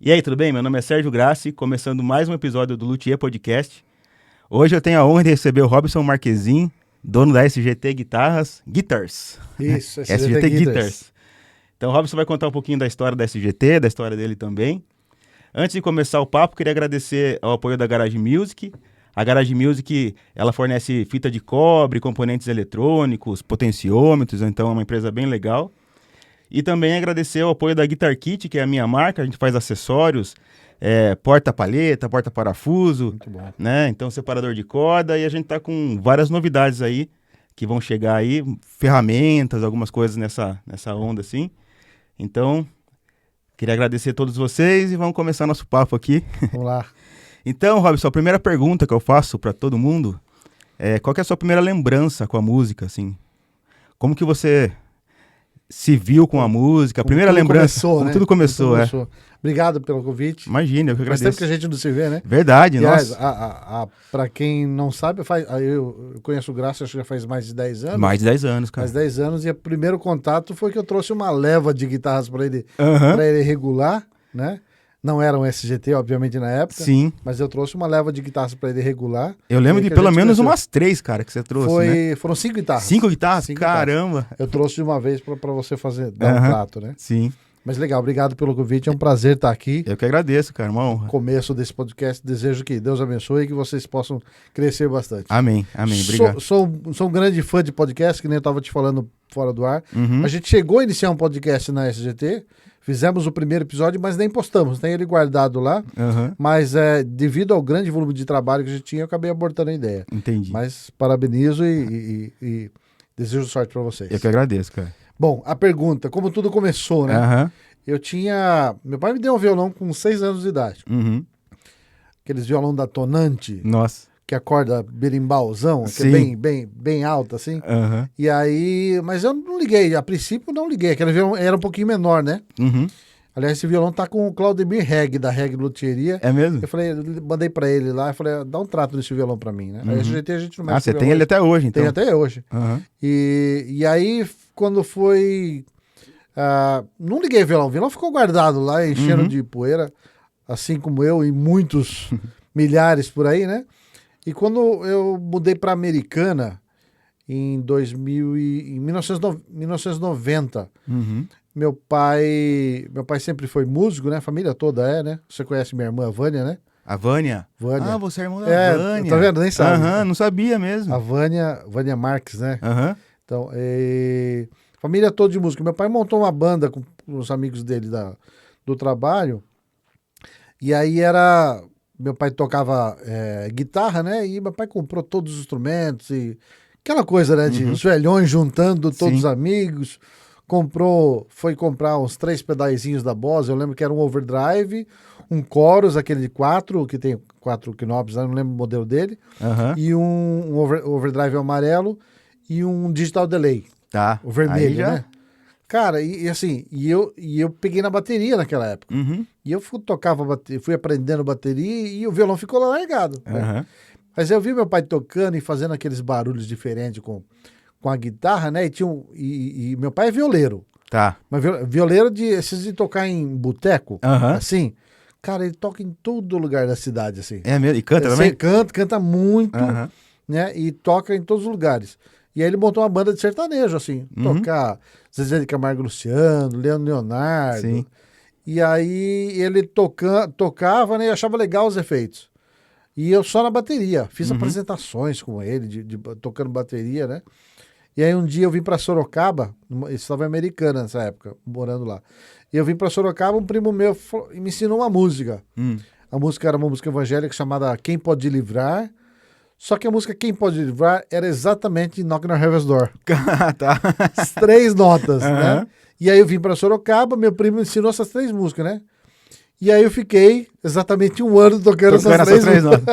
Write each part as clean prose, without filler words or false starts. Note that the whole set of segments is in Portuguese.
E aí, tudo bem? Meu nome é Sérgio Grassi, começando mais um episódio do Luthier Podcast. Hoje eu tenho a honra de receber o Robson Marquezin, dono da SGT Guitars. Isso, SGT Guitars. Então o Robson vai contar um pouquinho da história da SGT, da história dele também. Antes de começar o papo, queria agradecer ao apoio da Garage Music. A Garage Music, ela fornece fita de cobre, componentes eletrônicos, potenciômetros, então é uma empresa bem legal. E também agradecer ao apoio da Guitar Kit, que é a minha marca, a gente faz acessórios, porta-palheta, porta-parafuso, né? Então separador de corda, e a gente tá com várias novidades aí, que vão chegar aí, ferramentas, algumas coisas nessa onda assim. Então, queria agradecer a todos vocês e vamos começar nosso papo aqui. Vamos lá. Então, Robson, a primeira pergunta que eu faço para todo mundo é qual que é a sua primeira lembrança com a música, assim? Como que você se viu com a música? A primeira lembrança, como tudo começou, Obrigado pelo convite. Imagina, eu que agradeço. Faz tempo que a gente não se vê, né? Verdade, nossa. Para quem não sabe, eu conheço o Graça, acho que já faz mais de 10 anos. Mais de 10 anos, cara. Mais de 10 anos, e o primeiro contato foi que eu trouxe uma leva de guitarras para ele regular, né? Não era um SGT, obviamente, na época. Sim. Mas eu trouxe uma leva de guitarras para ele regular. Eu lembro de pelo menos umas 3, cara, que você trouxe, né? Foram 5 guitarras. 5 guitarras? Caramba! Guitarras. Eu trouxe de uma vez para você dar um trato, né? Sim. Mas legal, obrigado pelo convite, é um prazer estar aqui. Eu que agradeço, cara, uma honra. No começo desse podcast, desejo que Deus abençoe e que vocês possam crescer bastante. Amém, obrigado. Sou um grande fã de podcast, que nem eu estava te falando fora do ar. Uhum. A gente chegou a iniciar um podcast na SGT, fizemos o primeiro episódio, mas nem postamos, tem ele guardado lá. Uhum. Mas devido ao grande volume de trabalho que a gente tinha, eu acabei abortando a ideia. Entendi. Mas parabenizo e desejo sorte para vocês. Eu que agradeço, cara. Bom, a pergunta, como tudo começou, né? Uhum. Meu pai me deu um violão com 6 anos de idade. Uhum. Aqueles violão da Tonante. Nossa. Que acorda berimbauzão, que é bem alto, assim. Uhum. E aí, mas eu não liguei, a princípio não liguei, aquele violão era um pouquinho menor, né? Uhum. Aliás, esse violão tá com o Claudemir Reg, da Reg Luthieria. É mesmo? Eu mandei pra ele lá, eu falei, dá um trato desse violão pra mim, né? Uhum. Aí a gente não mexe. Você tem ele até hoje, então? Tem até hoje. Uhum. E aí, quando foi... não liguei o violão ficou guardado lá, enchendo de poeira, assim como eu e muitos milhares por aí, né? E quando eu mudei pra Americana, em 1990, meu pai sempre foi músico, né? A família toda né? Você conhece minha irmã, a Vânia, né? A Vânia? Vânia. Ah, você é irmã da Vânia. Tá vendo? Nem sabe. Não sabia mesmo. A Vânia Marques, né? Então, família toda de música. Meu pai montou uma banda com os amigos dele do trabalho. E aí meu pai tocava guitarra, né? E meu pai comprou todos os instrumentos e aquela coisa, né? De os velhões juntando todos os amigos. Foi comprar uns 3 pedaizinhos da Boss. Eu lembro que era um overdrive, um chorus, aquele de 4, que tem 4 knobs, não lembro o modelo dele. E um overdrive amarelo e um digital delay. Tá. O vermelho, né? Cara, e eu peguei na bateria naquela época. E eu fui aprendendo bateria e o violão ficou lá largado. Né? Mas eu vi meu pai tocando e fazendo aqueles barulhos diferentes com a guitarra, né? E meu pai é violeiro. Tá. Mas violeiro esses de tocar em boteco, assim. Cara, ele toca em todo lugar da cidade, assim. É mesmo? E canta também? Canta muito, né? E toca em todos os lugares. E aí ele montou uma banda de sertanejo, assim. Tocar Zezé de Camargo e Luciano, Leandro Leonardo. Sim. E aí ele tocava, né? E achava legal os efeitos. E eu só na bateria. Fiz apresentações com ele, tocando bateria, né? E aí um dia eu vim para Sorocaba, eu estava em Americana nessa época, morando lá. E eu vim para Sorocaba, um primo meu me ensinou uma música. A música era uma música evangélica chamada Quem Pode Livrar. Só que a música Quem Pode Livrar era exatamente Knock on Heaven's Door. Tá. As 3 notas, né? E aí eu vim para Sorocaba, meu primo me ensinou essas 3 músicas, né? E aí eu fiquei exatamente 1 ano tocando essas 3 notas.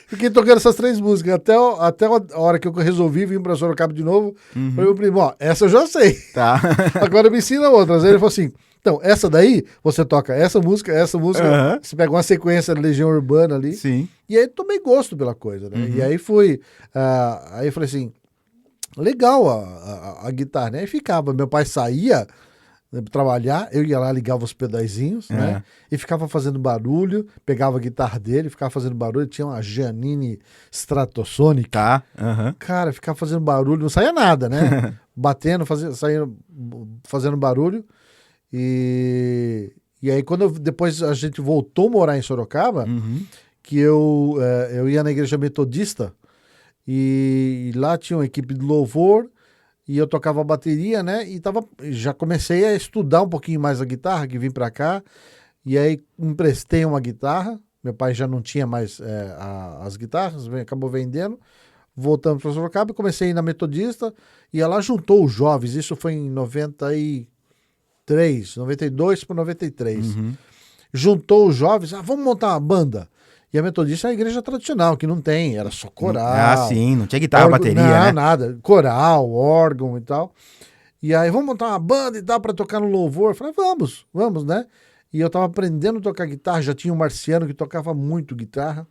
Fiquei tocando essas 3 músicas. Até a hora que eu resolvi vir para Sorocaba de novo, falei, meu primo, essa eu já sei. Tá. Agora me ensina outras. Aí ele falou assim, então, essa daí, você toca essa música, você pega uma sequência da Legião Urbana ali. Sim. E aí tomei gosto pela coisa, né? E aí aí eu falei assim, legal a guitarra, né? E ficava, meu pai saía, trabalhar, eu ia lá, ligava os pedaizinhos, né? E ficava fazendo barulho, pegava a guitarra dele, ficava fazendo barulho, tinha uma Giannini Stratosonic. Tá. Cara, ficava fazendo barulho, não saía nada, né? Batendo, fazendo barulho. E aí, depois a gente voltou a morar em Sorocaba, que eu ia na igreja metodista, e lá tinha uma equipe de louvor, e eu tocava bateria, né? E já comecei a estudar um pouquinho mais a guitarra, que vim pra cá. E aí emprestei uma guitarra. Meu pai já não tinha mais as guitarras, acabou vendendo. Voltamos para Sorocaba, comecei a ir na metodista. E ela juntou os jovens. Isso foi em 92 para 93. Juntou os jovens. Vamos montar uma banda. E a metodista é a igreja tradicional, que não tem, era só coral. Sim, não tinha guitarra, bateria, não, né? Nada, coral, órgão e tal. E aí, vamos montar uma banda e tal pra tocar no louvor. Eu falei, vamos, né? E eu tava aprendendo a tocar guitarra, já tinha um Marciano que tocava muito guitarra.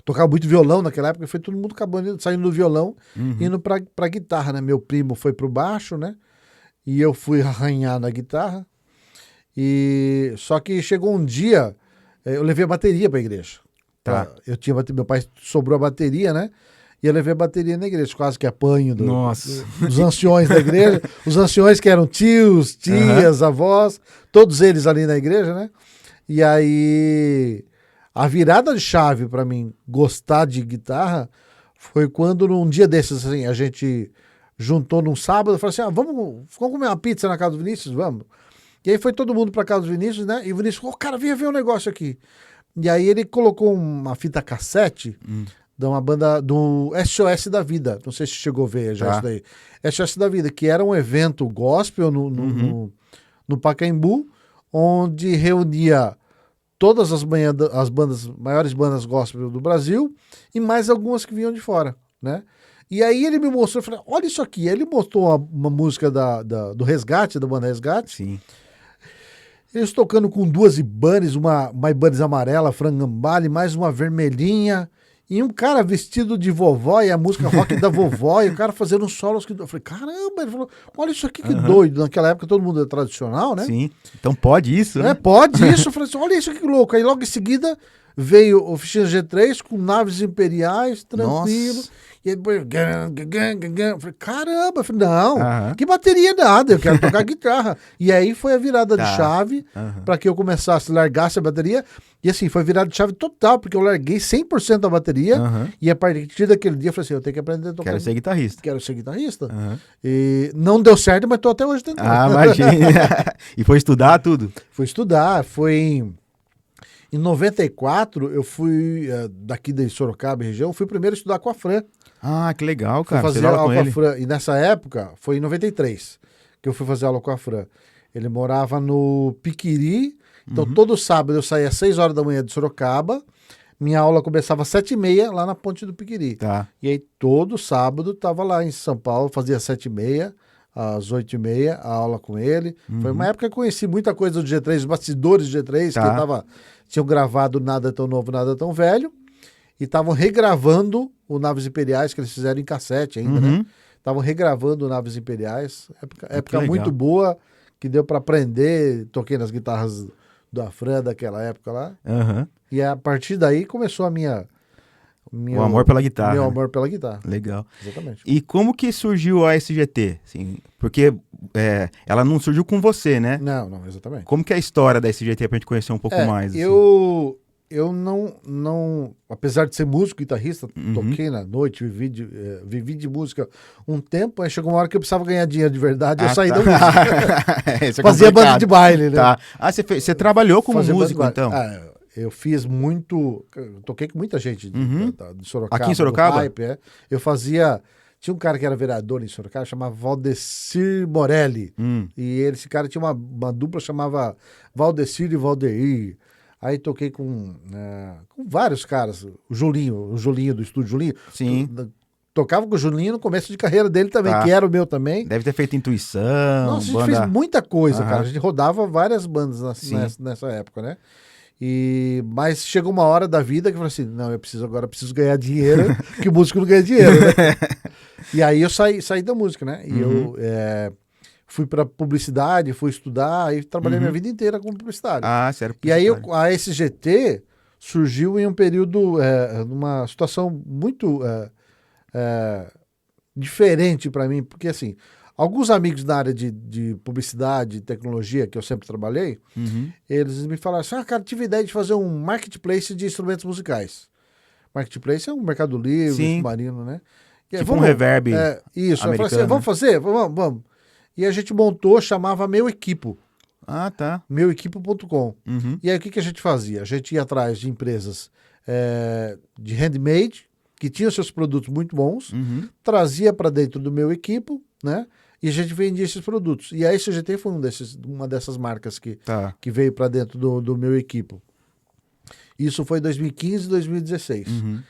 Tocava muito violão naquela época, foi todo mundo acabando saindo do violão, indo pra guitarra, né? Meu primo foi pro baixo, né? E eu fui arranhar na guitarra. Só que chegou um dia... Eu levei a bateria pra igreja. Tá. Meu pai sobrou a bateria, né? E eu levei a bateria na igreja, quase que apanho dos anciões da igreja. Os anciões que eram tios, tias, avós, todos eles ali na igreja, né? E aí, a virada de chave pra mim gostar de guitarra foi quando, num dia desses, assim, a gente juntou num sábado e falou assim, vamos comer uma pizza na casa do Vinícius? Vamos. E aí foi todo mundo pra casa do Vinícius, né? E o Vinícius falou, cara, vinha ver um negócio aqui. E aí ele colocou uma fita cassete de uma banda do SOS da Vida. Não sei se chegou a ver já isso daí. SOS da Vida, que era um evento gospel no Pacaembu, onde reunia todas as maiores bandas gospel do Brasil e mais algumas que vinham de fora, né? E aí ele me mostrou, eu falei, olha isso aqui. Aí ele mostrou uma música do Resgate, da banda Resgate. Sim. Eles tocando com duas Ibanez, uma Ibanez amarela, frangambale, mais uma vermelhinha, e um cara vestido de vovó, e a música rock da vovó, e o cara fazendo uns solos. Eu falei, caramba, ele falou, olha isso aqui que doido. Naquela época todo mundo é tradicional, né? Sim, então pode isso, né? Pode isso. Eu falei assim, olha isso aqui que louco. Aí logo em seguida veio Oficina G3 com naves imperiais, tranquilo. Nossa. E aí depois... Eu falei, caramba. Eu falei, não, que bateria nada, eu quero tocar guitarra. E aí foi a virada de chave para que eu largasse a bateria. E assim, foi virada de chave total, porque eu larguei 100% da bateria. E a partir daquele dia eu falei assim, eu tenho que aprender a tocar. Quero ser guitarrista. Quero ser guitarrista. E não deu certo, mas tô até hoje tentando. Imagina. E foi estudar tudo? Fui estudar, em 94, eu fui daqui de Sorocaba, região, fui primeiro estudar com a Fran. Que legal, cara. Fui fazer aula com a Fran. E nessa época, foi em 93 que eu fui fazer aula com a Fran. Ele morava no Piquiri, então todo sábado eu saía às 6 horas da manhã de Sorocaba, minha aula começava às 7h30 lá na Ponte do Piquiri. Tá. E aí todo sábado tava lá em São Paulo, fazia às 7h30, às 8h30, a aula com ele. Foi uma época que eu conheci muita coisa do G3, os bastidores do G3, que tinham gravado Nada Tão Novo, Nada Tão Velho, e estavam regravando o Naves Imperiais, que eles fizeram em cassete ainda, né? Estavam regravando Naves Imperiais. Época muito boa, que deu para aprender. Toquei nas guitarras do Afran daquela época lá. E a partir daí começou o amor pela guitarra. Meu amor pela guitarra. Legal. Exatamente. E como que surgiu a SGT? Assim, porque ela não surgiu com você, né? Não, exatamente. Como que é a história da SGT pra gente conhecer um pouco mais? Assim? Eu não, apesar de ser músico, guitarrista, toquei na noite, vivi de música um tempo, aí chegou uma hora que eu precisava ganhar dinheiro de verdade, eu saí da música. Fazia banda de baile, né? Tá. Você trabalhou como músico, então? Eu fiz toquei com muita gente de Sorocaba. Aqui em Sorocaba? Hype, Eu fazia... Tinha um cara que era vereador em Sorocaba, chamava Valdecir Morelli. E esse cara tinha uma dupla, chamava Valdecir e Valdeir. Aí toquei com vários caras. O Julinho do estúdio Julinho. Sim. Tocava com o Julinho no começo de carreira dele também, que era o meu também. Deve ter feito Intuição. Nossa, a gente fez muita coisa, cara. A gente rodava várias bandas nessa época, né? Mas chegou uma hora da vida que eu falei assim, não, eu preciso ganhar dinheiro, que o músico não ganha dinheiro, né? E aí eu saí da música, né? E eu fui para publicidade, fui estudar e trabalhei minha Uhum. vida inteira com publicidade. Ah, sério. E aí a SGT surgiu em um período, numa situação muito diferente para mim, porque assim, alguns amigos na área de publicidade e tecnologia, que eu sempre trabalhei, Uhum. eles me falaram assim, cara, tive a ideia de fazer um marketplace de instrumentos musicais. Marketplace é um Mercado Livre, Sim. Submarino, né? E aí, Tipo um reverb isso, eu falei assim, americano, vamos fazer? Vamos. E a gente montou, chamava Meu Equipo, Ah, tá. meuequipo.com. Uhum. E aí o que a gente fazia? A gente ia atrás de empresas de handmade, que tinham seus produtos muito bons, Uhum. trazia para dentro do Meu Equipo, né? E a gente vendia esses produtos. E a SGT foi uma dessas marcas Tá. que veio para dentro do Meu Equipo. Isso foi 2015 e 2016. Uhum.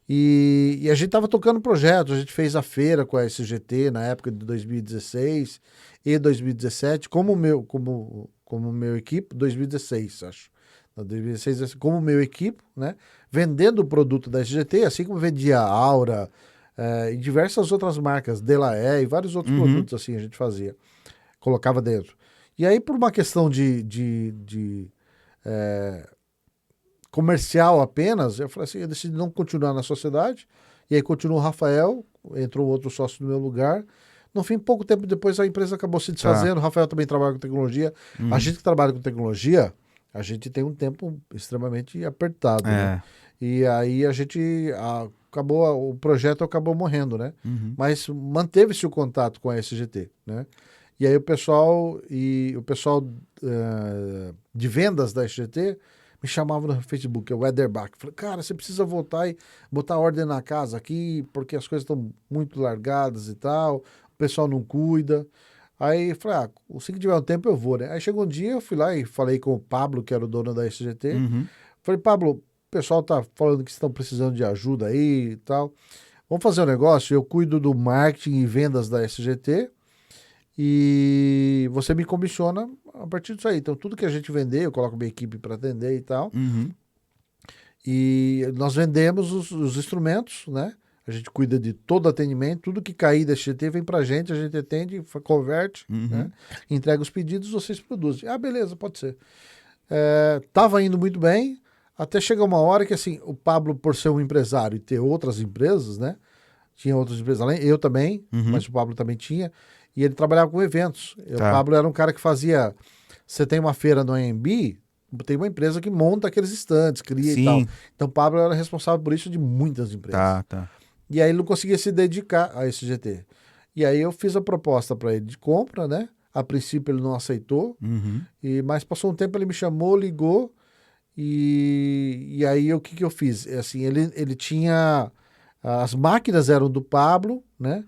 E a gente estava tocando projetos, a gente fez a feira com a SGT na época de 2016 e 2017, como meu equipe, 2016, acho. Não, 2016, como meu equipe, né? Vendendo o produto da SGT, assim como vendia a Aura e diversas outras marcas, Delahaye e vários outros Uhum. produtos assim a gente fazia, colocava dentro. E aí, por uma questão comercial apenas, eu falei assim, eu decidi não continuar na sociedade, e aí continuou o Rafael, entrou outro sócio no meu lugar. No fim, pouco tempo depois, a empresa acabou se desfazendo, o Rafael também trabalha com tecnologia. A Uhum. gente que trabalha com tecnologia, a gente tem um tempo extremamente apertado, né? É. E aí a gente acabou, o projeto acabou morrendo, né? Uhum. Mas manteve-se o contato com a SGT, né? E aí o pessoal de vendas da SGT me chamava no Facebook, o Weatherbach. Falei, cara, você precisa voltar e botar ordem na casa aqui, porque as coisas estão muito largadas e tal, o pessoal não cuida. Aí falei, assim que tiver um tempo eu vou, né? Aí chegou um dia, eu fui lá e falei com o Pablo, que era o dono da SGT. Uhum. Falei, Pablo, o pessoal tá falando que estão precisando de ajuda aí e tal. Vamos fazer um negócio, eu cuido do marketing e vendas da SGT e você me comissiona a partir disso aí. Então, tudo que a gente vender, eu coloco minha equipe para atender e tal. Uhum. E nós vendemos os instrumentos, né? A gente cuida de todo o atendimento, tudo que cair da SGT vem pra gente, a gente atende, converte, Uhum. né? Entrega os pedidos, vocês produzem. Ah, beleza, pode ser. Tava indo muito bem, até chegar uma hora que, assim, o Pablo, por ser um empresário e ter outras empresas, né? Tinha outras empresas além, eu também, Uhum. mas o Pablo também tinha, e ele trabalhava com eventos. O Tá. Pablo era um cara que fazia. Você tem uma feira no AMB, tem uma empresa que monta aqueles estandes, cria e tal. Sim. Então o Pablo era responsável por isso de muitas empresas. Tá. E aí ele não conseguia se dedicar a esse GT. E aí eu fiz a proposta para ele de compra, né? A princípio ele não aceitou, Uhum. mas passou um tempo, ele me chamou, ligou, e aí o que eu fiz? Assim, ele tinha. As máquinas eram do Pablo, né?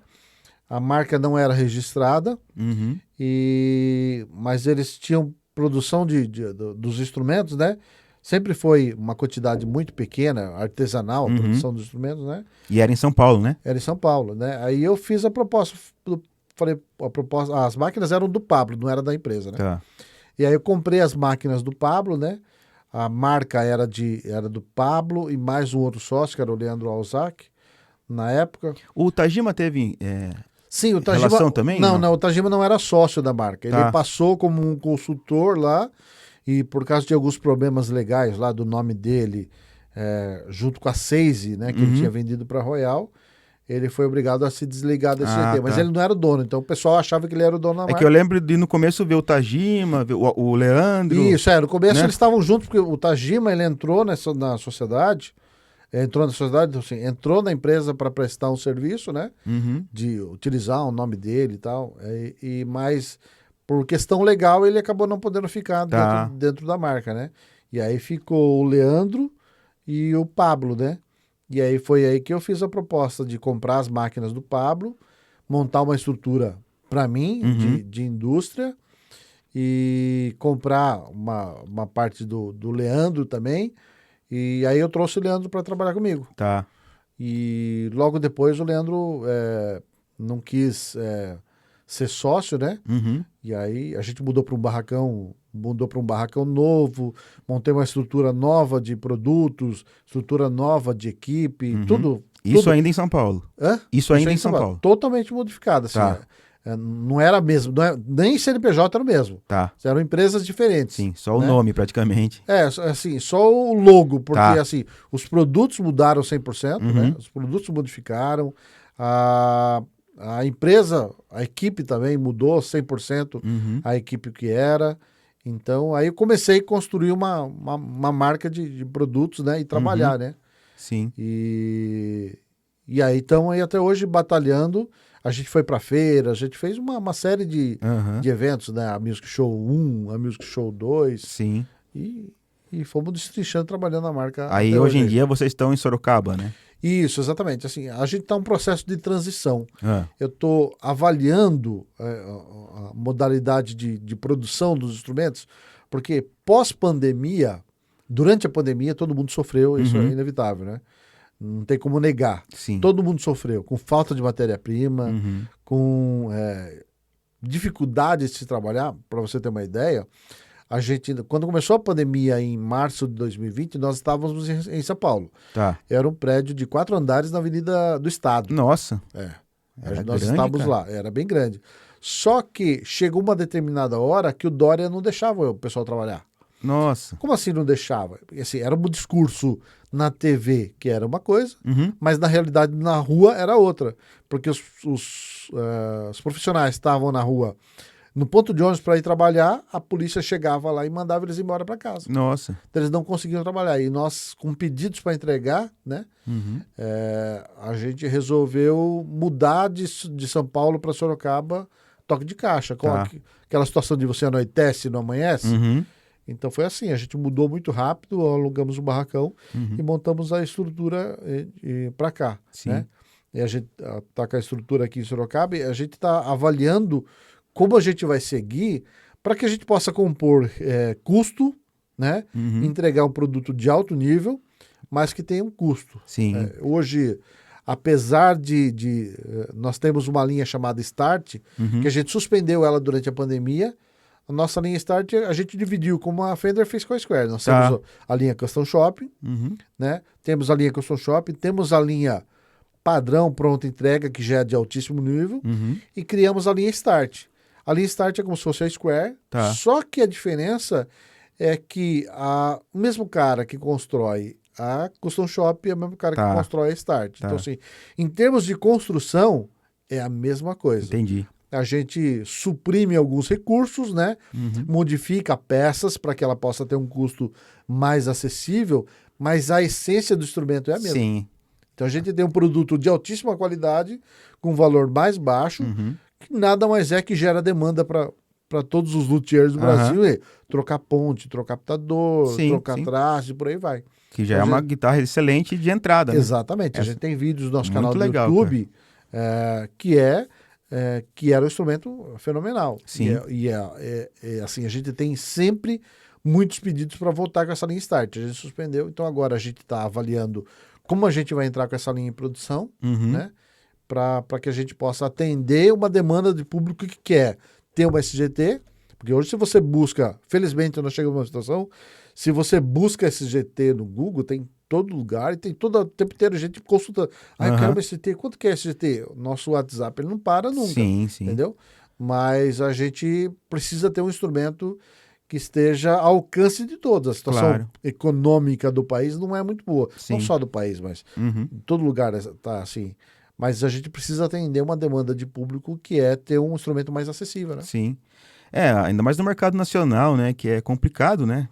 A marca não era registrada, Uhum. mas eles tinham produção dos instrumentos, né? Sempre foi uma quantidade muito pequena, artesanal, a Uhum. produção dos instrumentos, né? E era em São Paulo, né? Era em São Paulo, né? Aí eu fiz a proposta, falei, as máquinas eram do Pablo, não era da empresa, né? Tá. E aí eu comprei as máquinas do Pablo, né? A marca era do Pablo e mais um outro sócio, que era o Leandro Alzac, na época. O Tajima teve Sim, o Tajima. relação também? Não, o Tajima não era sócio da marca. Ele Tá. passou como um consultor lá e por causa de alguns problemas legais lá do nome dele, junto com a Seise, né, que ele Uhum. tinha vendido para Royal, ele foi obrigado a se desligar desse GT. Mas tá. ele não era o dono, então o pessoal achava que ele era o dono da É marca. que eu lembro de no começo ver o Tajima, ver o Leandro. Isso, no começo né? eles estavam juntos, porque o Tajima ele entrou na sociedade, entrou na empresa para prestar um serviço, né? Uhum. De utilizar o nome dele e tal. Mas por questão legal ele acabou não podendo ficar Tá. dentro da marca, né? E aí ficou o Leandro e o Pablo, né? E aí foi aí que eu fiz a proposta de comprar as máquinas do Pablo, montar uma estrutura para mim Uhum. de indústria e comprar uma parte do Leandro também. E aí eu trouxe o Leandro para trabalhar comigo. Tá. E logo depois o Leandro não quis ser sócio, né? Uhum. E aí a gente mudou para um barracão novo, montei uma estrutura nova de produtos, estrutura nova de equipe, Uhum. tudo. Isso tudo. ainda em São Paulo. Hã? Isso ainda em São Paulo. Totalmente modificado, assim. Tá. Não era mesmo, nem CNPJ era o mesmo. Tá. Eram empresas diferentes. Sim, só o né? nome praticamente. Assim, só o logo, porque Tá. assim, os produtos mudaram 100%, né? Os produtos modificaram, a empresa, a equipe também mudou 100%, a equipe que era. Então, aí eu comecei a construir uma marca de produtos, né? E trabalhar, né? Sim. E aí estamos aí até hoje batalhando. A gente foi pra feira, a gente fez uma série de eventos, né? A Music Show 1, a Music Show 2. Sim. E fomos destrinchando, trabalhando a marca Aí até hoje em aí. dia vocês estão em Sorocaba, né? Isso, exatamente. Assim, a gente está em um processo de transição. Ah. Eu estou avaliando a modalidade de produção dos instrumentos, porque pós-pandemia, durante a pandemia, todo mundo sofreu, isso é inevitável, né? Não tem como negar. Sim. Todo mundo sofreu, com falta de matéria-prima, com dificuldade de se trabalhar. Para você ter uma ideia, a gente, quando começou a pandemia em março de 2020, nós estávamos em São Paulo. Tá. Era um prédio de 4 andares na Avenida do Estado. Nossa. Nós grande, estávamos cara. lá, era bem grande. Só que chegou uma determinada hora que o Dória não deixava o pessoal trabalhar. Nossa. Como assim não deixava? Porque, assim, era um discurso na TV que era uma coisa, mas na realidade na rua era outra. Porque os profissionais estavam na rua no ponto de ônibus para ir trabalhar, a polícia chegava lá e mandava eles embora para casa. Nossa. Então eles não conseguiam trabalhar. E nós, com pedidos para entregar, né, a gente resolveu mudar de São Paulo para Sorocaba, toque de caixa. Com aquela situação de você anoitece e não amanhece. Então foi assim, a gente mudou muito rápido, alugamos um barracão e montamos a estrutura para cá. Sim. Né? E a gente está com a estrutura aqui em Sorocaba e a gente está avaliando como a gente vai seguir para que a gente possa compor custo, né? Entregar um produto de alto nível, mas que tenha um custo. Sim. Hoje, apesar nós temos uma linha chamada Start, que a gente suspendeu ela durante a pandemia. A nossa linha Start a gente dividiu como a Fender fez com a Square. Nós temos a linha Custom Shop, né? Temos a linha Custom Shop, temos a linha padrão pronta entrega, que já é de altíssimo nível, e criamos a linha Start. A linha Start é como se fosse a Square, só que a diferença é que o mesmo cara que constrói a Custom Shop é o mesmo cara que constrói a Start. Então, assim, em termos de construção, é a mesma coisa. Entendi. A gente suprime alguns recursos, né? Modifica peças para que ela possa ter um custo mais acessível, mas a essência do instrumento é a mesma. Sim. Então a gente tem um produto de altíssima qualidade, com valor mais baixo, que nada mais é que gera demanda para todos os luthiers do Brasil. Trocar ponte, trocar captador, trocar traste, por aí vai. Que já então, é uma guitarra excelente de entrada, né? Exatamente. A gente tem vídeos no nosso canal do YouTube que era um instrumento fenomenal. Sim. Assim, a gente tem sempre muitos pedidos para voltar com essa linha Start. A gente suspendeu, então agora a gente está avaliando como a gente vai entrar com essa linha em produção, né? Para que a gente possa atender uma demanda de público que quer ter uma SGT, porque hoje se você busca, felizmente nós chegamos numa situação, se você busca SGT no Google, tem todo lugar e tem o tempo inteiro gente consulta. Eu quero uma SGT, quanto que é SGT? Nosso WhatsApp ele não para nunca, sim. Entendeu? Mas a gente precisa ter um instrumento que esteja ao alcance de todos. A situação econômica do país não é muito boa. Não só do país, mas em todo lugar está assim. Mas a gente precisa atender uma demanda de público que é ter um instrumento mais acessível, né? Sim. Ainda mais no mercado nacional, né? Que é complicado, né?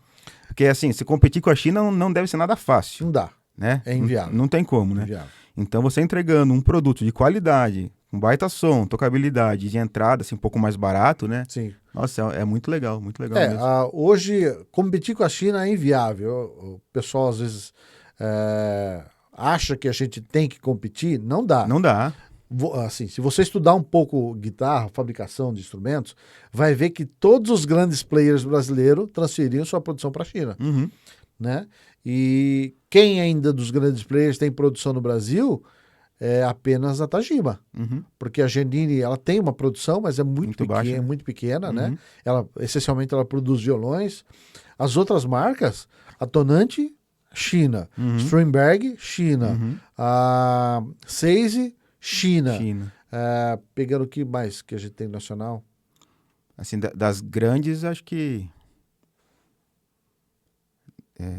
Porque, assim, se competir com a China não deve ser nada fácil. Não dá. Né? É inviável. Não tem como, né? Inviável. Então, você entregando um produto de qualidade, com baita som, tocabilidade, de entrada, assim, um pouco mais barato, né? Sim. Nossa, é muito legal mesmo. Hoje, competir com a China é inviável. O pessoal, às vezes, acha que a gente tem que competir. Não dá. Não dá. Assim, se você estudar um pouco guitarra, fabricação de instrumentos, vai ver que todos os grandes players brasileiros transferiram sua produção para a China. Né? E quem ainda dos grandes players tem produção no Brasil é apenas a Tajima. Porque a Genini, ela tem uma produção, mas é muito baixa, né? Muito pequena, né? Essencialmente, ela produz violões. As outras marcas, a Tonante, China. Strindberg, China. A Seise, China. Pegando o que mais que a gente tem nacional? Assim, das grandes, acho que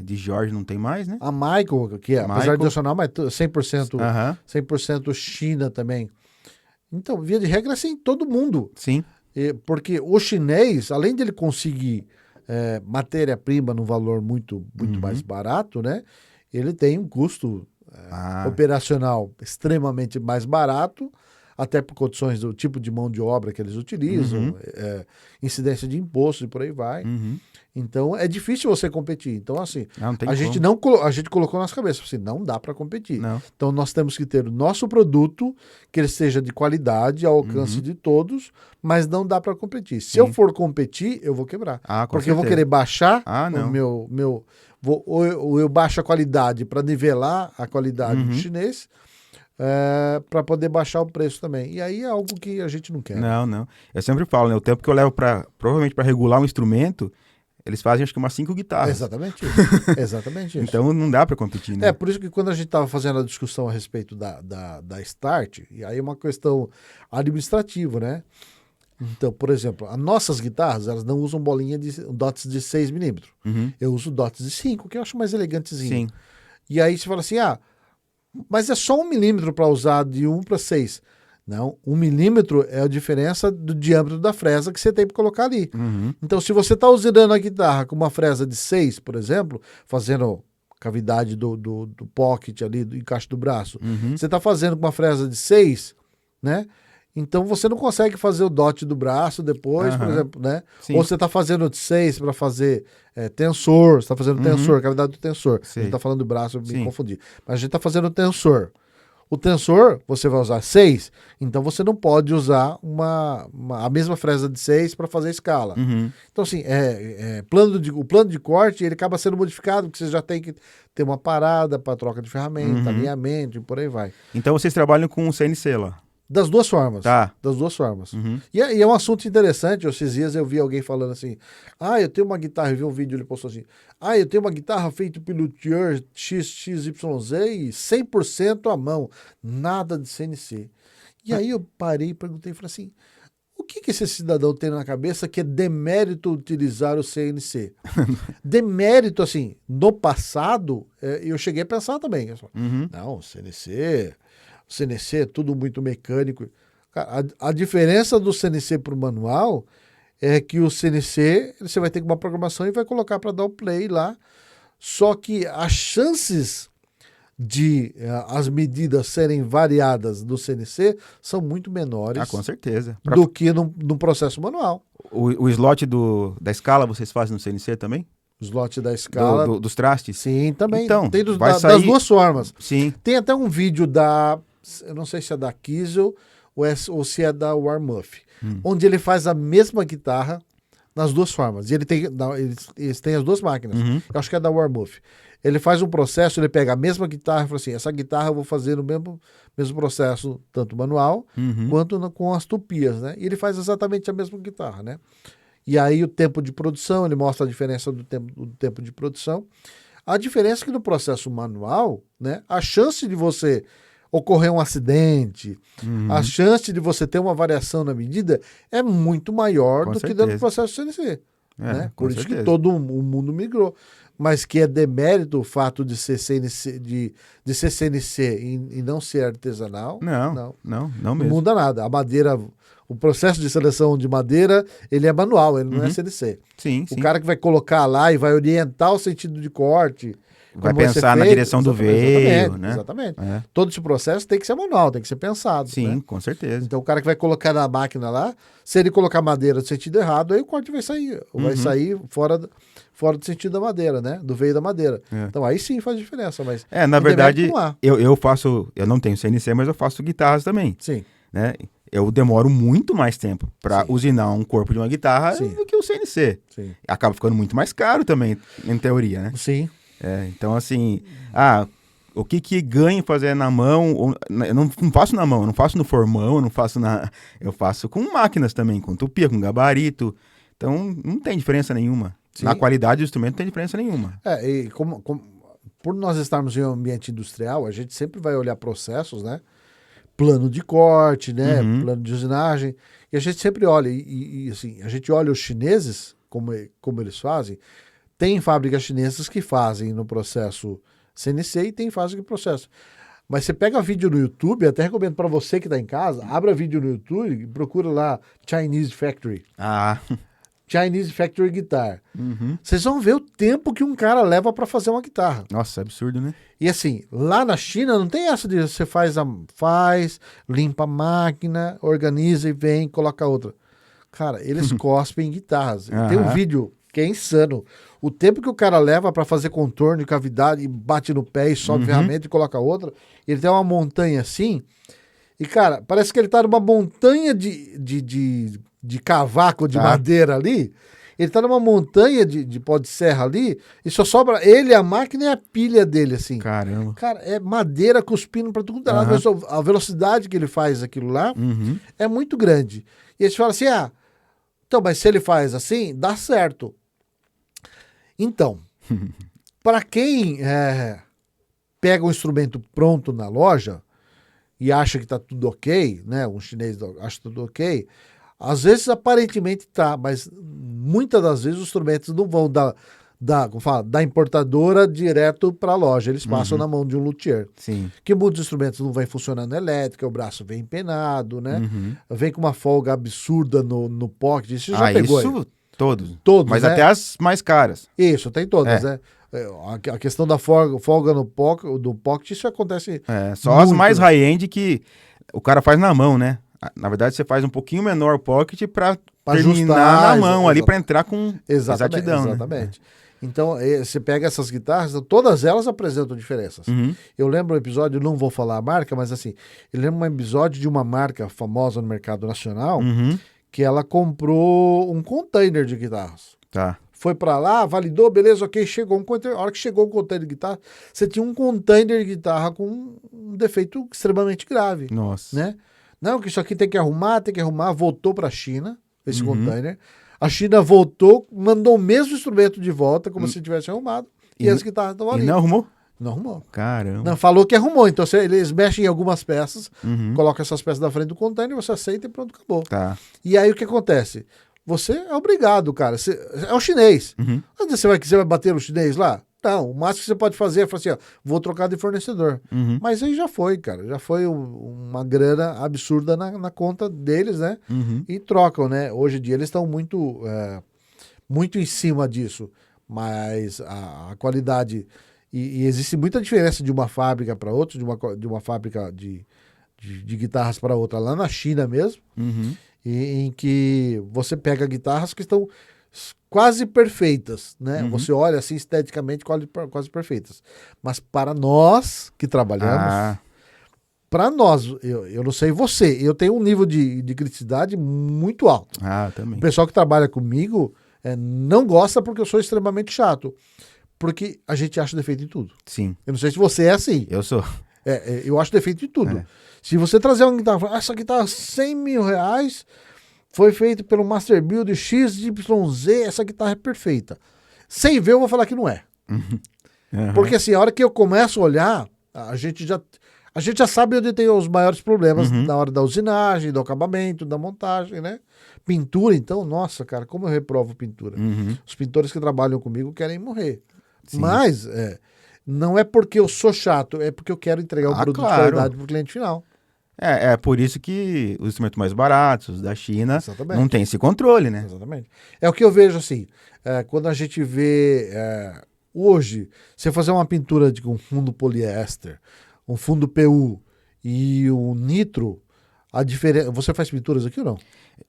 de Jorge não tem mais, né? A Michael, que apesar Michael. de nacional, mas 100%, Aham, 100% China também. Então, via de regra, assim, todo mundo. sim. Porque o chinês, além de ele conseguir matéria-prima num valor muito Uhum. mais barato, né? Ele tem um custo Ah, operacional extremamente mais barato, até por condições do tipo de mão de obra que eles utilizam, Uhum. incidência de imposto e por aí vai. uhum. Então é difícil você competir. Então, assim, Não tem a gente como. não a gente colocou na nossa cabeça, assim, não dá para competir. Não. Então nós temos que ter o nosso produto, que ele seja de qualidade, ao alcance Uhum. de todos, mas não dá para competir. Se Sim. eu for competir, eu vou quebrar. Ah, com Porque eu vou certeza. querer baixar Ah, o não. ou eu baixo a qualidade para nivelar a qualidade do Uhum. chinês, para poder baixar o preço também. E aí é algo que a gente não quer. Não, não. Eu sempre falo, né? O tempo que eu levo provavelmente para regular um instrumento, eles fazem acho que umas 5 É guitarras. exatamente isso. Exatamente isso. Então não dá para competir, né? Por isso que quando a gente estava fazendo a discussão a respeito da Start, e aí é uma questão administrativa, né? Então, por exemplo, as nossas guitarras, elas não usam bolinha de dots de 6mm. Uhum. Eu uso dots de 5, que eu acho mais elegantezinho. Sim. E aí você fala assim, mas é só 1mm para usar de 1 para 6. Não, 1mm é a diferença do diâmetro da fresa que você tem para colocar ali. Uhum. Então, se você está usando a guitarra com uma fresa de 6, por exemplo, fazendo cavidade do pocket ali, do encaixe do braço, Uhum. você está fazendo com uma fresa de 6, né? Então você não consegue fazer o dot do braço depois, por Aham. exemplo, né? Sim. Ou você está fazendo de 6 para fazer tensor, você está fazendo Uhum. tensor, cavidade do tensor. A Sei. gente está falando do braço, eu me Sim. confundi. Mas a gente está fazendo tensor. O tensor, você vai usar 6, então você não pode usar a mesma fresa de 6 para fazer escala. Uhum. Então, assim, o plano de corte ele acaba sendo modificado, porque você já tem que ter uma parada para troca de ferramenta, Uhum. alinhamento e por aí vai. Então vocês trabalham com o CNC lá. Das duas formas. Tá. Das duas formas. Uhum. E é um assunto interessante. Esses dias eu vi alguém falando assim: eu tenho uma guitarra. Eu vi um vídeo, ele postou assim: eu tenho uma guitarra feita pelo Luthier XXYZ e 100% à mão, nada de CNC. E aí eu parei e perguntei e falei assim: o que esse cidadão tem na cabeça que é demérito utilizar o CNC? Demérito, assim, no passado, eu cheguei a pensar também. Eu falei, Uhum. não, CNC é tudo muito mecânico. Cara, a diferença do CNC para o manual é que o CNC você vai ter uma programação e vai colocar para dar o play lá. Só que as chances de as medidas serem variadas do CNC são muito menores Com certeza. do que no processo manual. O slot da escala vocês fazem no CNC também? O slot da escala. Dos trastes? Sim, também. Então, tem vai das sair... duas formas. Sim. Tem até um vídeo eu não sei se é da Kiesel ou se é da Warmuff, onde ele faz a mesma guitarra nas duas formas. E eles têm as duas máquinas. Uhum. Eu acho que é da Warmuff. Ele faz um processo, ele pega a mesma guitarra e fala assim, essa guitarra eu vou fazer no mesmo processo, tanto manual, Uhum. quanto com as tupias, né? E ele faz exatamente a mesma guitarra, né? E aí o tempo de produção, ele mostra a diferença do tempo de produção. A diferença é que no processo manual, né, a chance de você ocorrer um acidente, Uhum. a chance de você ter uma variação na medida é muito maior Com do que certeza. dentro do processo CNC. Né? Com Por isso certeza. que todo o mundo migrou. Mas que é demérito o fato de ser CNC, de ser CNC e não ser artesanal. Não Não mesmo. muda nada. A madeira, o processo de seleção de madeira, ele é manual, ele não é CNC. Sim, sim. O cara que vai colocar lá e vai orientar o sentido de corte. Vai como vai ser pensar na feito, direção do exatamente, veio, né? Exatamente. É. Todo esse processo tem que ser manual, tem que ser pensado. Sim, né? com certeza. Então o cara que vai colocar na máquina lá, se ele colocar madeira no sentido errado, aí o corte vai sair. Vai sair fora do sentido da madeira, né? Do veio da madeira. É. Então aí sim faz diferença. Mas Na verdade, não há. eu não tenho CNC, mas eu faço guitarras também. Sim. Né? Eu demoro muito mais tempo para Sim. usinar um corpo de uma guitarra Sim. do que o CNC. Sim. Acaba ficando muito mais caro também, em teoria, né? Sim. Então, assim, o que ganha em fazer na mão? Eu não faço na mão, eu não faço no formão, eu faço com máquinas também, com tupia, com gabarito. Então, não tem diferença nenhuma. Sim. Na qualidade do instrumento não tem diferença nenhuma. E por nós estarmos em um ambiente industrial, a gente sempre vai olhar processos, né? plano de corte, né? Uhum. Plano de usinagem. E a gente sempre olha, e, assim, a gente olha os chineses, como eles fazem. Tem fábricas chinesas que fazem no processo CNC e tem fábrica que processo. Mas você pega vídeo no YouTube, até recomendo para você que está em casa, abra vídeo no YouTube e procura lá Chinese Factory. Ah. Chinese Factory Guitar. Uhum. Vocês vão ver o tempo que um cara leva para fazer uma guitarra. Nossa, é absurdo, né? E assim, lá na China não tem essa de você faz, limpa a máquina, organiza e vem, coloca outra. Cara, eles cospem guitarras. Tem um vídeo que é insano. O tempo que o cara leva para fazer contorno e cavidade e bate no pé e sobe ferramenta e coloca outra, ele tem uma montanha assim. E, cara, parece que ele tá numa montanha de cavaco de madeira ali. Ele tá numa montanha de pó de serra ali e só sobra ele, a máquina e a pilha dele, assim. Caramba. Cara, é madeira cuspindo pra tudo. Mas a velocidade que ele faz aquilo lá é muito grande. E eles falam assim, então, mas se ele faz assim, dá certo. Então, para quem pega um instrumento pronto na loja e acha que tá tudo ok, né? Um chinês acha tudo ok, às vezes aparentemente tá, mas muitas das vezes os instrumentos não vão da importadora direto para a loja, eles passam na mão de um luthier. Sim. Que muitos instrumentos não vêm funcionando elétrica, o braço vem empenado, né? Vem com uma folga absurda no pocket, isso já pegou isso aí. todos. Todos, Mas né? até as mais caras. Isso, tem todas, né? A questão da folga do pocket, isso acontece Só as muito, mais né? high-end que o cara faz na mão, né? Na verdade, você faz um pouquinho menor o pocket pra terminar ajustar, na mão ali, pra entrar com exatidão, exatamente. Né? Então, você pega essas guitarras, todas elas apresentam diferenças. Eu lembro um episódio, não vou falar a marca, mas assim, eu lembro um episódio de uma marca famosa no mercado nacional, que ela comprou um container de guitarras. Tá. Foi pra lá, validou, beleza, ok, chegou um container. A hora que chegou um container de guitarra, você tinha um container de guitarra com um defeito extremamente grave. Nossa. Né? Não, que isso aqui tem que arrumar, voltou pra China, esse container. A China voltou, mandou o mesmo instrumento de volta, como se tivesse arrumado, e as guitarras estavam ali. E não arrumou? Não arrumou. Caramba. Não, falou que arrumou, então eles mexem em algumas peças, colocam essas peças na frente do container, você aceita e pronto, acabou. Tá. E aí o que acontece? Você é obrigado, cara. É o chinês. Você vai bater no chinês lá? Não, o máximo que você pode fazer é falar assim, ó, vou trocar de fornecedor. Mas aí já foi, cara. Já foi uma grana absurda na conta deles, né? E trocam, né? Hoje em dia eles estão muito em cima disso. Mas a qualidade... E existe muita diferença de uma fábrica para outra, de uma fábrica de guitarras para outra, lá na China mesmo, em que você pega guitarras que estão quase perfeitas, né? Você olha assim esteticamente quase perfeitas. Mas para nós que trabalhamos, para nós, eu não sei você, eu tenho um nível de criticidade muito alto. Também. O pessoal que trabalha comigo não gosta porque eu sou extremamente chato. Porque a gente acha defeito em tudo. Sim. Eu não sei se você é assim. Eu sou. Eu acho defeito em tudo. Se você trazer uma guitarra, essa guitarra R$100 mil, foi feita pelo Master Build XYZ, essa guitarra é perfeita. Sem ver, eu vou falar que não é. Porque assim, a hora que eu começo a olhar, a gente já sabe onde tem os maiores problemas na hora da usinagem, do acabamento, da montagem, né? Pintura, então, nossa, cara, como eu reprovo pintura. Os pintores que trabalham comigo querem morrer. Sim. Mas não é porque eu sou chato, é porque eu quero entregar um produto de qualidade para o cliente final. É por isso que os instrumentos mais baratos da China Exatamente. Não tem esse controle, né? Exatamente. É o que eu vejo assim, quando a gente vê hoje, você fazer uma pintura de um fundo poliéster, um fundo PU e um nitro, a diferença... Você faz pinturas aqui ou não?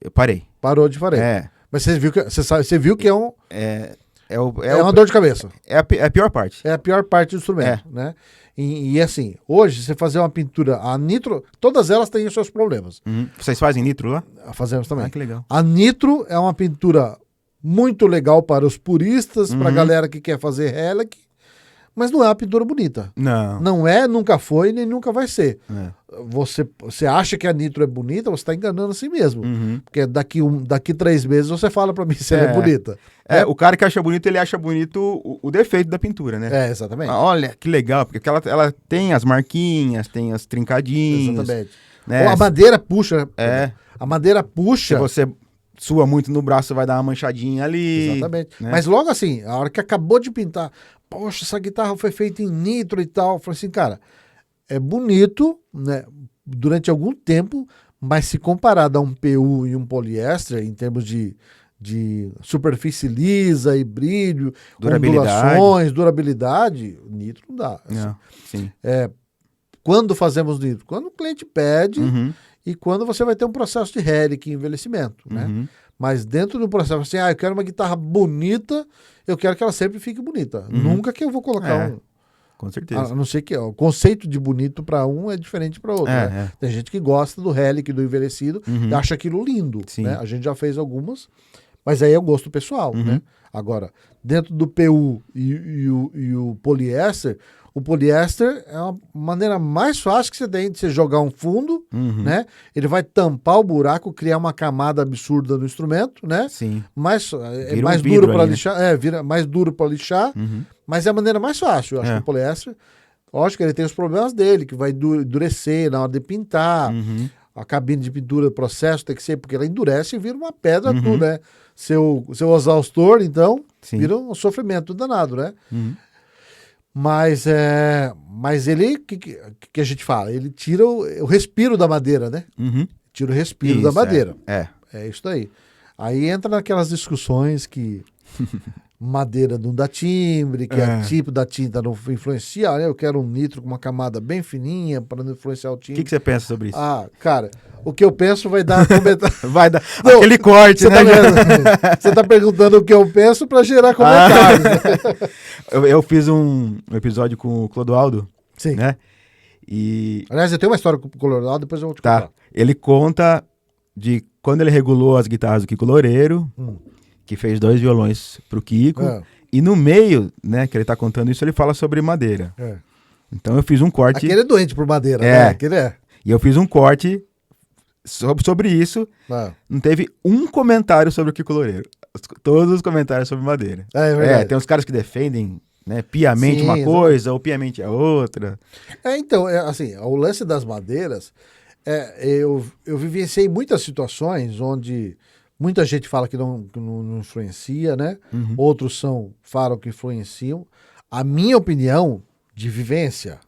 Eu parei. Parou de fazer. Mas você viu que é um... É uma dor de cabeça. É a pior parte. É a pior parte do instrumento, né? E assim, hoje, você fazer uma pintura, a nitro, todas elas têm os seus problemas. Vocês fazem nitro lá? Fazemos também. Que legal. A nitro é uma pintura muito legal para os puristas, para a galera que quer fazer relic, mas não é uma pintura bonita. Não. Não é, nunca foi, nem nunca vai ser. É. Você acha que a nitro é bonita, você está enganando a si mesmo. Uhum. Porque daqui 3 meses você fala para mim se ela é bonita. O cara que acha bonito, ele acha bonito o defeito da pintura, né? Exatamente. Olha, que legal, porque ela tem as marquinhas, tem as trincadinhas. Exatamente. Né? Ou a madeira puxa. É. A madeira puxa. Se você sua muito no braço, vai dar uma manchadinha ali. Exatamente. Né? Mas logo assim, a hora que acabou de pintar, poxa, essa guitarra foi feita em nitro e tal. Eu falei assim, cara, é bonito, né, durante algum tempo, mas se comparado a um PU e um poliéster, em termos de superfície lisa e brilho, ondulações, durabilidade, nitro não dá. Não, sim. Quando fazemos nitro? Quando o cliente pede Uhum. e quando você vai ter um processo de Helic, envelhecimento, né? Uhum. Mas dentro do processo, assim, eu quero uma guitarra bonita, eu quero que ela sempre fique bonita. Uhum. Nunca que eu vou colocar Com certeza. a não ser que o conceito de bonito para um é diferente para outro. Né? Tem gente que gosta do Helic, do envelhecido, e acha aquilo lindo. Né? A gente já fez algumas, mas aí é o gosto pessoal. Né? Agora, dentro do PU e o poliéster, o poliéster é uma maneira mais fácil que você tem de você jogar um fundo, né? Ele vai tampar o buraco, criar uma camada absurda no instrumento, né? Sim. É mais duro para lixar, vira mais duro para lixar, mas é a maneira mais fácil, eu acho que o poliéster. Lógico que ele tem os problemas dele, que vai endurecer na hora de pintar. A cabine de pintura, o processo tem que ser, porque ela endurece e vira uma pedra tudo, né? Seu exaustor, então, vira um sofrimento danado, né? Mas ele, que a gente fala? Ele tira o respiro da madeira, né? Tira o respiro da madeira. É isso aí. Aí entra naquelas discussões que madeira não dá timbre, que o tipo da tinta não influencia, né? Eu quero um nitro com uma camada bem fininha para não influenciar o timbre. O que você pensa sobre isso? Cara, o que eu penso vai dar... vai dar aquele corte, você né? Você tá perguntando o que eu penso para gerar comentários. Eu fiz um episódio com o Clodoaldo, Sim. Né? E... Aliás, eu tenho uma história com o Colorado, depois eu vou te contar. Ele conta de quando ele regulou as guitarras do Kiko Loureiro, que fez 2 violões pro Kiko, e no meio, né, que ele tá contando isso, ele fala sobre madeira. Então eu fiz um corte... Aquele é doente por madeira, né? Aquele é. E eu fiz um corte sobre isso, não teve um comentário sobre o Kiko Loureiro. Todos os comentários sobre madeira. É verdade. Tem uns caras que defendem, né, piamente uma coisa ou piamente a outra. Então, assim, o lance das madeiras, eu vivenciei muitas situações onde muita gente fala que não influencia, né? Outros falam que influenciam. A minha opinião de vivência,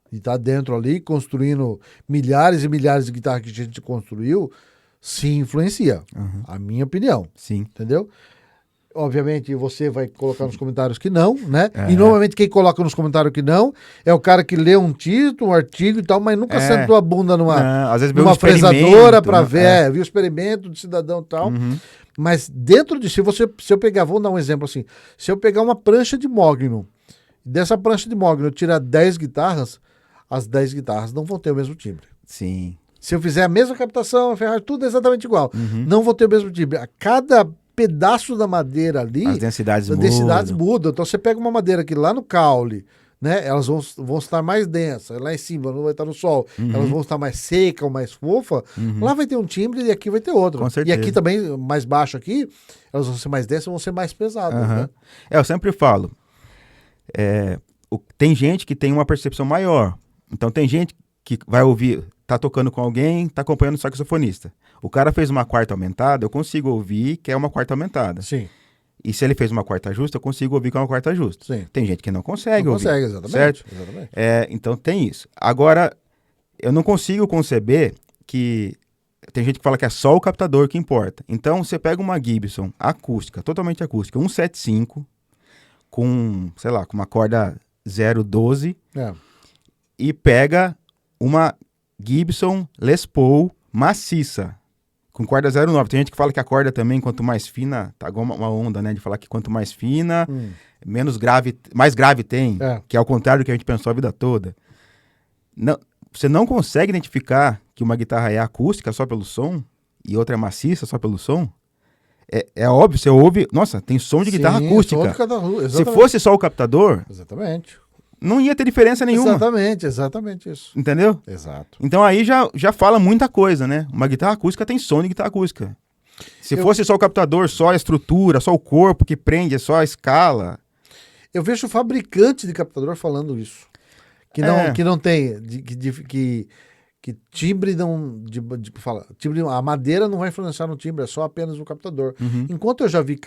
de estar dentro ali, construindo milhares e milhares de guitarras que a gente construiu, sim influencia. A minha opinião. Sim. Entendeu? Obviamente você vai colocar nos comentários que não, né? E normalmente quem coloca nos comentários que não é o cara que lê um título, um artigo e tal, mas nunca sentou a bunda numa fresadora para ver, viu o experimento do cidadão e tal. Mas dentro de se eu pegar, vamos dar um exemplo assim, se eu pegar uma prancha de mogno, dessa prancha de mogno eu tirar 10 guitarras, as 10 guitarras não vão ter o mesmo timbre. Sim. Se eu fizer a mesma captação, a Ferrari, tudo exatamente igual. Não vão ter o mesmo timbre. A cada pedaço da madeira ali, as densidades mudam. Então você pega uma madeira que lá no caule, né, elas vão estar mais densas, lá em cima não vai estar no sol, elas vão estar mais seca ou mais fofa, lá vai ter um timbre e aqui vai ter outro. Com certeza. E aqui também, mais baixo aqui, elas vão ser mais densas, vão ser mais pesadas. Né? Eu sempre falo, tem gente que tem uma percepção maior, então tem gente que vai ouvir, tá tocando com alguém, tá acompanhando o saxofonista. O cara fez uma quarta aumentada, eu consigo ouvir que é uma quarta aumentada. Sim. E se ele fez uma quarta justa, eu consigo ouvir que é uma quarta justa. Sim. Tem gente que não consegue ouvir. Não consegue, exatamente. Certo? Exatamente. Então tem isso. Agora, eu não consigo conceber que... Tem gente que fala que é só o captador que importa. Então, você pega uma Gibson acústica, totalmente acústica, 175, com, sei lá, com uma corda 012, e pega uma Gibson Les Paul maciça, com corda 09. Tem gente que fala que a corda também, quanto mais fina, tá igual uma onda, né? De falar que quanto mais fina, menos grave, mais grave tem, que é ao contrário do que a gente pensou a vida toda. Não, você não consegue identificar que uma guitarra é acústica só pelo som e outra é maciça só pelo som. É óbvio, você ouve... Nossa, tem som de guitarra acústica. Som de se fosse só o captador... Exatamente. não ia ter diferença nenhuma. Exatamente isso. Entendeu? Exato. Então aí já fala muita coisa, né? Uma guitarra acústica tem som de guitarra acústica. Se fosse só o captador, só a estrutura, só o corpo que prende, só a escala. Eu vejo fabricante de captador falando isso. Que não tem, que timbre não, timbre, a madeira não vai influenciar no timbre, é só apenas o captador. Uhum. Enquanto eu já vi,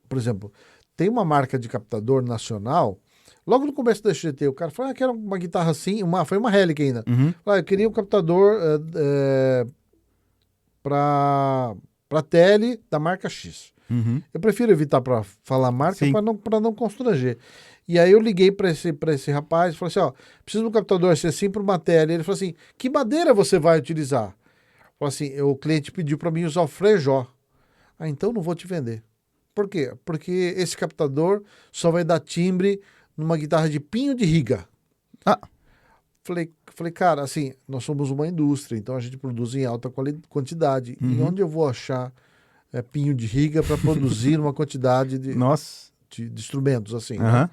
por exemplo, tem uma marca de captador nacional, logo no começo da XGT, o cara falou, quero uma guitarra assim, foi uma Helic ainda. Uhum. Eu queria um captador para tele da marca X. Uhum. Eu prefiro evitar para falar marca Sim. para não constranger. E aí eu liguei para esse rapaz e falei assim, preciso de um captador assim para uma tele. Ele falou assim, que madeira você vai utilizar? Eu falei assim, o cliente pediu para mim usar o Frejó. Então não vou te vender. Por quê? Porque esse captador só vai dar timbre numa guitarra de pinho de riga. Falei, cara, assim, nós somos uma indústria, então a gente produz em alta quantidade. Uhum. E onde eu vou achar pinho de riga para produzir uma quantidade de instrumentos, assim, né?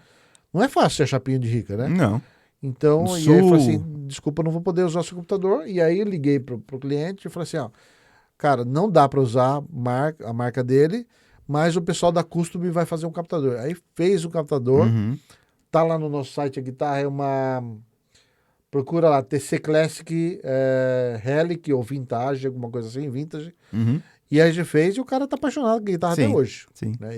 Não é fácil achar pinho de riga, né? Não. Então, e aí eu falei assim, desculpa, não vou poder usar o seu computador. E aí eu liguei pro cliente e falei assim, cara, não dá para usar a marca dele, mas o pessoal da Custom vai fazer um captador. Aí fez o captador, tá lá no nosso site, a guitarra é uma... Procura lá, TC Classic, Helic ou Vintage, alguma coisa assim, Vintage. E aí a gente fez e o cara tá apaixonado com guitarra até hoje. Sim. Né?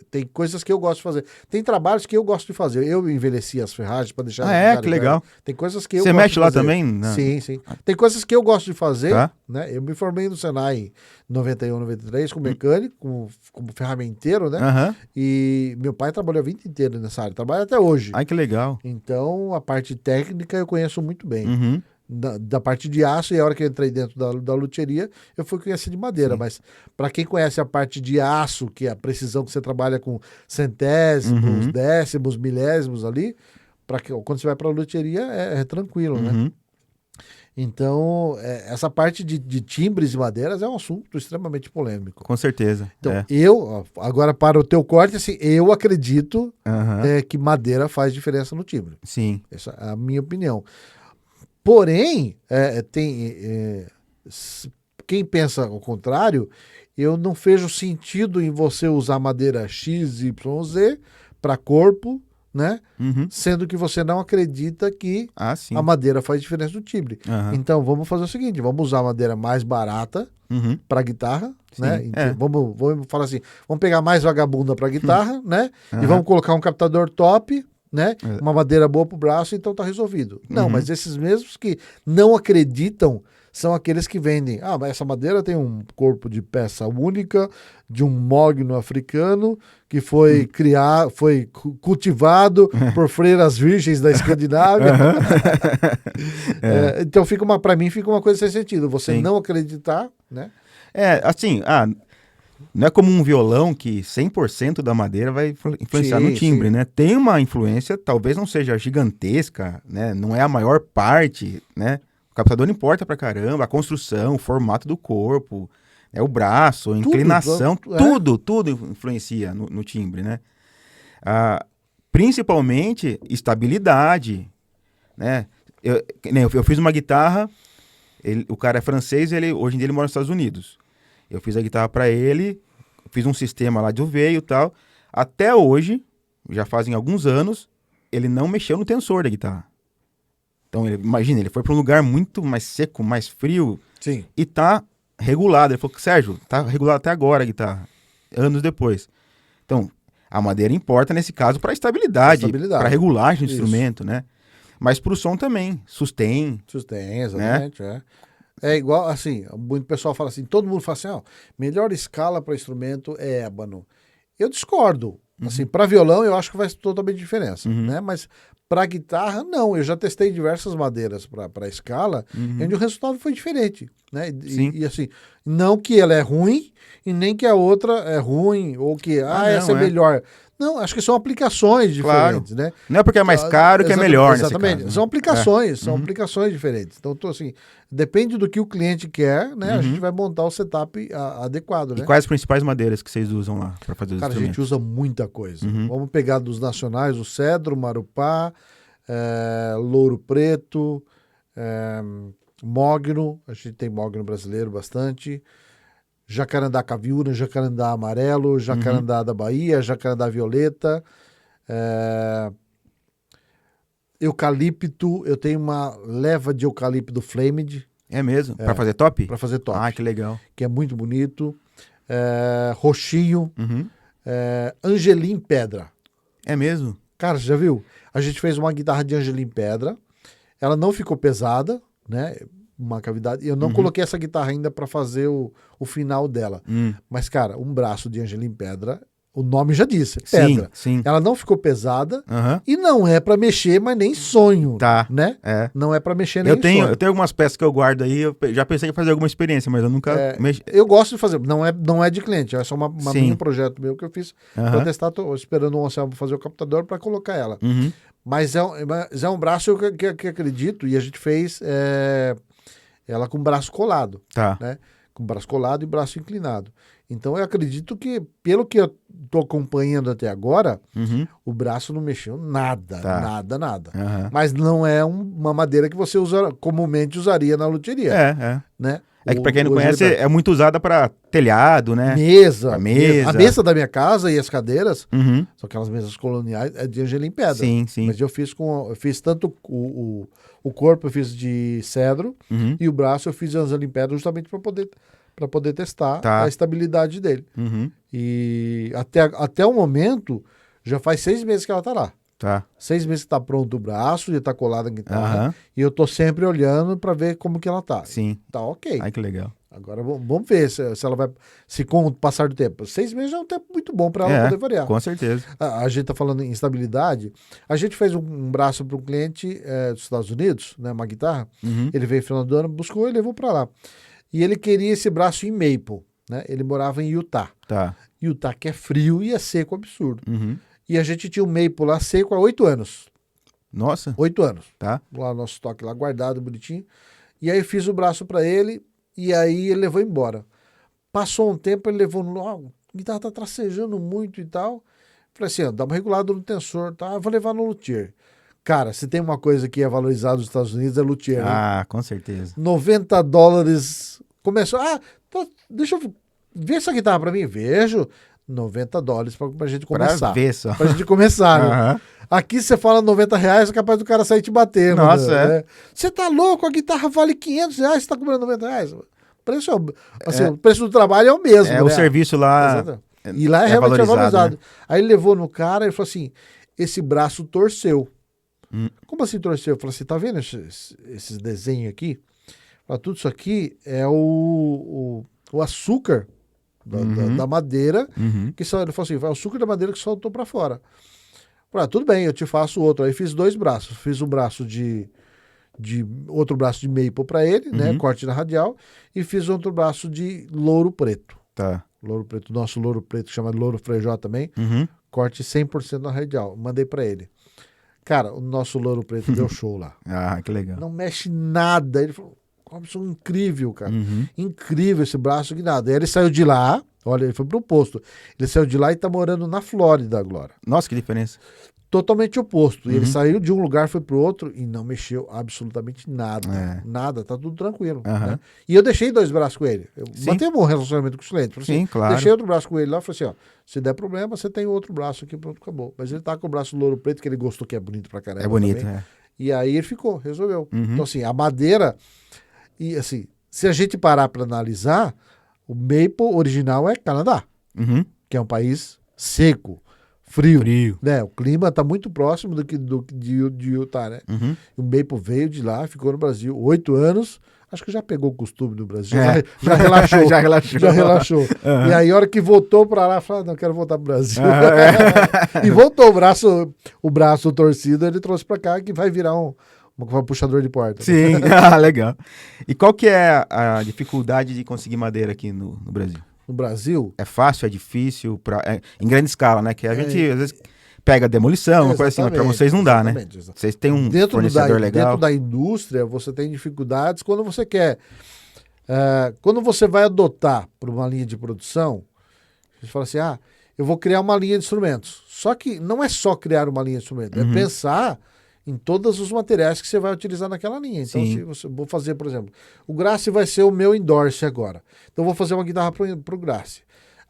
Tem coisas que eu gosto de fazer. Tem trabalhos que eu gosto de fazer. Eu envelheci as ferragens para deixar... que legal. Tem coisas que eu Você gosto mexe de lá fazer. também? Não. Sim. Tem coisas que eu gosto de fazer. Tá. Né? Eu me formei no Senai em 91, 93 como mecânico, como ferramenteiro, né? E meu pai trabalhou a vida inteira nessa área. Trabalha até hoje. Ai, que legal. Então, a parte técnica eu conheço muito bem. Da parte de aço, e a hora que eu entrei dentro da luthieria, eu fui conhecer de madeira. Sim. Mas para quem conhece a parte de aço, que é a precisão que você trabalha com centésimos, décimos, milésimos ali, quando você vai para a luthieria é tranquilo, né? Então, essa parte de timbres e madeiras é um assunto extremamente polêmico. Com certeza. Então, agora para o teu corte, assim, eu acredito que madeira faz diferença no timbre. Sim. Essa é a minha opinião. Porém, quem pensa ao contrário, eu não vejo sentido em você usar madeira X, Y, Z para corpo, né? Sendo que você não acredita que a madeira faz diferença no timbre. Então, vamos fazer o seguinte, vamos usar a madeira mais barata para guitarra, né? Então, vamos falar assim, vamos pegar mais vagabunda para guitarra, né? E vamos colocar um captador top, né? Uma madeira boa pro braço, então tá resolvido. Não, mas esses mesmos que não acreditam são aqueles que vendem. Mas essa madeira tem um corpo de peça única, de um mogno africano, que foi cultivado por freiras virgens da Escandinávia. Então, para mim, fica uma coisa sem sentido. Você não acreditar, né? Assim, não é como um violão que 100% da madeira vai influenciar no timbre, né? Tem uma influência, talvez não seja gigantesca, né? Não é a maior parte, né? O captador importa pra caramba, a construção, o formato do corpo, o braço, a inclinação, tudo influencia no timbre, né? Principalmente estabilidade, né? Eu fiz uma guitarra, o cara é francês, hoje em dia ele mora nos Estados Unidos. Eu fiz a guitarra para ele, fiz um sistema lá de veio e tal. Até hoje, já fazem alguns anos, ele não mexeu no tensor da guitarra. Então, imagina, ele foi para um lugar muito mais seco, mais frio. Sim. E tá regulado. Ele falou, Sérgio, tá regulado até agora a guitarra, anos depois. Então, a madeira importa nesse caso para estabilidade, para regulagem do instrumento, né? Mas para o som também, sustém. Sustém, exatamente, né? É igual, assim, muito pessoal fala assim, todo mundo fala assim, melhor escala para instrumento é ébano. Eu discordo. Assim, para violão eu acho que faz totalmente diferença, né? Mas para guitarra, não. Eu já testei diversas madeiras para escala, onde o resultado foi diferente, né? E assim, não que ela é ruim e nem que a outra é ruim ou que essa é melhor. Não, acho que são aplicações diferentes, né? Não é porque é mais caro que é melhor, exatamente. Nesse caso, são aplicações, são aplicações diferentes. Então, assim, depende do que o cliente quer, né? A gente vai montar o setup adequado, né? E quais as principais madeiras que vocês usam lá para fazer os instrumentos? A gente usa muita coisa. Vamos pegar dos nacionais, o cedro, o marupá, louro preto, mogno, a gente tem mogno brasileiro bastante, jacarandá caviúna, jacarandá amarelo, jacarandá da Bahia, jacarandá violeta, eucalipto, eu tenho uma leva de eucalipto Flamed. É mesmo? Pra fazer top? Pra fazer top. Ah, que legal. Que é muito bonito. Roxinho. Uhum. Angelim Pedra. É mesmo? Cara, você já viu? A gente fez uma guitarra de Angelim Pedra. Ela não ficou pesada, né? Uma cavidade. Eu não coloquei essa guitarra ainda pra fazer o final dela. Mas, cara, um braço de Angelim Pedra, o nome já disse, pedra. Sim. Ela não ficou pesada Uhum. e não é pra mexer, mas nem sonho. Tá. Né? É. Não é pra mexer nem Eu tenho sonho. algumas peças que eu guardo aí, eu já pensei em fazer alguma experiência, mas eu nunca mexi. Eu gosto de fazer, não é de cliente, é só Sim. um projeto meu que eu fiz Aham. pra testar, tô esperando o Anselmo fazer o captador pra colocar ela. Uhum. Mas é um braço que acredito, e a gente fez ela com braço colado, Tá. né? Com braço colado e braço inclinado. Então eu acredito que, pelo que eu tô acompanhando até agora, Uhum. o braço não mexeu nada, Tá. nada. Aham. Mas não é uma madeira que você comumente usaria na luthieria, É. né? É que pra quem não O conhece, Angelim é muito usada pra telhado, né? Mesa. A mesa. A mesa da minha casa e as cadeiras, Uhum. são aquelas mesas coloniais, é de Angelim Pedra. Sim. Mas eu fiz tanto o corpo eu fiz de cedro Uhum. e o braço eu fiz de Angelim Pedra justamente para poder testar Tá. a estabilidade dele. Uhum. E até o momento, já faz 6 meses que ela tá lá. Tá. 6 meses que tá pronto o braço, já tá colado a guitarra. Aham. E eu tô sempre olhando para ver como que ela tá. Sim. Tá ok. Ai, que legal. Agora vamos ver se ela vai. Se com o passar do tempo. 6 meses já é um tempo muito bom para ela poder variar. Com certeza. A gente tá falando em estabilidade. A gente fez um braço para um cliente dos Estados Unidos, né, uma guitarra. Uhum. Ele veio no final do ano, buscou e levou para lá. E ele queria esse braço em maple, né? Ele morava em Utah. Tá. Utah que é frio e é seco absurdo. Uhum. E a gente tinha um maple lá seco há 8 anos. Nossa. 8 anos. Tá. Lá nosso estoque lá guardado, bonitinho. E aí eu fiz o braço para ele e aí ele levou embora. Passou um tempo, ele levou no... a guitarra tá tracejando muito e tal. Falei assim, ó, dá uma regulada no tensor, tá? Eu vou levar no luthier. Cara, se tem uma coisa que é valorizada nos Estados Unidos é luthier, né? Ah, com certeza. $90. Começou, deixa eu ver essa guitarra pra mim. Vejo, $90 pra gente começar. Pra ver só. Pra gente começar, né? Aham. Aqui você fala R$90, é capaz do cara sair te batendo. Nossa, né? Você tá louco? A guitarra vale R$500, você tá cobrando R$90? O preço, o preço do trabalho é o mesmo. É, o serviço lá Exato. E lá realmente é valorizado. né? Aí ele levou no cara e falou assim, esse braço torceu. Como assim torceu? Eu falei assim, tá vendo esses desenhos aqui? Falei, tudo isso aqui é o açúcar da madeira, Uhum. que só, ele falou assim, vai o açúcar da madeira que soltou pra fora. Falei, tudo bem, eu te faço outro. Aí fiz 2 braços. Fiz um braço outro braço de maple pra ele, né? Corte na radial. E fiz outro braço de louro preto. Tá. Louro preto, nosso louro preto, chama de louro frejó também. Uhum. Corte 100% na radial. Mandei pra ele. Cara, o nosso louro preto deu show lá. Ah, que legal. Não mexe nada. Ele falou, Robson, incrível, cara. Uhum. Incrível esse braço que nada. Aí ele saiu de lá, olha, ele foi pro oposto. Ele saiu de lá e tá morando na Flórida agora. Nossa, que diferença. Totalmente oposto. E ele saiu de um lugar, foi pro outro e não mexeu absolutamente nada. É. Nada, tá tudo tranquilo. Aham. Né? E eu deixei 2 braços com ele. Eu Sim. mantenho um bom relacionamento com os clientes. Falei Sim, assim, claro. Deixei outro braço com ele lá, falei assim, ó, se der problema, você tem outro braço aqui, pronto, acabou. Mas ele tá com o braço louro preto, que ele gostou, que é bonito pra caramba. É bonito, também. é. E aí ele ficou, resolveu. Então assim, a madeira, e assim, se a gente parar pra analisar, o maple original é Canadá, Uhum. que é um país seco, frio. Frio. Né? O clima está muito próximo de Utah, né? Uhum. O maple veio de lá, ficou no Brasil 8 anos. Acho que já pegou o costume no Brasil. É. Já relaxou. Já relaxou. Já relaxou. Uhum. E aí, a hora que voltou para lá, falou: não quero voltar pro Brasil. Ah, E voltou o braço torcido, ele trouxe para cá, que vai virar um puxador de porta. Sim, ah, legal. E qual que é a dificuldade de conseguir madeira aqui no Brasil? No Brasil, É fácil, é difícil? Em grande escala, né? Que a gente, às vezes, pega demolição, uma coisa assim, mas pra exatamente, vocês não dá, né? exatamente. Vocês têm um dentro fornecedor legal. Dentro da indústria, você tem dificuldades quando você quer. Quando você vai adotar para uma linha de produção, você fala assim, eu vou criar uma linha de instrumentos. Só que não é só criar uma linha de instrumentos, é pensar em todos os materiais que você vai utilizar naquela linha. Então, Sim. se você vou fazer, por exemplo, o Grassi vai ser o meu endorse agora. Então, eu vou fazer uma guitarra pro Grassi.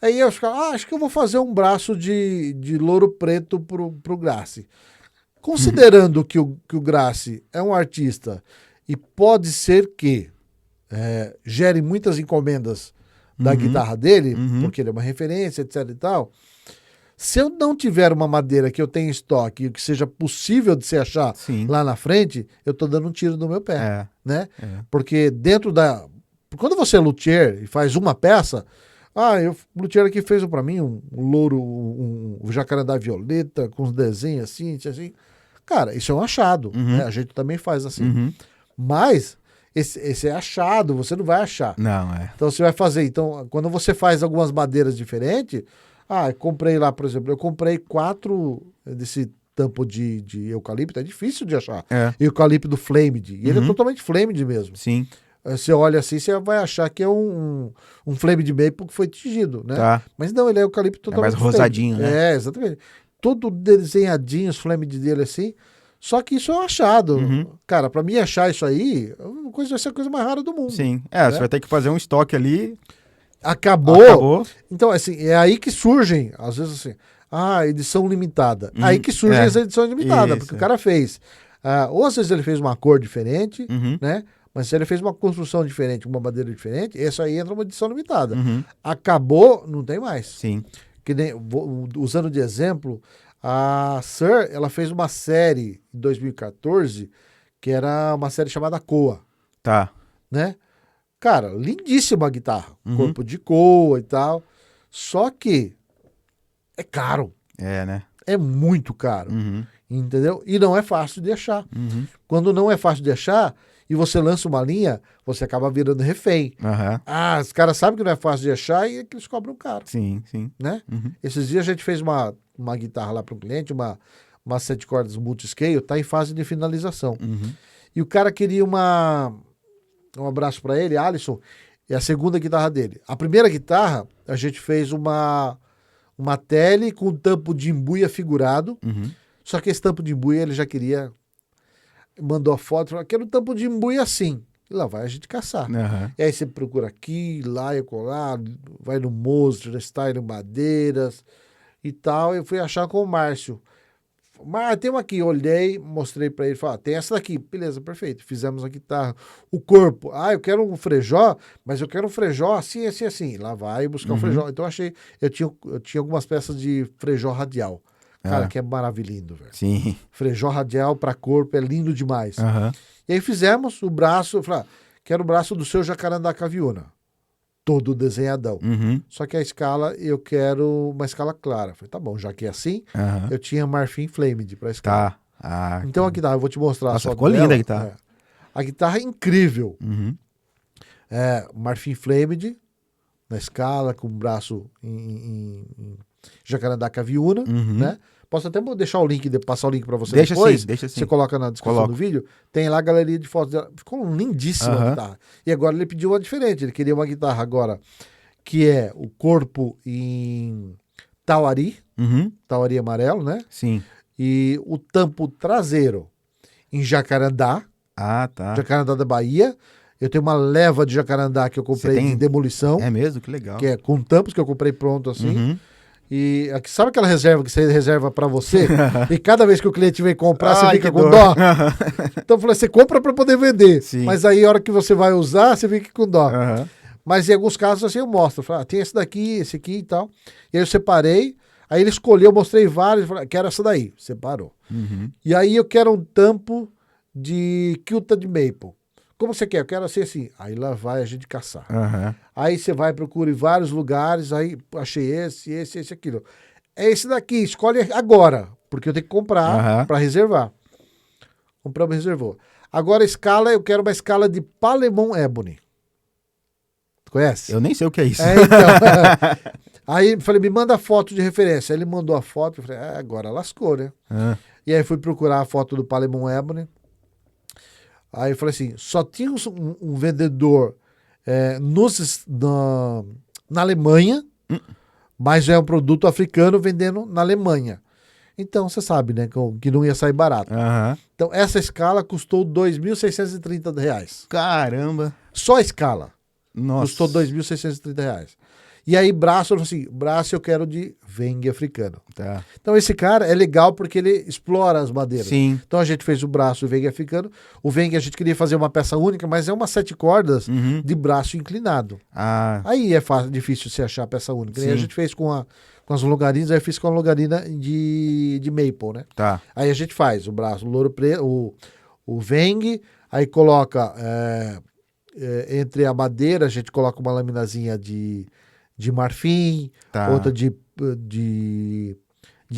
Aí eu ficava, acho que eu vou fazer um braço de louro preto pro Grassi. Considerando que o Grassi é um artista e pode ser que gere muitas encomendas da guitarra dele, porque ele é uma referência, etc e tal. Se eu não tiver uma madeira que eu tenha em estoque e que seja possível de se achar Sim. lá na frente, eu tô dando um tiro no meu pé, né? É. Porque dentro da... Quando você é luthier e faz uma peça... o luthier aqui fez para mim um louro, um jacarandá violeta, com uns desenhos assim. Cara, isso é um achado, né? A gente também faz assim. Mas esse é achado, você não vai achar. Não, Então você vai fazer. Então, quando você faz algumas madeiras diferentes, eu comprei lá, por exemplo, eu comprei 4 desse tampo de eucalipto, é difícil de achar. Eucalipto flamed. E ele é totalmente flamed mesmo. Sim. Você olha assim, você vai achar que é um flamed maple que foi tingido, né? Tá. Mas não, ele é eucalipto totalmente mais rosadinho, flamed. né? Exatamente. Todo desenhadinho, os flamed dele assim. Só que isso é um achado. Cara, pra mim achar isso aí, vai ser a coisa mais rara do mundo. Sim. Você vai ter que fazer um estoque ali. Acabou. Então, assim, é aí que surgem, às vezes assim, edição limitada. Aí que surgem as edições limitadas, porque o cara fez. Ou às vezes ele fez uma cor diferente, né? Mas se ele fez uma construção diferente, uma madeira diferente, isso aí entra uma edição limitada. Acabou, não tem mais. Sim. Que nem, usando de exemplo, a Sir, ela fez uma série em 2014, que era uma série chamada Coa. Tá. Né? Cara, lindíssima a guitarra. Corpo de coa e tal. Só que é caro. Né? É muito caro. Entendeu? E não é fácil de achar. Quando não é fácil de achar e você lança uma linha, você acaba virando refém. Os caras sabem que não é fácil de achar e eles cobram caro. Sim. Né? Esses dias a gente fez uma guitarra lá para um cliente, uma 7 cordas multiscale, tá em fase de finalização. E o cara queria um abraço para ele, Alisson, é a segunda guitarra dele. A primeira guitarra, a gente fez uma tele com tampo de embuia figurado, só que esse tampo de embuia ele já queria, mandou a foto, falou, quero um tampo de embuia assim. E lá vai a gente caçar. E aí você procura aqui, lá e colar, vai no Monster, Style Madeiras e tal. Eu fui achar com o Márcio. Mas tem uma aqui, olhei, mostrei pra ele, falei, tem essa daqui, beleza, perfeito, fizemos a guitarra, o corpo, eu quero um frejó, mas eu quero um frejó assim, assim, assim, lá vai buscar um frejó, então eu tinha algumas peças de frejó radial, cara, que é maravilhoso, velho. Sim. Frejó radial pra corpo é lindo demais. E aí fizemos o braço, eu falei, quero o braço do seu Jacarandá Caviuna. Todo desenhadão. Só que a escala, eu quero uma escala clara. Falei, tá bom, já que é assim, eu tinha marfim flamed pra escala. Tá. Então a guitarra, eu vou te mostrar. Nossa, ficou linda a guitarra. A guitarra é incrível. Marfim flamed, na escala, com o braço em Jacarandá Caviuna, né? Posso até deixar o link, passar o link pra você depois. Deixa assim. Você coloca na descrição do vídeo. Tem lá a galeria de fotos dela. Ficou lindíssima a guitarra. E agora ele pediu uma diferente. Ele queria uma guitarra agora que é o corpo em tauari. Tauari amarelo, né? Sim. E o tampo traseiro em jacarandá. Tá. Jacarandá da Bahia. Eu tenho uma leva de jacarandá que eu comprei de demolição. É mesmo? Que legal. Que é com tampos que eu comprei pronto assim. E sabe aquela reserva que você reserva pra você? E cada vez que o cliente vem comprar, você fica com dó. Então eu falei, você compra pra poder vender. Sim. Mas aí a hora que você vai usar, você fica com dó. Mas em alguns casos assim eu mostro. Eu falo, tem esse daqui, esse aqui e tal. E aí eu separei. Aí ele escolheu, eu mostrei vários. Falei, quero essa daí. Separou. E aí eu quero um tampo de quilted maple. Como você quer? Eu quero assim, assim. Aí lá vai a gente caçar. Aí você vai, procura em vários lugares, aí achei esse, aquilo. É esse daqui, escolhe agora, porque eu tenho que comprar para reservar. Compramos e reservou. Agora a escala, eu quero uma escala de Palemon Ebony. Tu conhece? Eu nem sei o que é isso. Então. Aí falei, me manda a foto de referência. Aí ele mandou a foto, eu falei, agora lascou, né? E aí fui procurar a foto do Palemon Ebony. Aí eu falei assim, só tinha um vendedor na Alemanha, mas é um produto africano vendendo na Alemanha. Então, você sabe, né, que não ia sair barato. Aham. Então, essa escala custou R$ 2.630. Caramba. Só a escala Nossa. custou R$ 2.630. E aí, braço, eu falei assim, braço eu quero de Veng africano. Tá. Então, esse cara é legal porque ele explora as madeiras. Sim. Então, a gente fez o braço do Veng africano. O Veng a gente queria fazer uma peça única, mas é umas 7 cordas Uhum. de braço inclinado. Ah, Aí é fácil, difícil você achar a peça única. E Sim. a gente fez com as longarinas, aí eu fiz com a longarina de maple, né? tá. Aí a gente faz o braço, o louro preto, o Veng, aí coloca entre a madeira, a gente coloca uma laminazinha de marfim, Tá. outra de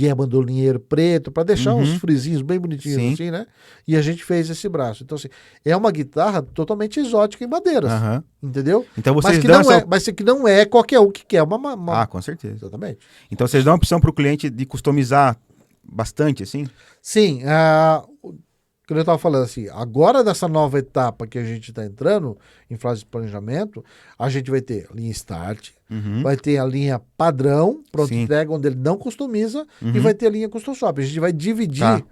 abandolinheiro preto, para deixar Uhum. uns frisinhos bem bonitinhos Sim. assim, né? E a gente fez esse braço. Então, assim, é uma guitarra totalmente exótica em madeiras, Aham. entendeu? Então Mas vocês que, dão não essa... mas que não é qualquer um que quer uma... Ah, com certeza. Exatamente. Então vocês dão a opção pro cliente de customizar bastante, assim? Sim, como eu estava falando assim, agora nessa nova etapa que a gente está entrando, em fase de planejamento, a gente vai ter linha Start, Uhum. vai ter a linha padrão, pronto Sim. entrega, onde ele não customiza, e Uhum. vai ter a linha Custom Shop. A gente vai dividir Tá.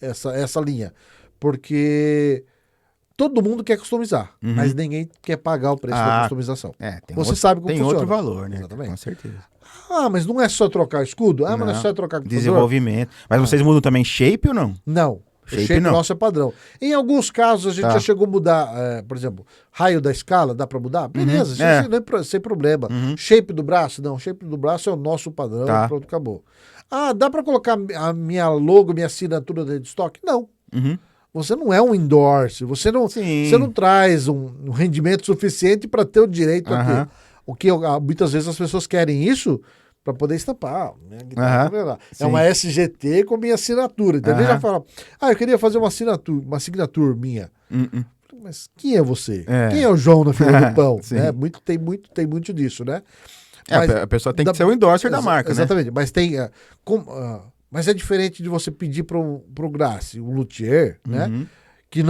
essa linha, porque todo mundo quer customizar, Uhum. mas ninguém quer pagar o preço da Ah, customização. Tem Você outro, sabe como tem funciona. outro valor, né? Exatamente. Com certeza. Ah, mas não é só trocar escudo? Ah, mas não é Não. só trocar computador? Desenvolvimento. Mas vocês mudam também shape ou não? Não. Shape O shape não. nosso é padrão. Em alguns casos, a gente Tá. já chegou a mudar, por exemplo, raio da escala, dá pra mudar? Beleza, isso É. sem problema. Uhum. Shape do braço? Não, shape do braço é o nosso padrão, Tá. pronto, acabou. Ah, dá pra colocar a minha logo, minha assinatura dentro de estoque? Não. Uhum. Você não é um endorse, você não Sim. traz um rendimento suficiente para ter o direito Aham. aqui. O que muitas vezes as pessoas querem isso para poder estampar. Minha guitarra é Sim. uma SGT com minha assinatura. Entendeu? Aham. Já fala, eu queria fazer uma assinatura minha. Uhum. Mas quem é você? É. Quem é o João na fila do pão? Sim. Né? Tem muito disso, né? Mas a pessoa tem que ser o endorser da marca, né? Exatamente, mas tem... mas é diferente de você pedir para o Grassi, um luthier, né? Uhum. Que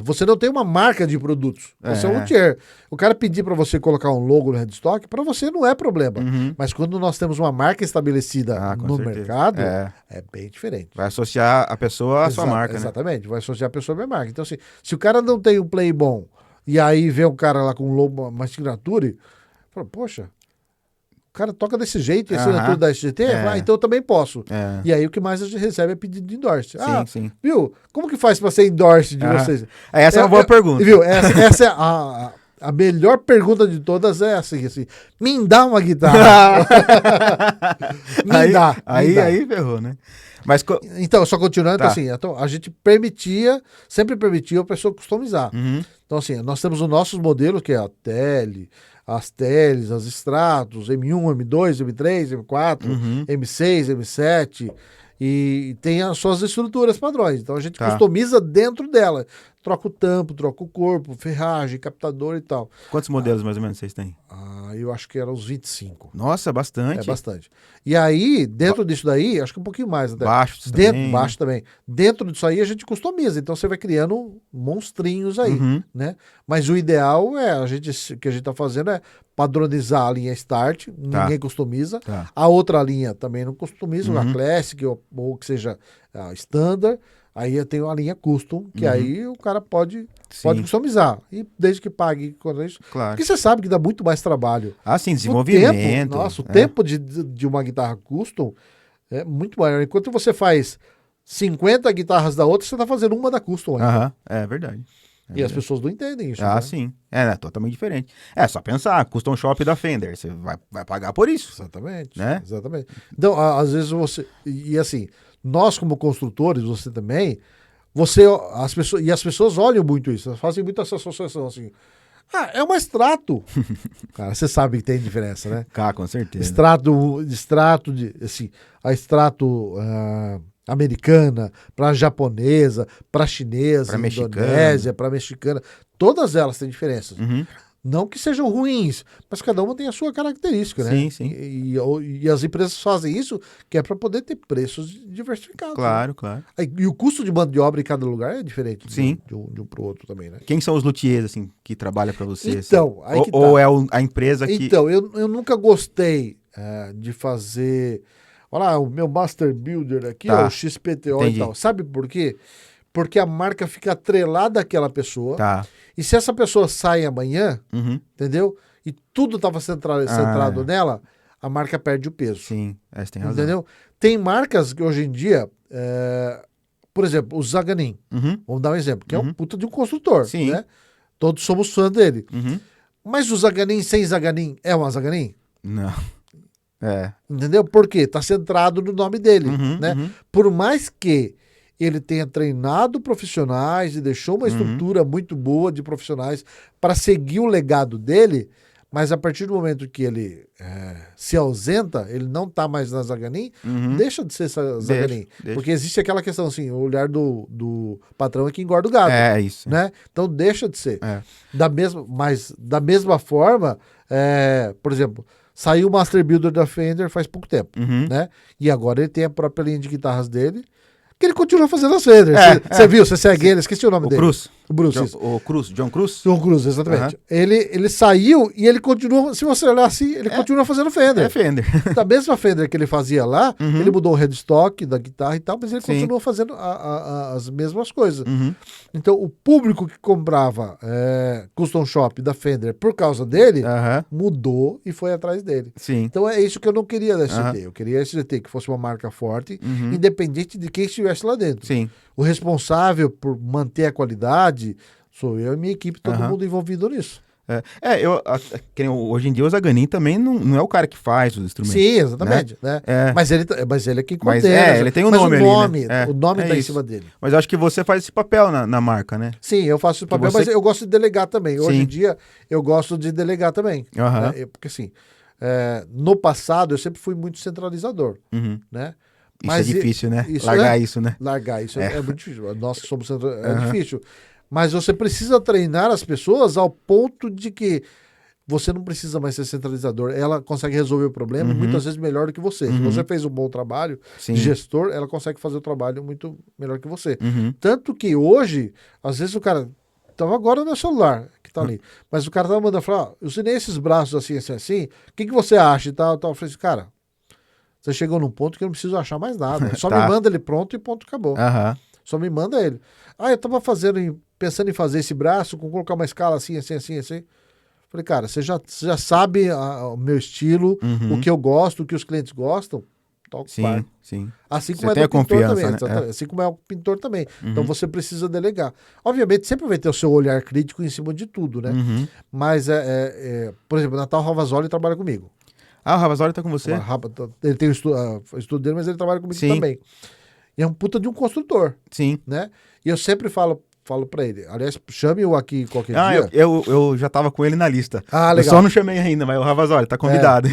você não tem uma marca de produtos. Você é um É. luthier. O cara pedir para você colocar um logo no headstock, para você não é problema. Uhum. Mas quando nós temos uma marca estabelecida Com no certeza. mercado, É. é bem diferente. Vai associar a pessoa à sua marca, né? Exatamente, vai associar a pessoa à minha marca. Então, assim, se o cara não tem um play bom e aí vê um cara lá com um logo, uma assinatura, fala, poxa, o cara toca desse jeito, a assinatura Aham. da SGT, É. então eu também posso. É. E aí o que mais a gente recebe é pedido de endorse. Sim. Viu? Como que faz para ser endorse de Aham. vocês? Essa é uma boa pergunta. Viu? Essa é a melhor pergunta de todas, é assim, me dá uma guitarra. me dá. Aí ferrou, né? Mas... Então, só continuando, Tá. assim, então, a gente sempre permitia a pessoa customizar. Uhum. Então, assim, nós temos os nossos modelos, que é a Tele, as Teles, as Stratos, M1, M2, M3, M4, Uhum. M6, M7, e tem as suas estruturas padrões. Então, a gente Tá. customiza dentro dela. Troca o tampo, troca o corpo, ferragem, captador e tal. Quantos modelos mais ou menos vocês têm? Eu acho que eram uns 25. Nossa, bastante. É bastante. E aí, dentro disso daí, acho que um pouquino mais até. Baixos Dentro, também. baixo também. Dentro disso aí a gente customiza. Então você vai criando monstrinhos aí, Uhum. né? Mas o ideal é, o que a gente tá fazendo é padronizar a linha Start, Tá. ninguém customiza. Tá. A outra linha também não customiza, Uhum. a Classic ou que seja a Standard. Aí eu tenho a linha Custom, que Uhum. aí o cara pode Sim, customizar. E desde que pague quando isso. claro. Porque você sabe que dá muito mais trabalho. Ah, sim, O desenvolvimento. tempo de uma guitarra custom é muito maior. Enquanto você faz 50 guitarras da outra, você está fazendo uma da custom. ainda. Aham, é verdade. E as pessoas não entendem isso. Ah, né? sim. É totalmente diferente. É só pensar, custom shop da Fender, você vai pagar por isso. Exatamente. Né? Exatamente. Então, às vezes você. E assim, nós como construtores, você também, as pessoas olham muito isso, elas fazem muito essa associação assim. É uma extrato. Cara, você sabe que tem diferença, né? Com certeza. A extrato americana, para japonesa, para chinesa, Pra mexicana. indonésia, para mexicana, todas elas têm diferenças. Uhum. Não que sejam ruins, mas cada uma tem a sua característica, né? Sim, sim. E as empresas fazem isso que é para poder ter preços diversificados. Claro, claro. Né? E o custo de mão de obra em cada lugar é diferente Sim. de um para o outro também, né? Quem são os luthiers, assim, que trabalham para você? Então, assim? aí que tá. Ou é a empresa que... Então, eu nunca gostei de fazer... Fala, o meu Master Builder aqui, Tá. ó, o XPTO Entendi. e tal. Sabe por quê? Porque a marca fica atrelada àquela pessoa. Tá. E se essa pessoa sai amanhã, Uhum. entendeu? E tudo estava centrado nela, a marca perde o peso. Sim, você tem razão. Entendeu? Tem marcas que hoje em dia, por exemplo, o Zaganin, Uhum. vamos dar um exemplo, que é Uhum. um puta de um construtor, Sim. né? Todos somos fã dele. Uhum. Mas o Zaganin sem Zaganin é uma Zaganin? Não. É. Entendeu? Por quê? Tá centrado no nome dele, Uhum, né? uhum. Por mais que ele tenha treinado profissionais e deixou uma estrutura muito boa de profissionais para seguir o legado dele, mas a partir do momento que ele se ausenta, ele não tá mais na Zaganin, Uhum. deixa de ser Zaganin. Deixa. Porque existe aquela questão assim, o olhar do patrão é que engorda o gado, É isso. né? Então deixa de ser. É. Mas da mesma forma, por exemplo, saiu o Master Builder da Fender faz pouco tempo, Uhum. né? E agora ele tem a própria linha de guitarras dele, que ele continua fazendo as Fender. Você É. viu? Você segue ele? Esqueci o nome O dele. Cruz. O Bruce. Isso. John Cruz? John Cruz, exatamente. Aham. Ele saiu e ele continua, se você olhar assim, ele continua fazendo Fender. É Fender. Da mesma Fender que ele fazia lá, Uhum. ele mudou o headstock da guitarra e tal, mas ele Sim. continua fazendo as mesmas coisas. Uhum. Então, o público que comprava Custom Shop da Fender por causa dele, Aham. mudou e foi atrás dele. Sim. Então, é isso que eu não queria da SGT. Aham. Eu queria a SGT que fosse uma marca forte, Uhum. independente de quem estivesse lá dentro. Sim. O responsável por manter a qualidade sou eu e minha equipe, todo Aham. mundo envolvido nisso. Que nem hoje em dia o Zaganin também não é o cara que faz os instrumentos. Sim, exatamente. Né? É. Mas ele é quem Mas, coordena. ele tem um mas nome o ali, nome, né? o nome É tá em isso. cima dele. Mas eu acho que você faz esse papel na marca, né? Sim, eu faço esse papel, você- mas eu gosto de delegar também. Hoje Sim. em dia, eu gosto de delegar também. Aham. Né? Porque assim, no passado, eu sempre fui muito centralizador, Uhum. né? Isso Mas é difícil, né? isso Largar é- isso, né? Largar isso é muito difícil. Nós que somos é Aham. difícil. Mas você precisa treinar as pessoas ao ponto de que você não precisa mais ser centralizador. Ela consegue resolver o problema Uhum. muitas vezes melhor do que você. Se Uhum. você fez um bom trabalho Sim. de gestor, ela consegue fazer o trabalho muito melhor que você. Uhum. Tanto que hoje, às vezes o cara. Então agora no celular que tá ali. Mas o cara tava mandando falar: eu usei esses braços assim, assim, assim. O que você acha e tal, tal. Eu falei assim, cara, você chegou num ponto que eu não preciso achar mais nada. Só Tá. me manda ele pronto e ponto, acabou. Aham. Só me manda ele. Eu tava pensando em fazer esse braço, com colocar uma escala assim, assim, assim, assim. Falei, cara, você já sabe o meu estilo, Uhum. o que eu gosto, o que os clientes gostam. Toca o Sim, barco. sim. Assim Você como é tem do a pintor confiança, também. né? Exatamente. Assim como é o pintor também. Uhum. Então você precisa delegar. Obviamente, sempre vai ter o seu olhar crítico em cima de tudo, né? Uhum. Mas, por exemplo, Natal Ravazoli trabalha comigo. Ah, o Ravazoli tá com você? Ele tem o estudo dele, mas ele trabalha comigo Sim. também. E é um puta de um construtor, Sim. né? E eu sempre falo pra ele. Aliás, chame-o aqui qualquer dia. Eu já tava com ele na lista. Ah, Eu legal. só não chamei ainda, mas o Ravazoli tá convidado.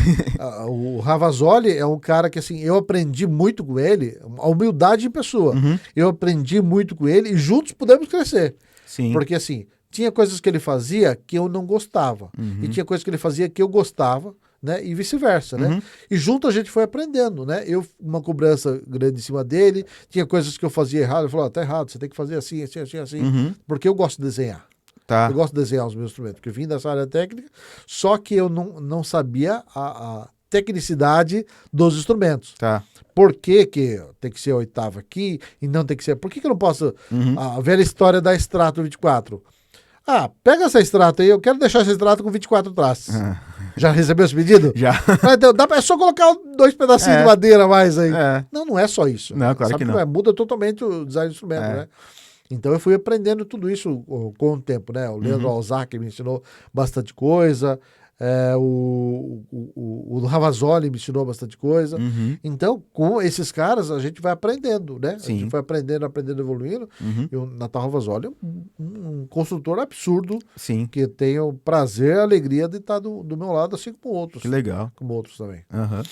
O Ravazoli é um cara que, assim, eu aprendi muito com ele, a humildade em pessoa. Uhum. Eu aprendi muito com ele e juntos pudemos crescer. Sim. Porque, assim, tinha coisas que ele fazia que eu não gostava. E tinha coisas que ele fazia que eu gostava, né? E vice-versa, né? Uhum. E junto a gente foi aprendendo, né? Eu, uma cobrança grande em cima dele, tinha coisas que eu fazia errado. Ele falou, tá errado, você tem que fazer assim, assim, assim, assim. Uhum. Porque eu gosto de desenhar. Tá. Eu gosto de desenhar os meus instrumentos, porque eu vim dessa área técnica, só que eu não sabia a tecnicidade dos instrumentos. Tá. Por que tem que ser a oitava aqui e não tem que ser... Por que eu não posso... Uhum. A velha história da Strato 24. Pega essa Strato aí, eu quero deixar essa Strato com 24 traços. Já recebeu esse pedido? Já. É só colocar 2 pedacinhos de madeira a mais aí. É. Não é só isso. Não, claro que não. Muda totalmente o design do instrumento, É. né? Então eu fui aprendendo tudo isso com o tempo, né? O Leandro Alzac me ensinou bastante coisa, o Ravazoli me ensinou bastante coisa. Uhum. Então, com esses caras, a gente vai aprendendo, né? Sim. A gente foi aprendendo, evoluindo. Uhum. E o Natal Ravazoli é um construtor absurdo, Sim. que eu tenho o prazer e a alegria de estar do meu lado, assim como outros. Que legal. Como outros também. Aham.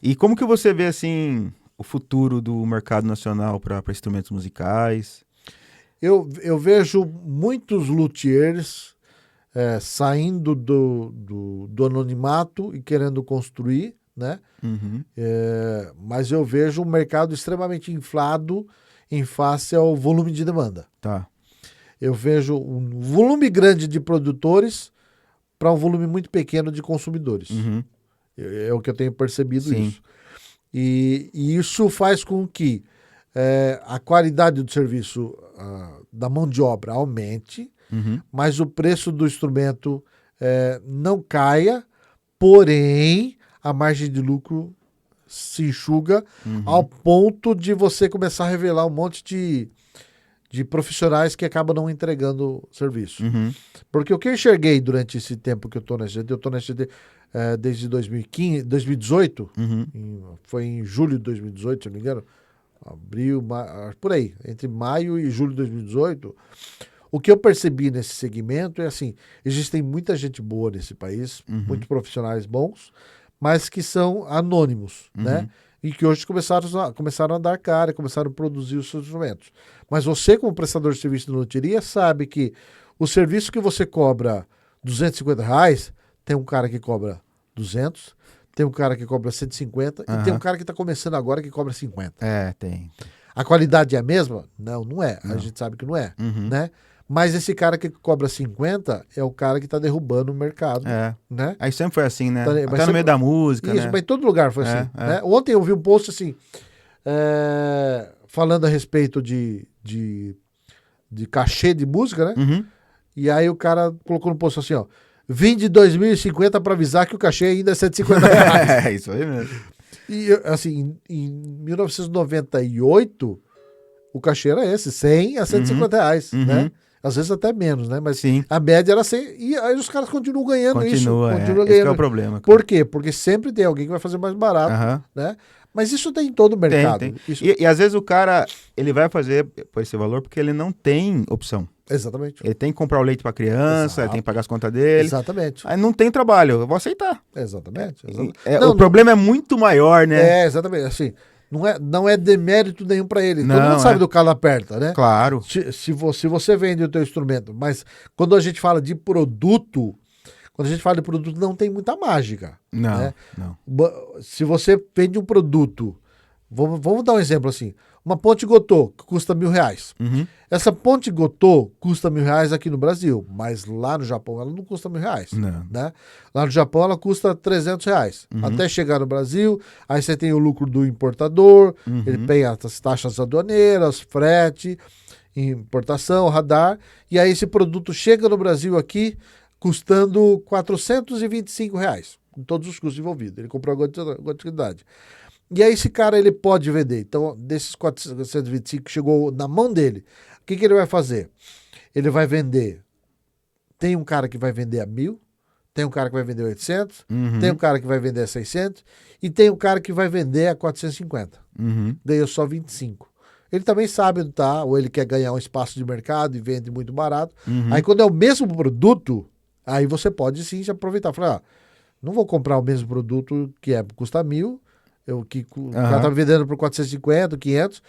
E como que você vê, assim, o futuro do mercado nacional para instrumentos musicais? Eu vejo muitos luthiers saindo do anonimato e querendo construir, né? Uhum. Mas eu vejo um mercado extremamente inflado em face ao volume de demanda. Tá. Eu vejo um volume grande de produtores para um volume muito pequeno de consumidores. Uhum. É o que eu tenho percebido Sim. isso. E isso faz com que a qualidade do serviço da mão de obra aumente, mas o preço do instrumento não caia, porém a margem de lucro se enxuga ao ponto de você começar a revelar um monte de profissionais que acabam não entregando serviço. Porque o que eu enxerguei durante esse tempo que eu estou na SGT, eu estou na SGT desde 2018, foi em julho de 2018, se não me engano, abril, por aí, entre maio e julho de 2018, o que eu percebi nesse segmento é assim, existem muita gente boa nesse país, muitos profissionais bons, mas que são anônimos, né? E que hoje começaram a dar cara, começaram a produzir os seus instrumentos. Mas você, como prestador de serviço de loteria, sabe que o serviço que você cobra R$250, tem um cara que cobra 200, tem um cara que cobra 150 e tem um cara que está começando agora que cobra 50. Tem. A qualidade é a mesma? Não é. Não. A gente sabe que não é, né? Mas esse cara que cobra 50 é o cara que está derrubando o mercado, né? Aí sempre foi assim, né? Até no meio da música, isso, né? mas em todo lugar foi assim. Né? Ontem eu vi um post assim, falando a respeito de cachê de música, né? E aí o cara colocou no post assim, ó, vim de 2050 para avisar que o cachê ainda é R$150. Isso aí mesmo. E assim, em 1998, o cachê era esse, 100 a R$150, né? Às vezes até menos, né? Mas a média era 100. E aí os caras continuam ganhando isso. Continuam ganhando. Esse que é o problema. Cara. Por quê? Porque sempre tem alguém que vai fazer mais barato, né? Mas isso tem em todo o mercado. Tem. Isso... E às vezes o cara, ele vai fazer por esse valor porque ele não tem opção. Exatamente. Ele tem que comprar o leite pra criança, ele tem que pagar as contas dele. Exatamente. Aí não tem trabalho, eu vou aceitar. Exatamente. O problema é muito maior, né? Exatamente. Assim, não é demérito nenhum para ele. Todo mundo sabe do calo aperta, né? Claro. Se você vende o teu instrumento, mas quando a gente fala de produto, não tem muita mágica. Não, né? não. Se você vende um produto, vamos dar um exemplo assim, uma ponte Gotô, que custa R$1.000. Essa ponte Gotô custa R$1.000 aqui no Brasil, mas lá no Japão ela não custa R$1.000. Né? Lá no Japão ela custa R$300. Até chegar no Brasil, aí você tem o lucro do importador, ele tem as taxas aduaneiras, frete, importação, radar, e aí esse produto chega no Brasil aqui custando R$425, com todos os custos envolvidos. Ele comprou a quantidade. E aí esse cara ele pode vender. Então, desses 425 que chegou na mão dele, o que ele vai fazer? Ele vai vender. Tem um cara que vai vender a 1.000, tem um cara que vai vender a 800, tem um cara que vai vender a 600 e tem um cara que vai vender a 450. Ganhou só 25. Ele também sabe onde tá, ou ele quer ganhar um espaço de mercado e vende muito barato. Aí quando é o mesmo produto, aí você pode sim se aproveitar. Falar, não vou comprar o mesmo produto que custa 1.000, o cara tá vendendo por 450, 500,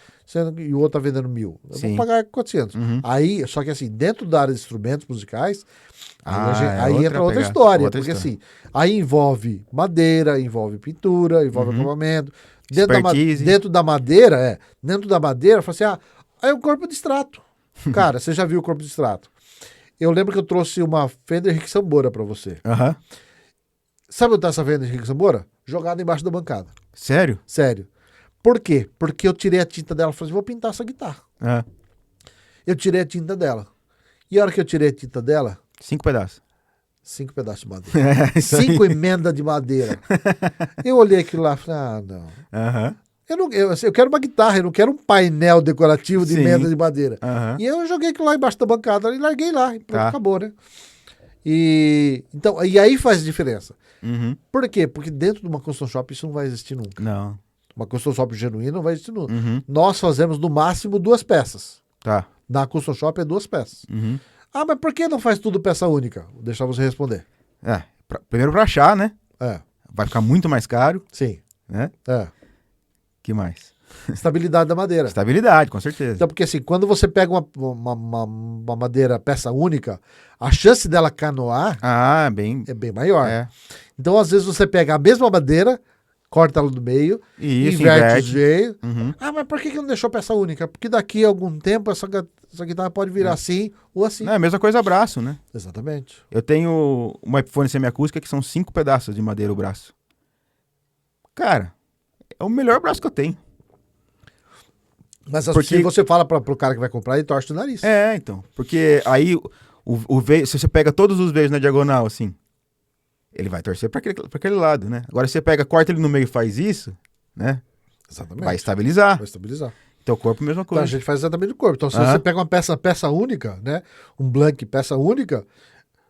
e o outro tá vendendo 1.000. Eu vou pagar 400. Aí, só que assim, dentro da área de instrumentos musicais, aí entra outra história. Porque assim, aí envolve madeira, envolve pintura, envolve acabamento. Dentro da madeira, fala assim, aí é o corpo de extrato. Cara, você já viu o corpo de extrato. Eu lembro que eu trouxe uma Fender Henrique Sambora pra você. Sabe onde tá essa Fender Henrique Sambora? Jogada embaixo da bancada. Sério? Sério. Por quê? Porque eu tirei a tinta dela e falei assim, vou pintar essa guitarra. Eu tirei a tinta dela. E a hora que eu tirei a tinta dela... 5 pedaços. 5 pedaços de madeira. 5 emendas de madeira. Eu olhei aquilo lá e falei, não. Eu quero uma guitarra, eu não quero um painel decorativo de emenda de madeira. E eu joguei aquilo lá embaixo da bancada e larguei lá. E pronto, acabou, né? E aí faz diferença. Por quê? Porque dentro de uma custom shop isso não vai existir nunca. Não. Uma custom shop genuína não vai existir nunca. Nós fazemos no máximo 2 peças. Tá. Na custom shop é 2 peças. Mas por que não faz tudo peça única? Vou deixar você responder. Primeiro pra achar, né? Vai ficar muito mais caro. Sim. Né? Que mais? Estabilidade da madeira. Estabilidade, com certeza. Então, porque assim, quando você pega uma madeira peça única, a chance dela canoar é bem maior. Então, às vezes, você pega a mesma madeira, corta ela do meio, inverte o jeito. Mas por que não deixou peça única? Porque daqui a algum tempo essa guitarra pode virar assim ou assim. É a mesma coisa braço, né? Exatamente. Eu tenho uma Epiphone semiacústica que são 5 pedaços de madeira o braço. Cara, é o melhor braço que eu tenho. Mas Porque- se você fala pro cara que vai comprar, ele torce o nariz. Então. Porque aí, o veio, se você pega todos os veios na diagonal, assim, ele vai torcer pra aquele lado, né? Agora, se você corta ele no meio e faz isso, né? Exatamente. Vai estabilizar. Vai estabilizar. Teu corpo, mesma Então, a coisa. gente faz exatamente o corpo. Então, se Aham. você pega uma peça única, né? Um blank peça única,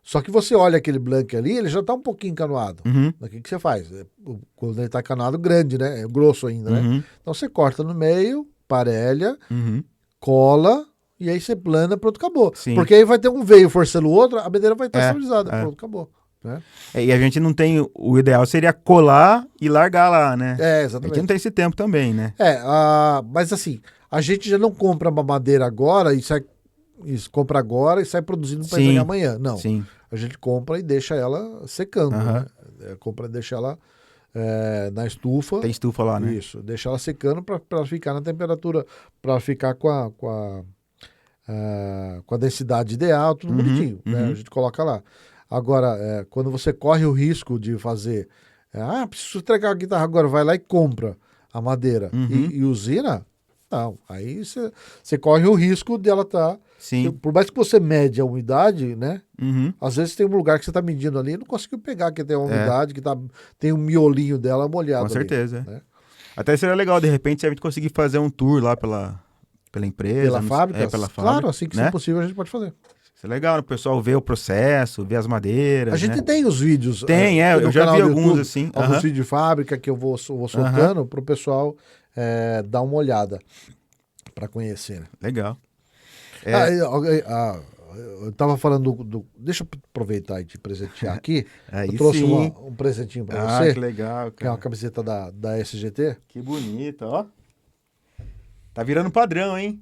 só que você olha aquele blank ali, ele já tá um pouquinho encanoado. Uhum. O que você faz? Quando ele tá encanado, grande, né? É grosso ainda, né? Uhum. Então, você corta no meio, parelha, Uhum. cola, e aí você plana, pronto, acabou. Sim. Porque aí vai ter um veio forçando o outro, a madeira vai estar estabilizada. é. Pronto, acabou. Né? E a gente não tem. O ideal seria colar e largar lá, né? É, A gente exatamente. não tem esse tempo também, né? Mas assim, a gente já não compra uma madeira agora e compra agora e sai produzindo para Sim. entregar amanhã. Não. Sim. A gente compra e deixa ela secando. Aham. Né? Compra e deixa ela na estufa. Tem estufa lá, né? Isso, deixa ela secando para ela ficar na temperatura, para ficar com a densidade ideal, tudo Uhum, bonitinho. Né? uhum. A gente coloca lá. Agora, quando você corre o risco de fazer, preciso entregar a guitarra agora, vai lá e compra a madeira Uhum. e usina, não. Aí você corre o risco dela estar. Sim. Por mais que você mede a umidade, né? Uhum. Às vezes tem um lugar que você está medindo ali e não conseguiu pegar, que tem uma umidade, tem um miolinho dela molhado. Com certeza. né? Até seria legal, de repente, se a gente conseguir fazer um tour lá pela empresa. Pela não- fábrica? pela Claro, fábrica, assim que né? for possível a gente pode fazer. Isso é legal, o pessoal vê o processo, vê as madeiras. A gente né? tem os vídeos. Tem, no eu já canal vi do alguns YouTube, assim. alguns Aham. vídeos de fábrica que eu vou soltando para o pessoal dar uma olhada para conhecer. Né? Legal. Eu tava falando deixa eu aproveitar e te presentear aqui. Aí Eu trouxe sim. um presentinho para Ah, você, que legal, que é uma cara. camiseta da SGT. Que bonita, ó. Tá virando padrão, hein?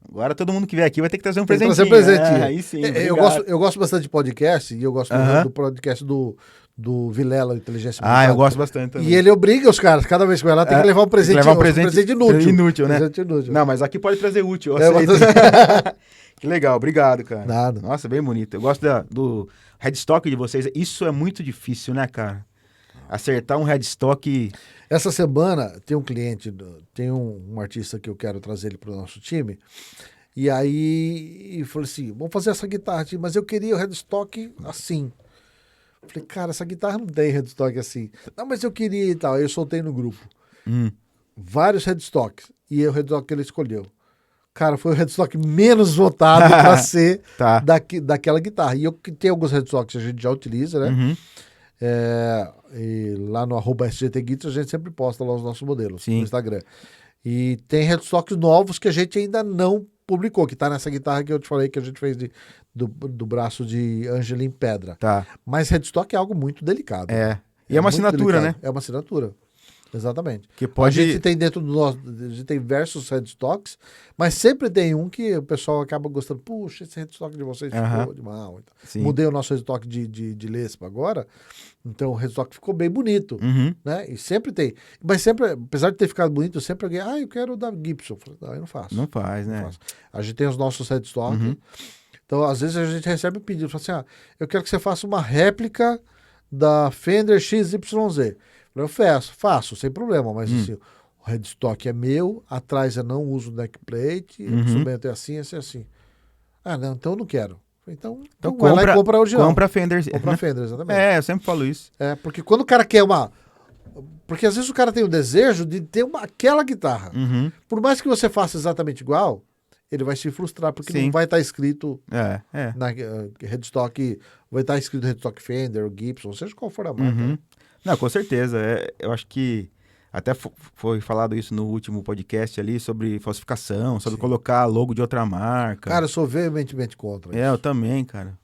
Agora todo mundo que vier aqui vai ter que trazer um Tem que presentinho. trazer presentinho. Aí sim, eu obrigado. gosto bastante de podcast e eu gosto Aham. do podcast do Vilela, Inteligência Ah, Limitada. eu gosto bastante também. E ele obriga os caras, cada vez que vai lá, tem que levar um presente, levar um presente inútil. né? Presente inútil. Não, mas aqui pode trazer útil. Eu É, aceito. Que legal, obrigado, cara. Nada. Nossa, bem bonito. Eu gosto do headstock de vocês. Isso é muito difícil, né, cara? Acertar um headstock. Essa semana tem um cliente, tem um artista que eu quero trazer ele para o nosso time. E aí eu falei assim: vamos fazer essa guitarra, tio, mas eu queria o headstock assim. Eu falei, cara, essa guitarra não tem headstock assim. Não, mas eu queria e tal. Aí eu soltei no grupo vários headstocks. E o headstock que ele escolheu. Cara, foi o headstock menos votado para ser Tá. daquela guitarra. E eu que tem alguns headstocks que a gente já utiliza, né? Uhum. E lá no @SGTGuitars a gente sempre posta lá os nossos modelos Sim. no Instagram. E tem headstocks novos que a gente ainda não publicou, que tá nessa guitarra que eu te falei que a gente fez do braço de Ângela em pedra. Tá. Mas headstock é algo muito delicado. É. E é uma muito assinatura, delicado. né? É uma assinatura. Exatamente. Que pode. A gente tem dentro do nosso. A gente tem diversos headstocks, mas sempre tem um que o pessoal acaba gostando. Puxa, esse headstock de vocês ficou de mal. Sim. Mudei o nosso headstock de Lespa agora, então o headstock ficou bem bonito. Uhum. Né? E sempre tem. Mas sempre, apesar de ter ficado bonito, sempre alguém, eu quero o da Gibson. Eu falei, não, eu não faço. Não faz, né? Não faço. A gente tem os nossos headstocks. Uhum. Então, às vezes, a gente recebe um pedido. Fala assim, eu quero que você faça uma réplica da Fender XYZ. Eu faço, sem problema, mas assim, o headstock é meu, atrás eu não uso neck plate, o instrumento é assim, assim. Não, então eu não quero. Então vai lá e compra a original. Compra a Fender. Compra a Fender, exatamente. É, eu sempre falo isso. Porque quando o cara quer porque às vezes o cara tem o desejo de ter aquela guitarra. Uhum. Por mais que você faça exatamente igual, ele vai se frustrar, porque Sim. não vai estar escrito É. na headstock, vai estar escrito headstock Fender ou Gibson, seja qual for a marca. Uhum. Não, com certeza. Eu acho que até foi falado isso no último podcast ali sobre falsificação, sobre colocar logo de outra marca. Cara, eu sou veementemente contra isso. Eu também, cara.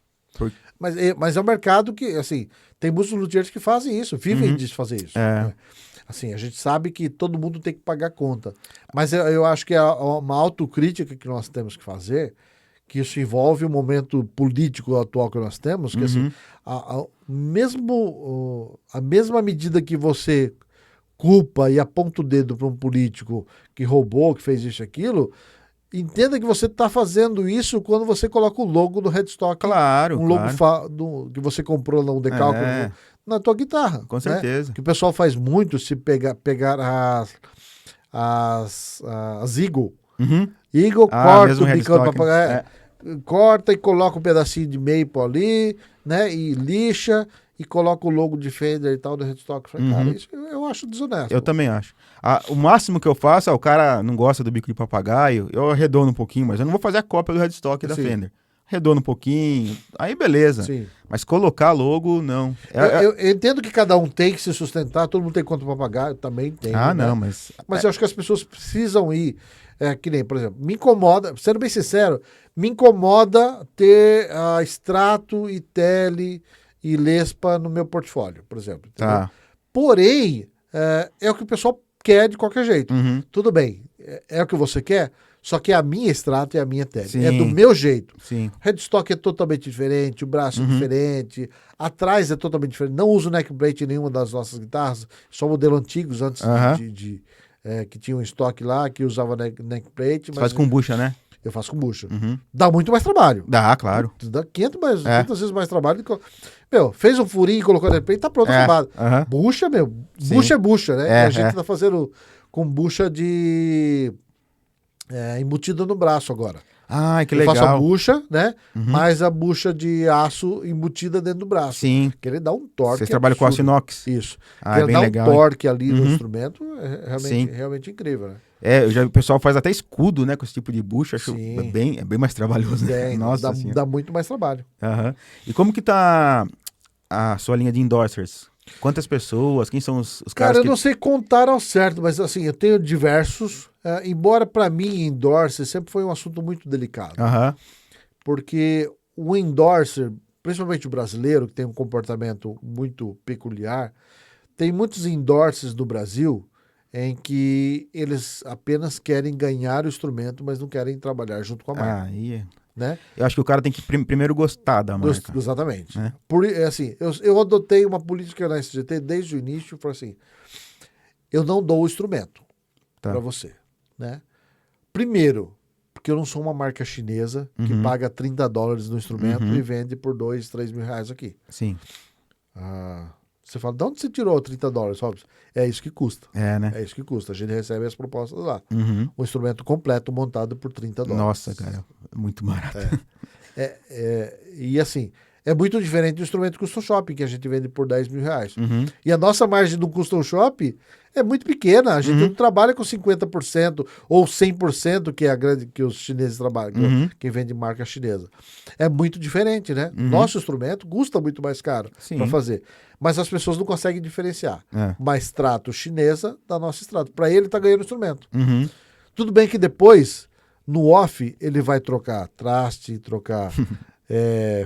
Mas é um mercado que, assim, tem muitos luthiers que fazem isso, vivem de fazer isso. É. Né? Assim, a gente sabe que todo mundo tem que pagar conta. Mas eu acho que é uma autocrítica que nós temos que fazer, que isso envolve o momento político atual que nós temos, que assim, a mesma medida que você culpa e aponta o dedo para um político que roubou, que fez isso e aquilo, entenda que você está fazendo isso quando você coloca o logo do headstock. Claro, Um logo claro. que você comprou no decalque na tua guitarra. Com né? certeza. Que o pessoal faz muito se pegar as Eagle. Uhum. Eagle Ah, corta mesmo o bico do headstock, né? papagaio, corta e coloca um pedacinho de maple ali, né? E lixa e coloca o logo de Fender e tal do headstock. Eu falei, cara, isso eu acho desonesto. Eu também acho. O máximo que eu faço, o cara não gosta do bico de papagaio, eu arredondo um pouquinho, mas eu não vou fazer a cópia do headstock da Sim. Fender. Arredondo um pouquinho, aí beleza. Sim. Mas colocar logo, não. Eu entendo que cada um tem que se sustentar, todo mundo tem conta para pagar, eu também tenho. Ah, né? não, mas... Mas eu acho que as pessoas precisam ir. Que nem, por exemplo, me incomoda, sendo bem sincero, me incomoda ter Strato e Tele e Lespa no meu portfólio, por exemplo. Entendeu? Tá. Porém, é o que o pessoal quer de qualquer jeito. Uhum. Tudo bem, é o que você quer, só que é a minha Strato e a minha Tele. Sim. É do meu jeito. Sim. Headstock é totalmente diferente, o braço é diferente, atrás é totalmente diferente. Não uso neckplate em nenhuma das nossas guitarras, só modelo antigos antes que tinha um estoque lá, que usava neckplate. Você faz com bucha, né? Eu faço com bucha. Uhum. Dá muito mais trabalho. Dá, claro. Dá 500 vezes mais trabalho. Meu, fez um furinho e colocou neckplate, tá pronto, acabado. Bucha, meu, bucha é bucha, né? E a gente tá fazendo com bucha de embutida no braço agora. Ah, que eu legal. faço a bucha, né? Mais a bucha de aço embutida dentro do braço. Sim. Que ele dá um torque. Vocês trabalham com aço inox? Isso. Ah, é bem dá legal. Um torque ali no instrumento é Sim. realmente incrível, né? O pessoal faz até escudo, né? Com esse tipo de bucha. Acho bem mais trabalhoso. Nossa, dá muito mais trabalho. Uhum. E como que tá a sua linha de endorsers? Quantas pessoas? Quem são os caras? Cara, eu não sei contar ao certo, mas assim, eu tenho diversos. Embora para mim, endorser sempre foi um assunto muito delicado. Porque o endorser, principalmente o brasileiro, que tem um comportamento muito peculiar, tem muitos endorsers do Brasil em que eles apenas querem ganhar o instrumento, mas não querem trabalhar junto com a marca. Né? Eu acho que o cara tem que primeiro gostar da marca. Exatamente. Assim, eu adotei uma política na SGT desde o início, foi assim, eu não dou o instrumento para você. Né? Primeiro, porque eu não sou uma marca chinesa que paga $30 no instrumento e vende por $2, $3 mil aqui. Sim. Você fala, de onde você tirou $30, Robson? É isso que custa. Né? É isso que custa. A gente recebe as propostas lá. Um instrumento completo montado por $30. Nossa, cara, muito barato. E assim, é muito diferente do instrumento custom shop, que a gente vende por $10 mil. E a nossa margem do custom shop é muito pequena. A gente não trabalha com 50% ou 100% que é a grande que os chineses trabalham, quem vende marca chinesa. É muito diferente, né? Nosso instrumento custa muito mais caro para fazer. Mas as pessoas não conseguem diferenciar. Mais extrato chinesa da nossa extrato. Para ele, tá ganhando o instrumento. Tudo bem que depois, no off, ele vai trocar traste, trocar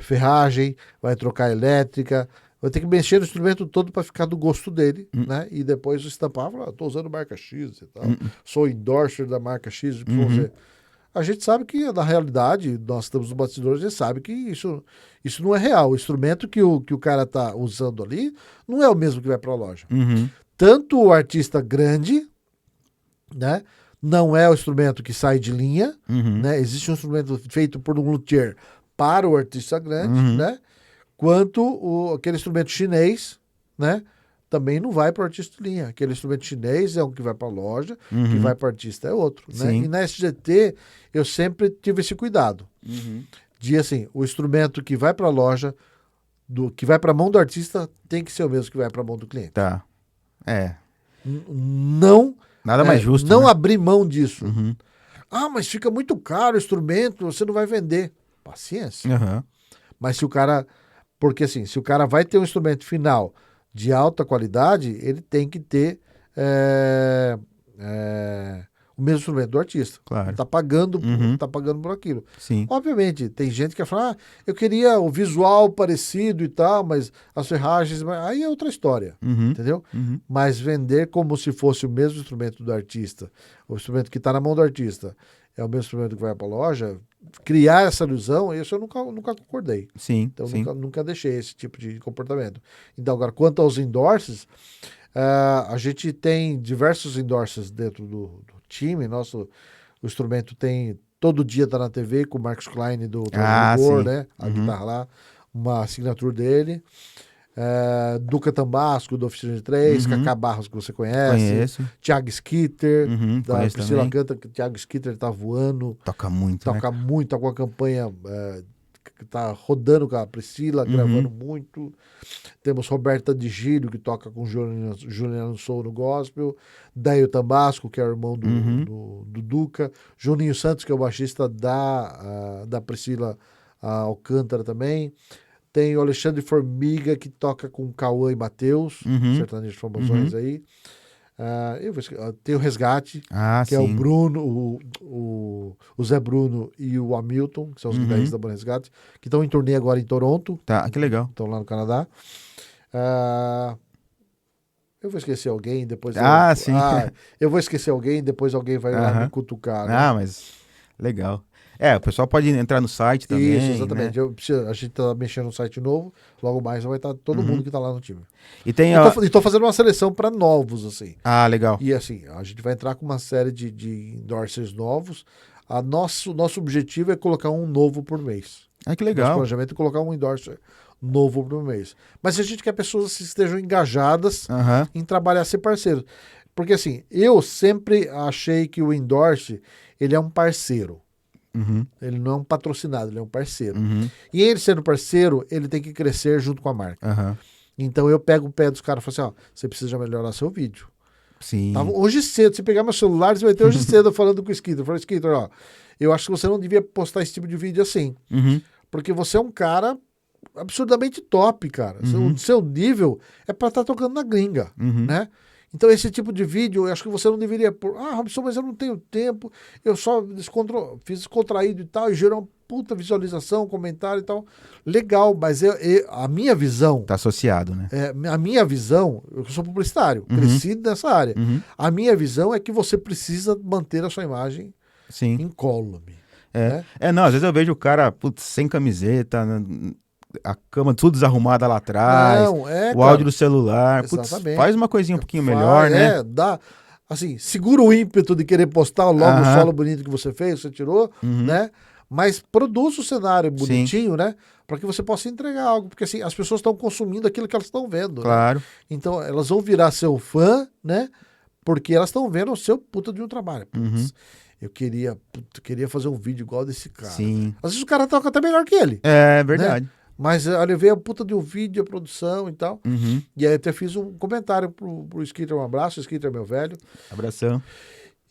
ferragem, vai trocar elétrica, vai ter que mexer no instrumento todo para ficar do gosto dele, né? E depois estampar, falar, tô usando marca X e tal, sou endorser da marca X, Y. A gente sabe que, na realidade, nós estamos no bastidor, a gente sabe que isso não é real. O instrumento que o cara tá usando ali não é o mesmo que vai para a loja. Tanto o artista grande, né? Não é o instrumento que sai de linha, né? Existe um instrumento feito por um luthier para o artista grande, né? Quanto aquele instrumento chinês, né? Também não vai para o artista de linha. Aquele instrumento chinês é um que vai para a loja, que vai para o artista é outro. Né? E na SGT eu sempre tive esse cuidado. De assim, o instrumento que vai para a loja, que vai para a mão do artista, tem que ser o mesmo que vai para a mão do cliente. Tá. Não... Nada mais justo. Não né? abrir mão disso. Mas fica muito caro o instrumento, você não vai vender. Paciência. Mas se o cara... Porque assim, se o cara vai ter um instrumento final de alta qualidade, ele tem que ter o mesmo instrumento do artista. Claro. Tá pagando por aquilo. Sim. Obviamente, tem gente que vai falar, eu queria o visual parecido e tal, mas as ferragens... Aí é outra história, entendeu? Mas vender como se fosse o mesmo instrumento do artista, o instrumento que está na mão do artista, é o mesmo instrumento que vai para a loja, criar essa ilusão, isso eu nunca concordei. Sim, então, sim. Nunca deixei esse tipo de comportamento. Então, agora, quanto aos endorses, a gente tem diversos endorses dentro do time. O instrumento tem, todo dia tá na TV com o Marcos Klein do Transformador, né? A guitarra lá, uma assinatura dele. Duca Tambasco, do Oficina de Três, Uhum. Cacá Barros, que você conhece. Conheço. Thiago Skitter, da Conheço Priscila também. Canta, que o Thiago Skitter tá voando, Toca muito, né? toca muito, tá com a campanha que tá rodando com a Priscila, gravando muito. Temos Roberta de Gílio, que toca com Juliano Sou no gospel. Daio Tambasco, que é o irmão do Duca. Juninho Santos, que é o baixista da Priscila Alcântara também. Tem o Alexandre Formiga, que toca com Cauã e Matheus, sertanejos famosões aí. Tem o Resgate, Ah, que é o sim. Bruno, o Zé Bruno e o Hamilton, que são os guitarristas da banda Resgate, que estão em turnê agora em Toronto. Tá, que legal. Estão lá no Canadá. Eu vou esquecer alguém, depois Sim. eu vou esquecer alguém, depois alguém vai lá me cutucar, né? Mas legal. O pessoal pode entrar no site também, Isso, exatamente. né? A gente tá mexendo no site novo, logo mais vai estar todo mundo que tá lá no time. E tem E tô fazendo uma seleção para novos, assim. legal. E assim, a gente vai entrar com uma série de endorsers novos. Nosso objetivo é colocar um novo por mês. Que Nosso legal. planejamento é colocar um endorser novo por mês. Mas a gente quer pessoas que estejam engajadas em trabalhar ser parceiro. Porque assim, eu sempre achei que o endorse, ele é um parceiro. Ele não é um patrocinado, ele é um parceiro. E ele sendo parceiro, ele tem que crescer junto com a marca. Então eu pego o pé dos caras e falo assim, você precisa melhorar seu vídeo. Sim. Hoje cedo, se pegar meu celular, você vai ter hoje cedo falando com o Skitter. Eu falei, Skitter, eu acho que você não devia postar esse tipo de vídeo assim. Porque você é um cara absurdamente top, cara. O seu nível é pra estar tocando na gringa, né? Então esse tipo de vídeo, eu acho que você não deveria pôr. Robson, mas eu não tenho tempo, eu só fiz descontraído e tal, e gerou uma puta visualização, comentário e tal. Legal, mas a minha visão... Tá associado, né? A minha visão, eu sou publicitário, cresci nessa área. A minha visão é que você precisa manter a sua imagem incólume. Não, às vezes eu vejo o cara, sem camiseta, a cama tudo desarrumada lá atrás, o áudio do celular, faz uma coisinha um pouquinho melhor, né? Dá, assim, segura o ímpeto de querer postar logo o solo bonito que você fez, você tirou, né? Mas produz o cenário bonitinho, né? Para que você possa entregar algo, porque assim, as pessoas estão consumindo aquilo que elas estão vendo. Claro. Né? Então, elas vão virar seu fã, né? Porque elas estão vendo o seu puta de um trabalho. Eu queria fazer um vídeo igual desse cara. Sim. Às vezes o cara toca até melhor que ele. É verdade. Né? Mas eu levei a puta de um vídeo, a produção e tal. E aí até fiz um comentário pro Skitter, um abraço, o Skitter é meu velho. Abração.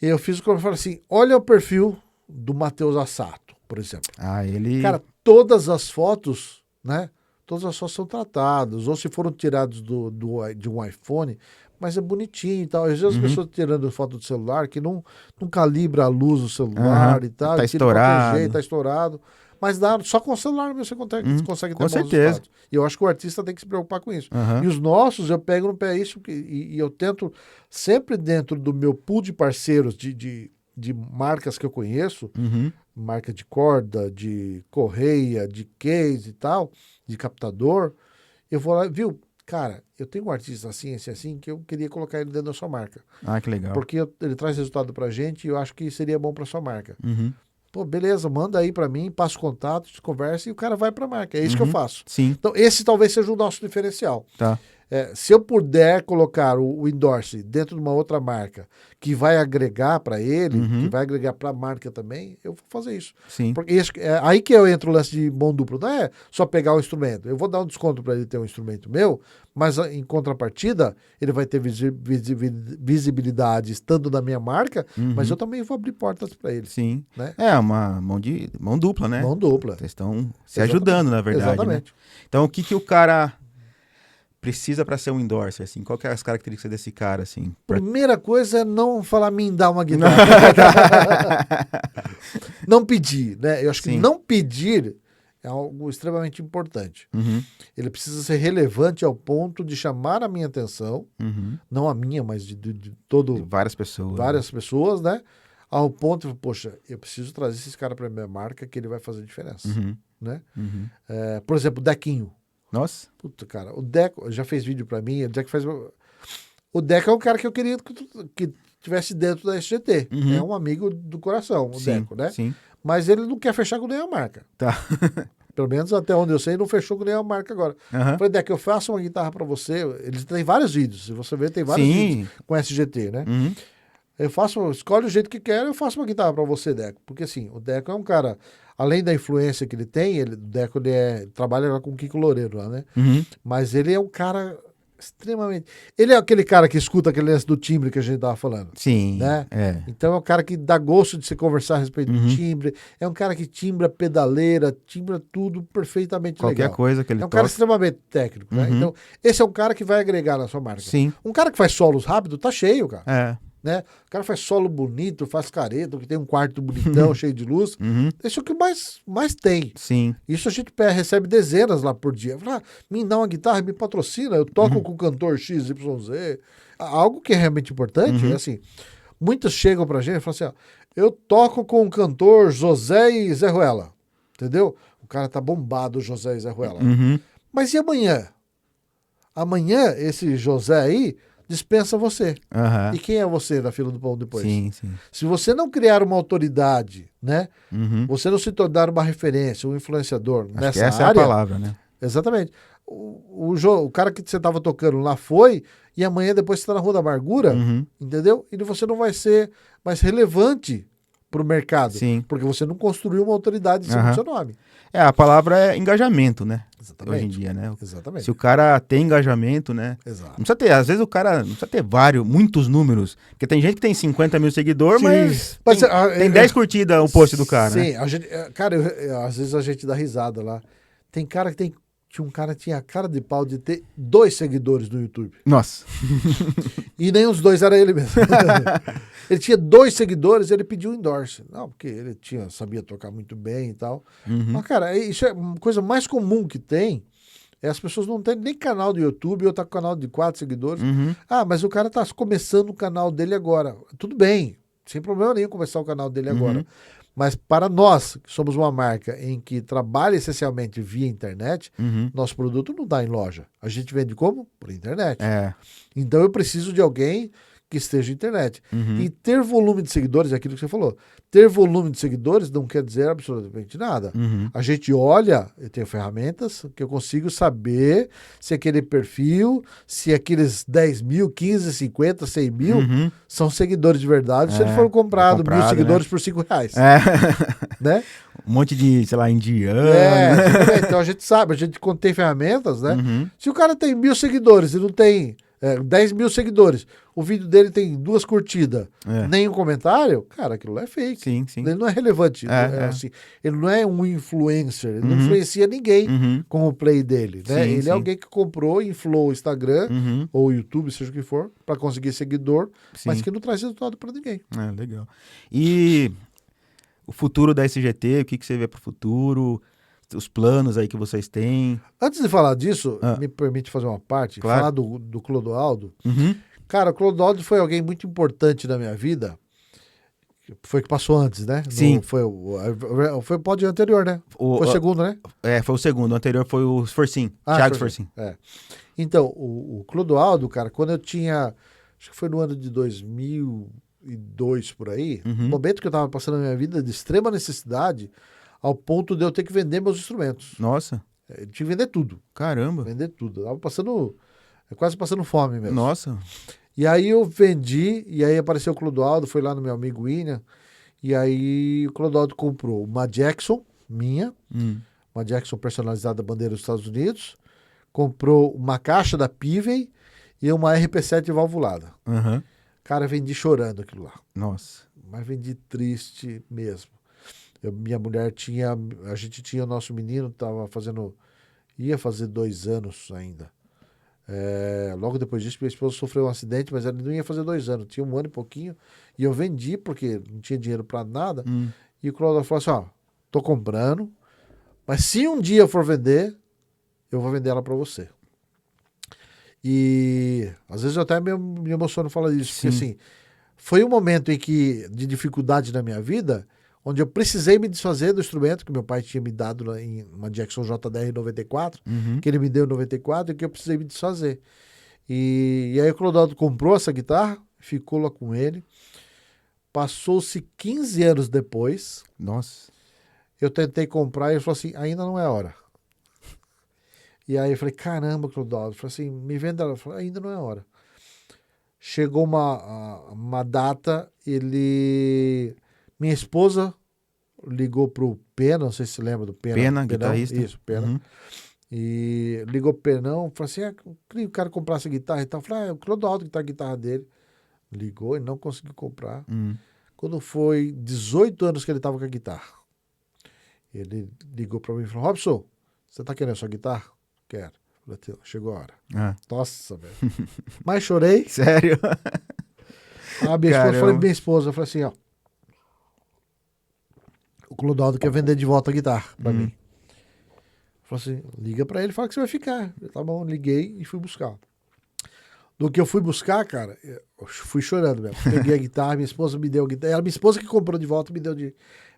E eu fiz um comentário assim, olha o perfil do Matheus Assato, por exemplo. Ele... Cara, todas as fotos, né? Todas as fotos são tratadas, ou se foram tirados de um iPhone, mas é bonitinho e tal. Às vezes as pessoas tirando foto do celular que não calibra a luz do celular e tal. Tá estourado. Tá estourado. Mas só com o celular você consegue ter com bons certeza. resultados. E eu acho que o artista tem que se preocupar com isso. E os nossos, eu pego no pé isso e eu tento, sempre dentro do meu pool de parceiros, de marcas que eu conheço, marca de corda, de correia, de case e tal, de captador, eu vou lá, viu? Cara, eu tenho um artista assim, que eu queria colocar ele dentro da sua marca. Que legal. Porque ele traz resultado pra gente e eu acho que seria bom pra sua marca. Pô, beleza, manda aí pra mim, passa o contato, conversa e o cara vai pra marca. É isso que eu faço. Sim. Então, esse talvez seja o nosso diferencial. Tá. Se eu puder colocar o endorse dentro de uma outra marca que vai agregar para ele, que vai agregar para a marca também, eu vou fazer isso. Sim. Porque aí que eu entro o lance de mão dupla. Não é só pegar o instrumento. Eu vou dar um desconto para ele ter um instrumento meu, mas em contrapartida, ele vai ter visibilidade estando na minha marca, mas eu também vou abrir portas para ele. Sim. Né? É uma mão dupla, né? Mão dupla. Vocês estão se ajudando, na verdade. Exatamente. Né? Então, o que o cara precisa para ser um endorser, assim? Qual que é as características desse cara, assim? Primeira coisa é não falar, me dá uma guitarra. Não pedir, né? Eu acho que não pedir é algo extremamente importante. Ele precisa ser relevante ao ponto de chamar a minha atenção, não a minha, mas de todo... De várias pessoas. Várias pessoas, né? Ao ponto de, poxa, eu preciso trazer esse cara para minha marca que ele vai fazer diferença, né? Por exemplo, o Dequinho. Nossa. Puta, cara, o Deco já fez vídeo pra mim, o Deco é um cara que eu queria que tivesse dentro da SGT. É um amigo do coração, o Deco, né? Sim. Mas ele não quer fechar com nenhuma marca. Tá. Pelo menos até onde eu sei, não fechou com nenhuma marca agora. Aham. Falei, Deck, eu faço uma guitarra pra você. Eles têm vários vídeos. Se você ver, tem vários vídeos Sim. com SGT, né? Uhum. Eu faço, escolhe o jeito que quer, eu faço uma guitarra pra você, Deco. Porque assim, o Deco é um cara, além da influência que ele tem, o Deco ele trabalha lá com o Kiko Loureiro lá, né? Uhum. Mas ele é um cara extremamente. Ele é aquele cara que escuta aquele lance do timbre que a gente tava falando. Sim. Né? É. Então é um cara que dá gosto de se conversar a respeito do timbre. É um cara que timbra pedaleira, timbra tudo perfeitamente Qualquer legal. coisa que ele É um cara toca. extremamente técnico, né? Uhum. Então, esse é um cara que vai agregar na sua marca. Sim. Um cara que faz solos rápido, tá cheio, cara. É. Né? O cara faz solo bonito, faz careta, que tem um quarto bonitão, cheio de luz. Uhum. Isso é o que mais tem. Sim. Isso a gente recebe dezenas lá por dia. Fala, me dá uma guitarra, me patrocina, eu toco com o cantor XYZ. Algo que é realmente importante é assim, muitos chegam pra gente e falam assim, ó, eu toco com o cantor José e Zé Ruela, entendeu? O cara tá bombado, o José e Zé Ruela. Uhum. Mas e amanhã? Amanhã, esse José aí dispensa você. Aham. E quem é você na fila do pão depois? Sim, sim. Se você não criar uma autoridade, né? Uhum. Você não se tornar uma referência, um influenciador Acho que nessa essa área. é a palavra, né? Exatamente. O cara que você estava tocando lá foi, e amanhã depois você está na Rua da Amargura, Uhum. entendeu? E você não vai ser mais relevante para o mercado. Sim. Porque você não construiu uma autoridade em cima Aham. do seu nome. É, a palavra é engajamento, né? Exatamente. Hoje em dia, né? Exatamente. Se o cara tem engajamento, né? Exato. Não precisa ter, às vezes o cara não precisa ter muitos números. Porque tem gente que tem 50 mil seguidores, Sim. mas tem, Mas, tem 10 curtidas o post do cara, sim, né? a gente, cara, às vezes a gente dá risada lá. Tem cara que tinha um cara que tinha a cara de pau de ter 2 seguidores no YouTube. Nossa. E nem os 2 era ele mesmo. Ele tinha 2 seguidores, ele pediu um endorse. Não, porque ele sabia tocar muito bem e tal. Uhum. Mas, cara, isso é uma coisa mais comum que tem. É as pessoas não terem nem canal do YouTube ou tá com canal de 4 seguidores. Uhum. Ah, mas o cara tá começando o canal dele agora. Tudo bem, sem problema nenhum começar o canal dele agora. Mas para nós, que somos uma marca em que trabalha essencialmente via internet, Uhum. nosso produto não está em loja. A gente vende como? Por internet. É. Então eu preciso de alguém que esteja na internet. Uhum. E ter volume de seguidores, é aquilo que você falou. Ter volume de seguidores não quer dizer absolutamente nada. Uhum. A gente olha, eu tenho ferramentas que eu consigo saber se aquele perfil, se aqueles 10 mil, 15, 50, 100 mil Uhum. são seguidores de verdade, se É, ele for comprado, comprado, 1.000 seguidores né? por R$5, É. né? Um monte de, sei lá, indiano. Então a gente sabe, quando tem ferramentas, né? Uhum. Se o cara tem 1.000 seguidores e não tem 10 mil seguidores, o vídeo dele tem 2 curtidas, É. nem um comentário, cara, aquilo lá é fake. Sim, sim. Ele não é relevante. É. Assim, ele não é um influencer, ele não Uhum. influencia ninguém Uhum. com o play dele. Né? Sim, Ele sim. é alguém que comprou, inflou o Instagram Uhum. ou o YouTube, seja o que for, para conseguir seguidor, mas Sim. que não traz resultado para ninguém. É, legal. E o futuro da SGT, o que você vê para o futuro? Os planos aí que vocês têm? Antes de falar disso, Ah. me permite fazer uma parte, Claro. falar do Clodoaldo. Uhum. Cara, o Clodoaldo foi alguém muito importante na minha vida. Foi que passou antes, né? Sim. Foi o pódio anterior, né? O, Foi o segundo, né? foi o segundo. O anterior foi o Sforcin. Thiago Sforcin. É. Então, o Clodoaldo, cara, quando eu tinha... Acho que foi no ano de 2002, por aí. Uhum. No momento que eu tava passando a minha vida de extrema necessidade, ao ponto de eu ter que vender meus instrumentos. Nossa, Eu tinha que vender tudo. caramba. Vender tudo. Eu tava quase passando fome mesmo. Nossa. E aí eu vendi, e aí apareceu o Clodoaldo, foi lá no meu amigo William, e aí o Clodoaldo comprou uma Jackson, minha, uma Jackson personalizada da bandeira dos Estados Unidos, comprou uma caixa da Pivey e uma RP7 valvulada. Uhum. Cara, vendi chorando aquilo lá, Nossa. mas vendi triste mesmo. Minha mulher a gente tinha o nosso menino, ia fazer 2 anos ainda. Logo depois disso, minha esposa sofreu um acidente, mas ela não ia fazer 2 anos, tinha 1 ano e pouquinho, e eu vendi porque não tinha dinheiro para nada, e o Cláudio falou assim, ó, tô comprando, mas se um dia eu for vender, eu vou vender ela para você. E às vezes eu até me emociono falar disso, porque assim, foi um momento de dificuldade na minha vida, onde eu precisei me desfazer do instrumento que meu pai tinha me dado em uma Jackson JDR 94, que ele me deu em 94 e que eu precisei me desfazer. E aí o Clodoaldo comprou essa guitarra, ficou lá com ele. Passou-se 15 anos depois, Nossa. Eu tentei comprar e ele falou assim, ainda não é hora. E aí eu falei, caramba, Clodoaldo. Ele falou assim, me venda ela. Eu falei, ainda não é hora. Chegou uma data, minha esposa ligou pro Pena, não sei se você lembra do Pena. Pena, Penão, guitarrista. isso, Pena. Uhum. E ligou pro Penão, falou assim, eu queria que o cara comprasse a guitarra e tal. Eu falei, o Clodoaldo que tá a guitarra dele. Ligou e não conseguiu comprar. Uhum. Quando foi 18 anos que ele tava com a guitarra. Ele ligou pra mim e falou, Robson, você tá querendo a sua guitarra? Quero. Eu falei, chegou a hora. Ah. Nossa, velho. Mas chorei. Sério? Minha esposa, eu falei assim, ó. O Clodoaldo quer vender de volta a guitarra pra mim. Falei assim, liga pra ele e fala que você vai ficar. Eu, tá bom, liguei e fui buscar. Do que eu fui buscar, cara, eu fui chorando mesmo. Peguei a guitarra, minha esposa me deu a guitarra. Era minha esposa que comprou de volta e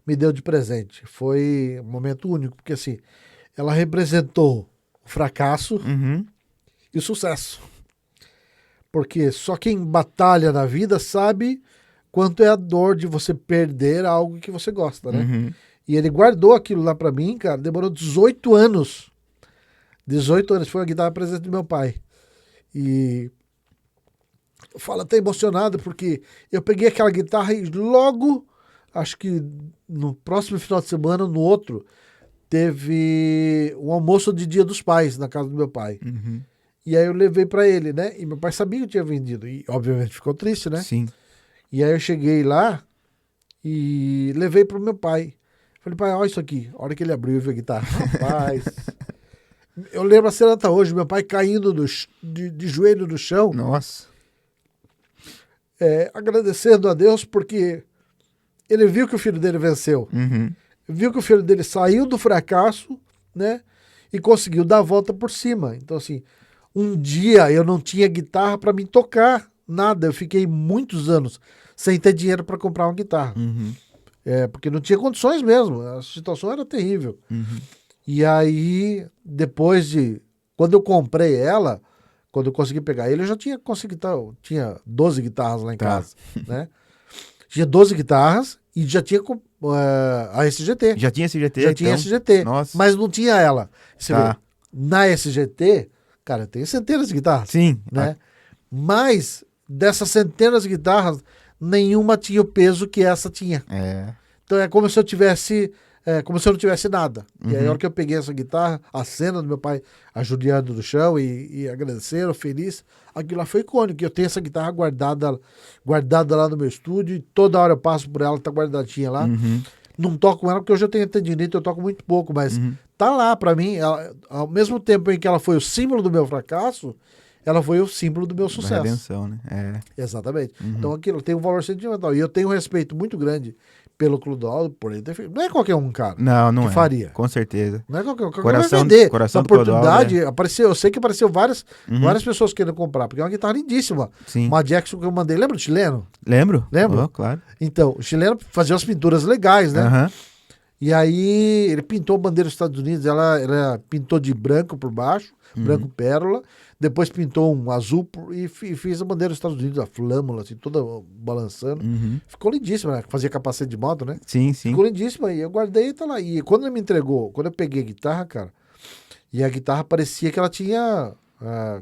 me deu de presente. Foi um momento único, porque assim, ela representou o fracasso e o sucesso. Porque só quem batalha na vida sabe quanto é a dor de você perder algo que você gosta, né? Uhum. E ele guardou aquilo lá pra mim, cara, demorou 18 anos. 18 anos, foi a guitarra presente do meu pai. E eu falo até emocionado, porque eu peguei aquela guitarra e logo, acho que no próximo final de semana, no outro, teve um almoço de Dia dos Pais na casa do meu pai. Uhum. E aí eu levei pra ele, né? E meu pai sabia que eu tinha vendido. E obviamente ficou triste, né? Sim. E aí eu cheguei lá e levei pro meu pai. Falei, pai, olha isso aqui. A hora que ele abriu e viu a guitarra. Rapaz. Eu lembro a cena até hoje, meu pai caindo de joelho no chão, Nossa. agradecendo a Deus porque ele viu que o filho dele venceu. Uhum. Viu que o filho dele saiu do fracasso, né? E conseguiu dar a volta por cima. Então, assim, um dia eu não tinha guitarra para me tocar, nada. Eu fiquei muitos anos sem ter dinheiro para comprar uma guitarra. Uhum. Porque não tinha condições mesmo. A situação era terrível. Uhum. E aí, depois de... Quando eu comprei ela, quando eu consegui pegar ele, eu já tinha conseguido... Tinha 12 guitarras lá em casa, né? Tinha 12 guitarras e já tinha a SGT. Já tinha SGT? Já tinha SGT, Nossa. mas não tinha ela. Você Tá. vê, na SGT, cara, tem centenas de guitarras, Sim. né? Mas dessas centenas de guitarras, nenhuma tinha o peso que essa tinha. É. Então é como se eu tivesse... como se eu não tivesse nada. E aí, Uhum. a hora que eu peguei essa guitarra, a cena do meu pai ajoelhando no chão e agradecendo, feliz, aquilo lá foi icônico. Eu tenho essa guitarra guardada lá no meu estúdio e toda hora eu passo por ela, tá guardadinha lá. Uhum. Não toco com ela porque eu já tenho tendinite, eu toco muito pouco, mas Uhum. tá lá pra mim. Ao mesmo tempo em que ela foi o símbolo do meu fracasso, ela foi o símbolo do meu Da sucesso. redenção, né? É. Exatamente. Uhum. Então aquilo tem um valor sentimental. E eu tenho um respeito muito grande pelo Clodoaldo, por ele ter feito. Não é qualquer um, cara. Não que é. faria. Com certeza. Não é qualquer um. Coração- Vai vender. coração A do Clodoaldo, oportunidade apareceu. Eu sei que apareceu várias pessoas querendo comprar, porque é uma guitarra lindíssima. Sim. Uma Jackson que eu mandei. Lembra do chileno? Lembro? Lembro. Oh, claro. Então, o chileno fazia umas pinturas legais, né? Aham. E aí ele pintou a bandeira dos Estados Unidos, ela pintou de branco por baixo, branco pérola, depois pintou um azul e fez a bandeira dos Estados Unidos, a flâmula, assim, toda balançando. Uhum. Ficou lindíssima, né? Fazia capacete de moto, né? Sim, sim. Ficou lindíssima e eu guardei e tá lá. E quando ele me entregou, quando eu peguei a guitarra, cara, e a guitarra parecia que ela tinha,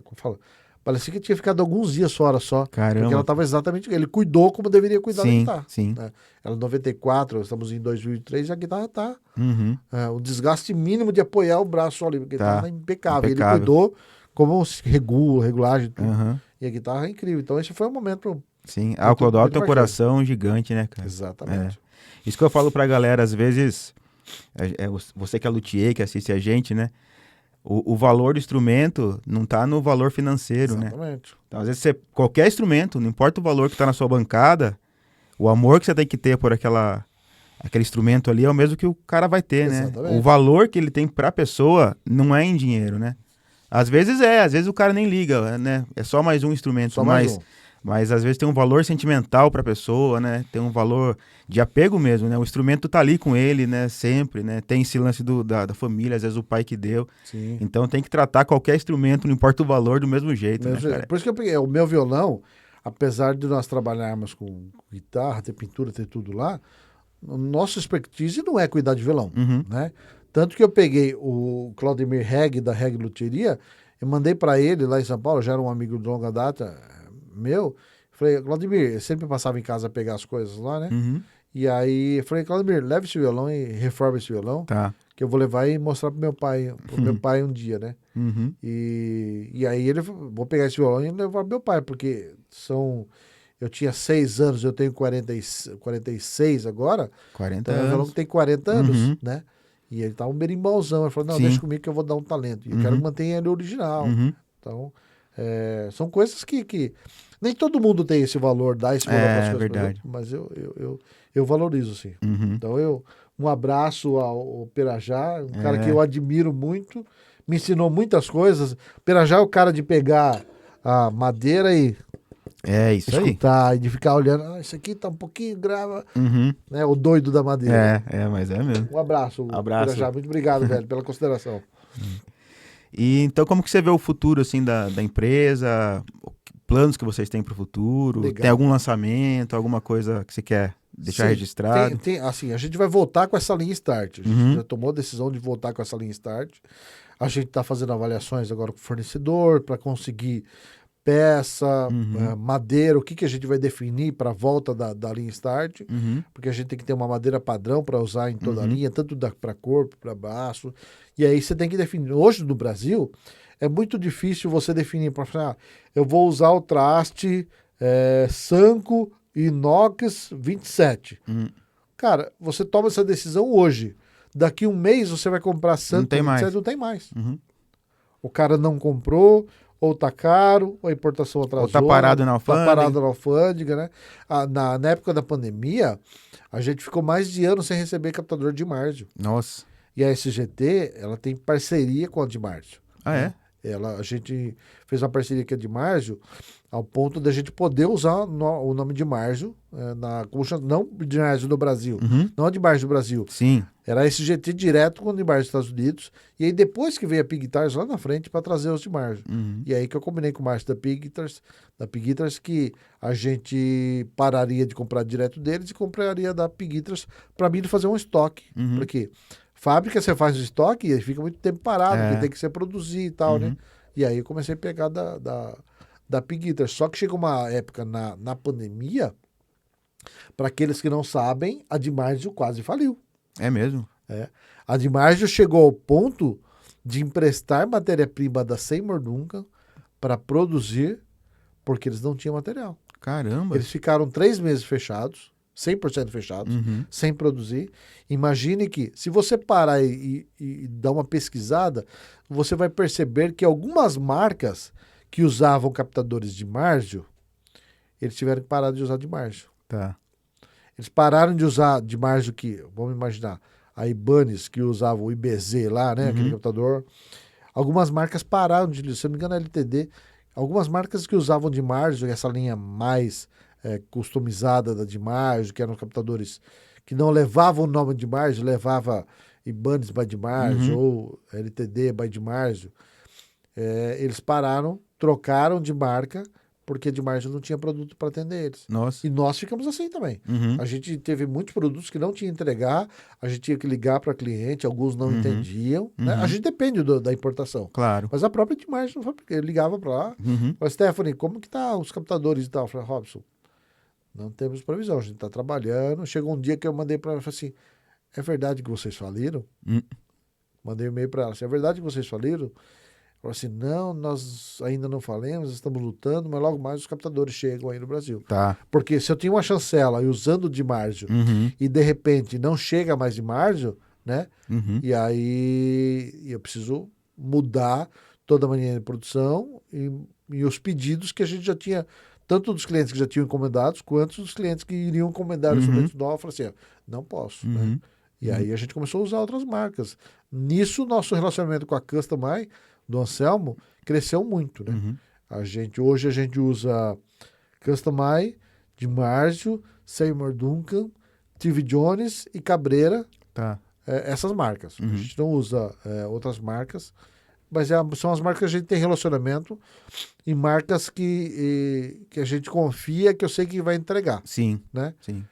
como fala? Parecia que tinha ficado alguns dias fora só. Caramba. Porque ela tava exatamente... Ele cuidou como deveria cuidar da Sim, guitarra. sim. Né? Ela é 94, estamos em 2003 e a guitarra tá... Uhum. o desgaste mínimo de apoiar o braço ali. A guitarra tá impecável. Impecável. Ele cuidou como regulagem, tudo. Uhum. E a guitarra é incrível. Então esse foi um momento... Sim. Muito- O Clodoaldo muito tem um marcante. coração gigante, né, cara? Exatamente. Isso que eu falo pra galera, às vezes, você que é luthier, que assiste a gente, né? O valor do instrumento não tá no valor financeiro, né? Exatamente. Então, às vezes, qualquer instrumento, não importa o valor que tá na sua bancada, o amor que você tem que ter por aquele instrumento ali é o mesmo que o cara vai ter, né? Exatamente. O valor que ele tem pra pessoa não é em dinheiro, né? Às vezes o cara nem liga, né? É só mais um instrumento, Só mais um. mas às vezes tem um valor sentimental pra pessoa, né? Tem um valor de apego mesmo, né? O instrumento tá ali com ele, né? Sempre, né? Tem esse lance da família, às vezes o pai que deu. Sim. Então tem que tratar qualquer instrumento, não importa o valor, do mesmo jeito, né, cara? Por isso que eu peguei. O meu violão, apesar de nós trabalharmos com guitarra, ter pintura, ter tudo lá, nossa expertise não é cuidar de violão, Uhum. né? Tanto que eu peguei o Claudemir Reg, da Reg Luthieria, eu mandei para ele lá em São Paulo, já era um amigo de longa data meu. Falei, Claudemir, eu sempre passava em casa a pegar as coisas lá, né? Uhum. E aí, falei, Claudemir, leve esse violão e reforma esse violão, Tá. que eu vou levar e mostrar pro meu pai um dia, né? Uhum. E aí ele, vou pegar esse violão e levar pro meu pai, porque eu tinha 6 anos, eu tenho 46 agora, 40 então é um violão anos. que tem 40 anos, Uhum. né? E ele tá um berimbauzão, ele falou, não, Sim. deixa comigo que eu vou dar um talento, e eu quero Uhum. manter ele original. Uhum. Então, são coisas que nem todo mundo tem esse valor, dá esse valor para as É coisas, verdade. mas eu valorizo, sim. Uhum. Então, um abraço ao Pirajá, um cara que É. eu admiro muito, me ensinou muitas coisas. O Pirajá é o cara de pegar a madeira e É isso aí. escutar, e de ficar olhando, isso aqui tá um pouquinho grave, Uhum. né? O doido da madeira. Mas é mesmo. Um abraço, Abraço. Pirajá, muito obrigado, velho, pela consideração. E então, como que você vê o futuro, assim, da empresa? Planos que vocês têm para o futuro? Legal. Tem algum lançamento, alguma coisa que você quer deixar Sim, registrado? assim, a gente vai voltar com essa linha Start. A gente Uhum. já tomou a decisão de voltar com essa linha Start. A gente está fazendo avaliações agora com o fornecedor para conseguir peça, Uhum. madeira, o que a gente vai definir para a volta da linha Start, Uhum. porque a gente tem que ter uma madeira padrão para usar em toda a Uhum. linha, tanto para corpo, para braço. E aí você tem que definir. Hoje no Brasil, é muito difícil você definir para falar, eu vou usar o traste Sanco Inox 27. Uhum. Cara, você toma essa decisão hoje. Daqui um mês você vai comprar Sanco tem 27, mais. não tem mais. Uhum. O cara não comprou, ou tá caro, ou a importação atrasou. Ou tá parado na alfândega. Tá parado na alfândega, né? Na época da pandemia, a gente ficou mais de ano sem receber captador de Dimarzio. Nossa. E a SGT, ela tem parceria com a Dimarzio. Ah, é? A gente fez uma parceria com a Dimarzio ao ponto da gente poder usar o nome Dimarzio, não Dimarzio no Brasil, Uhum. não a Dimarzio do Brasil. Sim. Era a SGT direto com o Dimarzio dos Estados Unidos. E aí depois que veio a Pig Guitars lá na frente para trazer os Dimarzio. Uhum. E aí que eu combinei com o Márcio da Pig Guitars, que a gente pararia de comprar direto deles e compraria da Pig Guitars para mim fazer um estoque. Uhum. Porque fábrica você faz o estoque e fica muito tempo parado, É. porque tem que ser produzir e tal, Uhum. né? E aí eu comecei a pegar da Pig Guitars. Só que chegou uma época na pandemia, para aqueles que não sabem, a Dimarzio quase faliu. É mesmo? A Dimarzio chegou ao ponto de emprestar matéria-prima da Seymour Duncan para produzir, porque eles não tinham material. Caramba. Eles ficaram 3 meses fechados, 100% fechados, Uhum. sem produzir. Imagine que, se você parar e dar uma pesquisada, você vai perceber que algumas marcas que usavam captadores de Dimarzio, eles tiveram que parar de usar Dimarzio. Tá. Eles pararam de usar Dimarzio que, vamos imaginar, a Ibanez, que usava o IBZ lá, né? Aquele captador. Algumas marcas pararam de, se não me engano, a LTD. Algumas marcas que usavam Dimarzio, essa linha mais customizada da Dimarzio, que eram captadores que não levavam o nome de Dimarzio, levava Ibanez by Dimarzio ou LTD by Dimarzio. Eles pararam, trocaram de marca, porque a Dimarzio não tinha produto para atender eles. Nossa. E nós ficamos assim também. Uhum. A gente teve muitos produtos que não tinha entregar, a gente tinha que ligar para cliente, alguns não entendiam. Né? A gente depende da importação. Claro. Mas a própria Dimarzio não foi, porque ele ligava para lá. Uhum. Falei, Stephanie, como que tá os captadores e tal? Eu falei, Robson, não temos previsão, a gente está trabalhando. Chegou um dia que eu mandei para ela, falei assim, é verdade que vocês faliram? Mandei um e-mail para ela, assim, é verdade que vocês faliram? Falou assim, não, nós ainda não falamos, estamos lutando, mas logo mais os captadores chegam aí no Brasil. Tá. Porque se eu tinha uma chancela e usando Dimarzio Uhum. e de repente não chega mais Dimarzio, né? Uhum. E aí eu preciso mudar toda a maneira de produção e os pedidos que a gente já tinha, tanto dos clientes que já tinham encomendados, quanto dos clientes que iriam encomendar instrumentos novos. Eu falei assim, ó, não posso, né? E aí a gente começou a usar outras marcas. Nisso, nosso relacionamento com a Custom-Eye do Anselmo cresceu muito, né? Hoje a gente usa Custom-Eye, Dimarzio, Seymour Duncan, TV Jones e Cabreira, Tá. essas marcas. A gente não usa outras marcas, mas são as marcas que a gente tem relacionamento e marcas que a gente confia, que eu sei que vai entregar, Sim. né? Sim.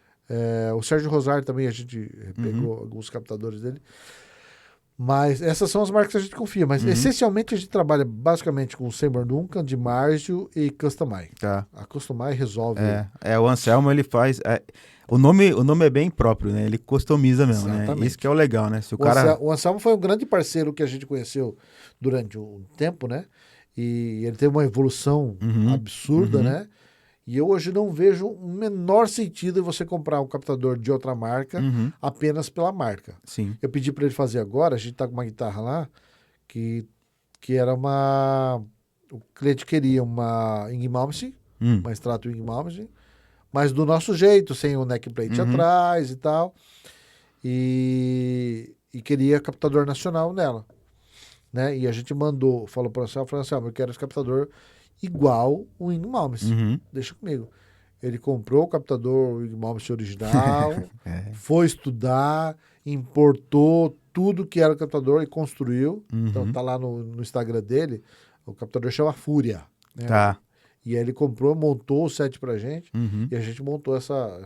O Sérgio Rosário também, a gente pegou alguns captadores dele. Mas essas são as marcas que a gente confia. Mas essencialmente a gente trabalha basicamente com o Seymour Duncan, Dimarzio e Customai. Tá. A Customai resolve. O Anselmo, ele faz... o nome é bem próprio, né? Ele customiza mesmo, Exatamente. né? Isso que é o legal, né? Se o cara... O Anselmo foi um grande parceiro que a gente conheceu durante um tempo, né? E ele teve uma evolução absurda, né? E eu hoje não vejo o menor sentido em você comprar um captador de outra marca apenas pela marca. Sim. Eu pedi para ele fazer agora, a gente tá com uma guitarra lá, que era uma... O cliente queria uma Ing Malmsteen, uma Strato Ing Malmsteen, mas do nosso jeito, sem o neck plate atrás e tal. E queria captador nacional nela. Né? E a gente falou para o Anselmo, eu quero esse captador igual o Ing Malmsteen. Deixa comigo. Ele comprou o captador, o Ing Malmsteen original, foi estudar, importou tudo que era o captador e construiu. Então tá lá no Instagram dele, o captador chama Fúria. Né? Tá. E aí ele comprou, montou o set pra gente, e a gente montou essa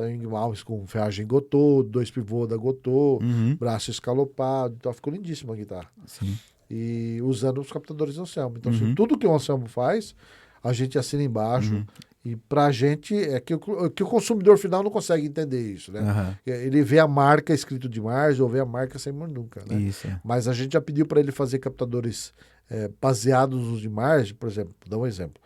Ing Malmsteen com ferragem Gotô, 2 pivô da Gotô, braço escalopado, então ficou lindíssima a guitarra. Sim. E usando os captadores do Anselmo. Então, assim, tudo que o Anselmo faz, a gente assina embaixo. E pra gente, é que o consumidor final não consegue entender isso, né? Ele vê a marca escrito Dimarzio ou vê a marca Seymour Duncan, né? Isso. Mas a gente já pediu para ele fazer captadores baseados nos Dimarzio, por exemplo, vou dar um exemplo.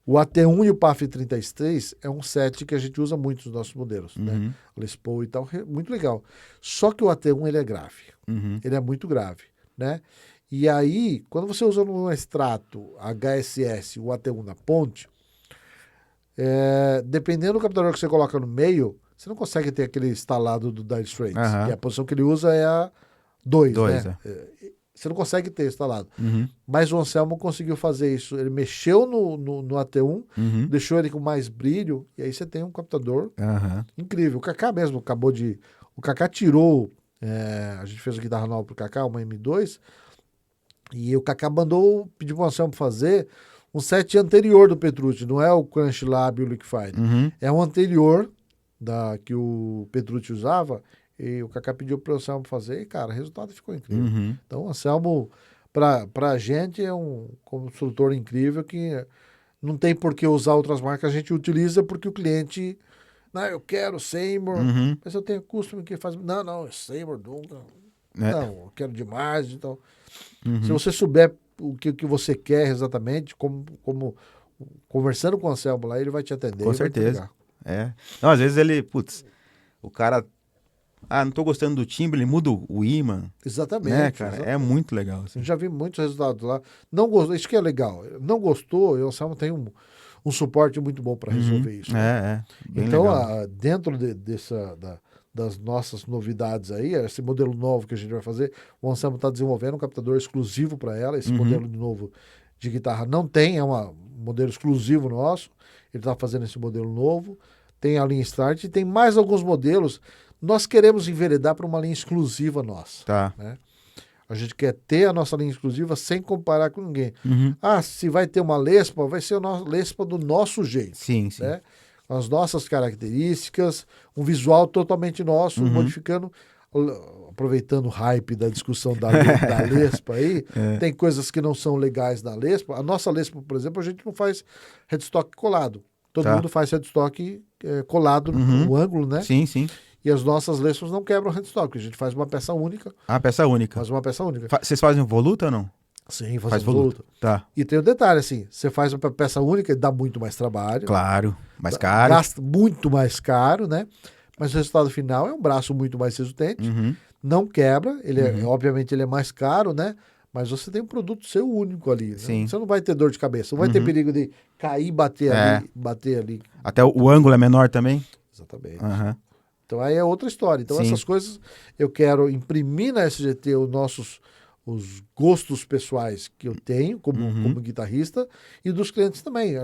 O AT1 e o PAF 33 é um set que a gente usa muito nos nossos modelos, né? Les Paul e tal, muito legal. Só que o AT1 ele é grave. Ele é muito grave, né? E aí, quando você usa no Strato HSS, o AT1 na ponte, dependendo do captador que você coloca no meio, você não consegue ter aquele instalado do Dire Straits. E a posição que ele usa é a 2, né? Você não consegue ter instalado. Mas o Anselmo conseguiu fazer isso. Ele mexeu no AT1, deixou ele com mais brilho, e aí você tem um captador incrível. O Kaká mesmo acabou de... O Kaká tirou... a gente fez a guitarra nova pro Kaká, uma M2, e o Kaká pediu pro Anselmo fazer um set anterior do Petrucci. Não é o Crunch Lab e o Liquify. É um anterior que o Petrucci usava, e o Kaká pediu pro Anselmo fazer, e, cara, o resultado ficou incrível. Então, o Anselmo, pra gente, é um construtor incrível que não tem por que usar outras marcas, a gente utiliza porque o cliente... Não, eu quero Seymour, mas eu tenho custom que faz... Não, é Seymour, Duncan. Não, eu quero demais, então... Se você souber o que você quer exatamente, como conversando com o Anselmo lá, ele vai te atender. Com certeza. Não, às vezes o cara... não tô gostando do timbre, ele muda o ímã. Exatamente. Né, cara? Exatamente. É muito legal. Assim. Eu já vi muitos resultados lá. Não gostou, isso que é legal. Não gostou, o Anselmo tem um suporte muito bom para resolver isso. Né? Então, dentro das nossas novidades aí, esse modelo novo que a gente vai fazer, o Anselmo está desenvolvendo um captador exclusivo para ela. Esse modelo de novo de guitarra não tem, é um modelo exclusivo nosso. Ele está fazendo esse modelo novo. Tem a linha Start e tem mais alguns modelos. Nós queremos enveredar para uma linha exclusiva nossa. Tá. Né? A gente quer ter a nossa linha exclusiva sem comparar com ninguém. Se vai ter uma Lespa, vai ser a Lespa do nosso jeito. Sim. Né? Com as nossas características, um visual totalmente nosso, modificando, aproveitando o hype da discussão da Lespa aí, tem coisas que não são legais na Lespa. A nossa Lespa, por exemplo, a gente não faz headstock colado. Todo mundo faz headstock colado no ângulo, né? Sim. E as nossas Lespas não quebram headstock. A gente faz uma peça única. Peça única. Faz uma peça única. Vocês fazem voluta ou não? Sim, faz voluta. Tá. E tem um detalhe, assim, você faz uma peça única, dá muito mais trabalho. Claro, mais caro. Gasta muito mais caro, né? Mas o resultado final é um braço muito mais resistente. Não quebra, obviamente ele é mais caro, né? Mas você tem um produto seu único ali. Sim. Né? Você não vai ter dor de cabeça, não vai ter perigo de cair e bater ali. Até o ângulo é menor também? Exatamente. Então aí é outra história. Então Sim. essas coisas eu quero imprimir na SGT os gostos pessoais que eu tenho como guitarrista e dos clientes também.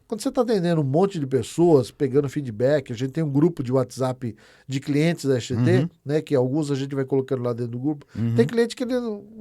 Quando você está atendendo um monte de pessoas, pegando feedback, a gente tem um grupo de WhatsApp de clientes da SGT, né, que alguns a gente vai colocando lá dentro do grupo. Tem cliente que ele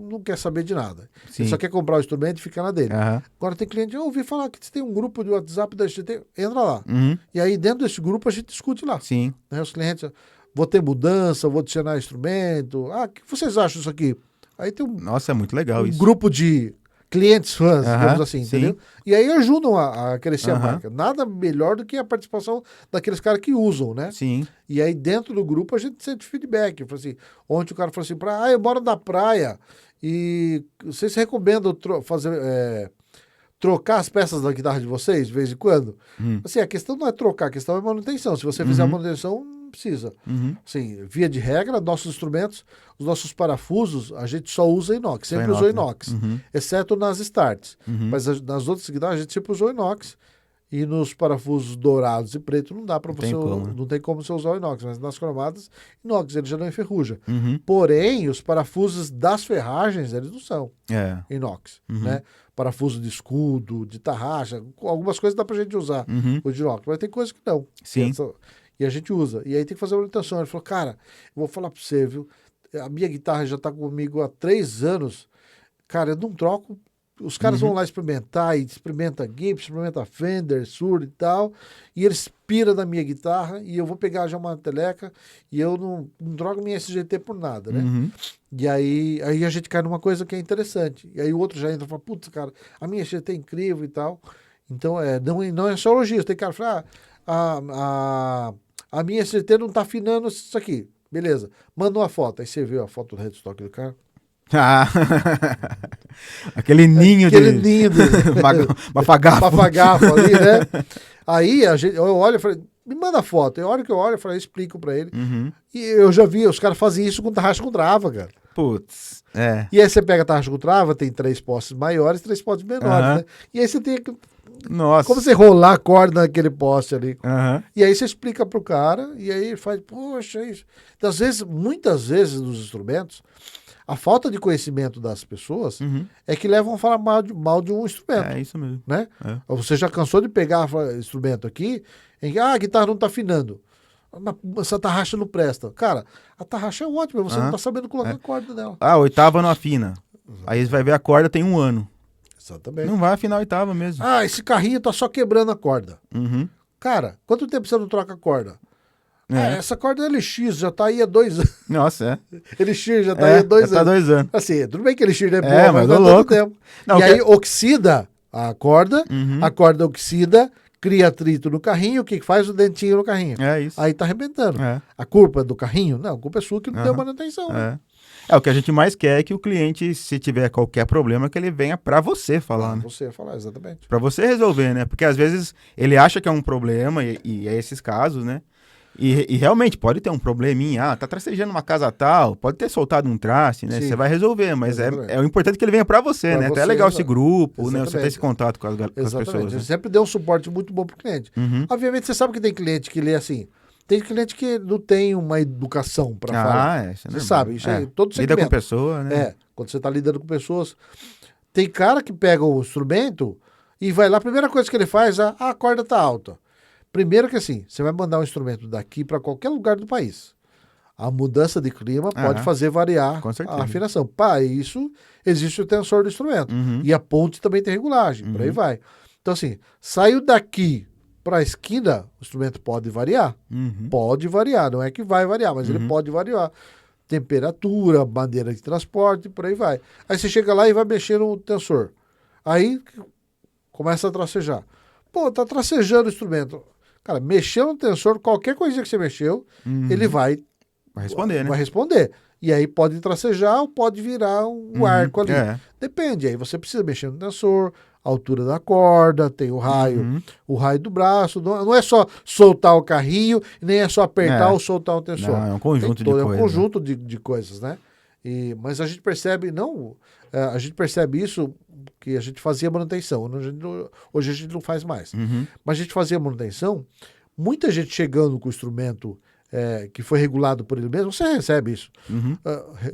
não quer saber de nada. Sim. Ele só quer comprar o instrumento e ficar na dele. Aham. Agora tem cliente, eu ouvi falar que você tem um grupo de WhatsApp da GT, entra lá. Uhum. E aí dentro desse grupo a gente discute lá. Sim. Né? Os clientes, vou ter mudança, vou adicionar instrumento. O que vocês acham disso aqui? Aí tem Nossa, é muito legal isso. grupo de clientes fãs, Aham, digamos assim, sim. entendeu? E aí ajudam a crescer a Aham. marca. Nada melhor do que a participação daqueles caras que usam, né? Sim. E aí dentro do grupo a gente sente feedback. Fala assim, ontem o cara falou assim, eu moro na praia e vocês recomendam trocar as peças da guitarra de vocês de vez em quando? Assim, a questão não é trocar, a questão é manutenção. Se você fizer a manutenção, não precisa. Uhum. Assim, via de regra, nossos instrumentos, os nossos parafusos, a gente só usa inox, sempre Só usou inox, inox, né? Uhum. exceto nas starts. Uhum. Mas nas outras guitarras a gente sempre usou inox. E nos parafusos dourados e preto não dá para você, não tem como você usar o inox, mas nas cromadas, inox, ele já não enferruja. Uhum. Porém, os parafusos das ferragens, eles não são É. inox, Uhum. né? Parafuso de escudo, de tarraxa, algumas coisas dá pra gente usar Uhum. o de inox, mas tem coisas que não. Sim. E a gente usa. E aí tem que fazer a manutenção. Ele falou, cara, eu vou falar pra você, viu? A minha guitarra já tá comigo há 3 anos. Cara, eu não troco. Os caras vão lá experimentar, e experimenta Gibson, experimenta Fender, Sur e tal, e eles piram na minha guitarra, e eu vou pegar já uma teleca, e eu não troco minha SGT por nada, né? Uhum. E aí a gente cai numa coisa que é interessante. E aí o outro já entra e fala, putz, cara, a minha SGT é incrível e tal. Então, não é só elogio. Tem cara que fala, a minha SGT não tá afinando isso aqui. Beleza, manda uma foto. Aí você vê a foto do headstock do cara. Ah. Aquele ninho Aquele ninho de mafagafo. mafagafo ali, né? Aí eu olho e falei, me manda foto. Eu olho e falei, eu explico pra ele. Uhum. E eu já vi, os caras fazem isso com tarraxa com trava, cara. Putz, é. E aí você pega a tarraxa com trava, tem 3 postes maiores, 3 postes menores, né? E aí você tem que... Nossa. Como você rolar a corda naquele poste ali. Uhum. E aí você explica pro cara, e aí ele faz, poxa, isso. Então, muitas vezes nos instrumentos, a falta de conhecimento das pessoas é que levam a falar mal de um instrumento. É isso mesmo. Né? É. Você já cansou de pegar instrumento aqui, em que a guitarra não tá afinando. Essa tarraxa não presta. Cara, a tarraxa é ótima, você não tá sabendo colocar a corda dela. A oitava não afina. Aí você vai ver a corda tem 1 ano. Exatamente. Não vai afinar a oitava mesmo. Esse carrinho tá só quebrando a corda. Uhum. Cara, quanto tempo você não troca a corda? É. Essa corda é LX, já tá aí há 2 anos. Nossa, é. LX já tá aí há 2 anos. Já tá 2 anos. Assim, tudo bem que LX não é boa, mas não ô é tanto louco. tempo. Não, E aí oxida a corda oxida, cria atrito no carrinho, o que faz? O dentinho no carrinho. É isso. Aí tá arrebentando. É. A culpa é do carrinho? Não, a culpa é sua que não deu manutenção. Né? É o que a gente mais quer é que o cliente, se tiver qualquer problema, que ele venha pra você falar, né? Você falar, exatamente. Pra você resolver, né? Porque às vezes ele acha que é um problema, e é esses casos, né? E realmente pode ter um probleminha, tá tracejando uma casa tal, pode ter soltado um traste, né? Sim. Você vai resolver, mas Exatamente. é o importante que ele venha pra você, Pra né? Até você, é legal esse exato. grupo, né? Você Exatamente. ter esse contato com as Exatamente. pessoas. Eu Né? sempre dei um suporte muito bom pro cliente. Obviamente, você sabe que tem cliente que lê assim. Tem cliente que não tem uma educação para falar. Isso é Você normal. sabe, isso é todo Lida segmento. com pessoa, né? Quando você está lidando com pessoas. Tem cara que pega o instrumento e vai lá, a primeira coisa que ele faz é, a corda tá alta. Primeiro que assim, você vai mandar um instrumento daqui para qualquer lugar do país. A mudança de clima pode fazer variar Com certeza. a afinação. Para isso, existe o tensor do instrumento. E a ponte também tem regulagem, por aí vai. Então assim, saiu daqui para a esquina, o instrumento pode variar. Pode variar, não é que vai variar, mas ele pode variar. Temperatura, maneira de transporte, por aí vai. Aí você chega lá e vai mexer no tensor. Aí começa a tracejar. Pô, tá tracejando o instrumento. Cara, mexeu no tensor, qualquer coisinha que você mexeu, ele vai responder, né? Vai responder. E aí pode tracejar ou pode virar um arco ali. Depende. Aí você precisa mexer no tensor, a altura da corda, tem o raio do braço. Não é só soltar o carrinho, nem é só apertar ou soltar o tensor. Não, é um conjunto de coisas. É um conjunto de coisas, né? Mas a gente percebe, a gente percebe isso que a gente fazia manutenção. Hoje a gente não faz mais. Mas a gente fazia manutenção, muita gente chegando com o instrumento que foi regulado por ele mesmo, você recebe isso. Uhum.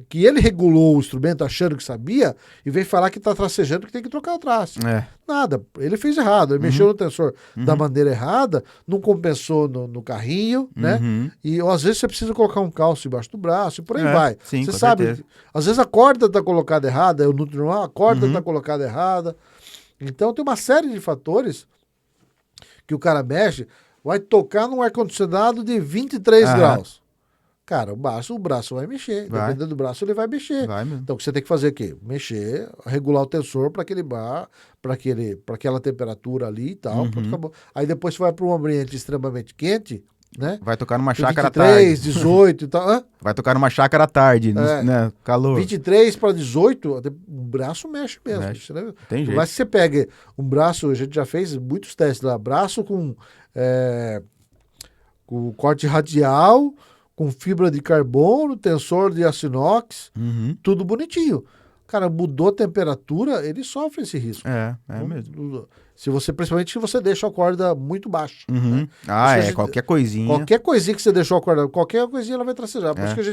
Que ele regulou o instrumento achando que sabia e veio falar que está tracejando que tem que trocar o traste. É. Nada, ele fez errado, ele mexeu no tensor da Uhum. maneira errada, não compensou no carrinho, né? Uhum. E ou, às vezes você precisa colocar um calço embaixo do braço e por aí É, vai. sim, Você com sabe, certeza. às vezes a corda está colocada errada, é o normal, a corda Uhum. está colocada errada. Então tem uma série de fatores que o cara mexe, vai tocar num ar-condicionado de 23 Aham. graus. Cara, o braço vai mexer. Vai. Dependendo do braço, ele vai mexer. Vai mesmo. Então, o que você tem que fazer aqui? Mexer, regular o tensor para aquele bar, para aquela temperatura ali e tal. Pronto, Uhum. acabou. Aí depois você vai para um ambiente extremamente quente, né? Vai tocar numa Com chácara à 23, tarde. 18 e tal. Hã? Vai tocar numa chácara à tarde, É. né? Calor. 23 para 18, o braço mexe mesmo. Mexe. Né? Tem Por jeito. mais que você pegue um braço, a gente já fez muitos testes lá, braço com corte radial, com fibra de carbono, tensor de aço inox, Uhum. tudo bonitinho. Cara, mudou a temperatura, ele sofre esse risco. É Então, mesmo. Principalmente se você deixa a corda muito baixa. Uhum. Né? Ah, Isso a é. gente- Qualquer coisinha. Qualquer coisinha que você deixou a corda, qualquer coisinha ela vai tracejar. Por É. isso que a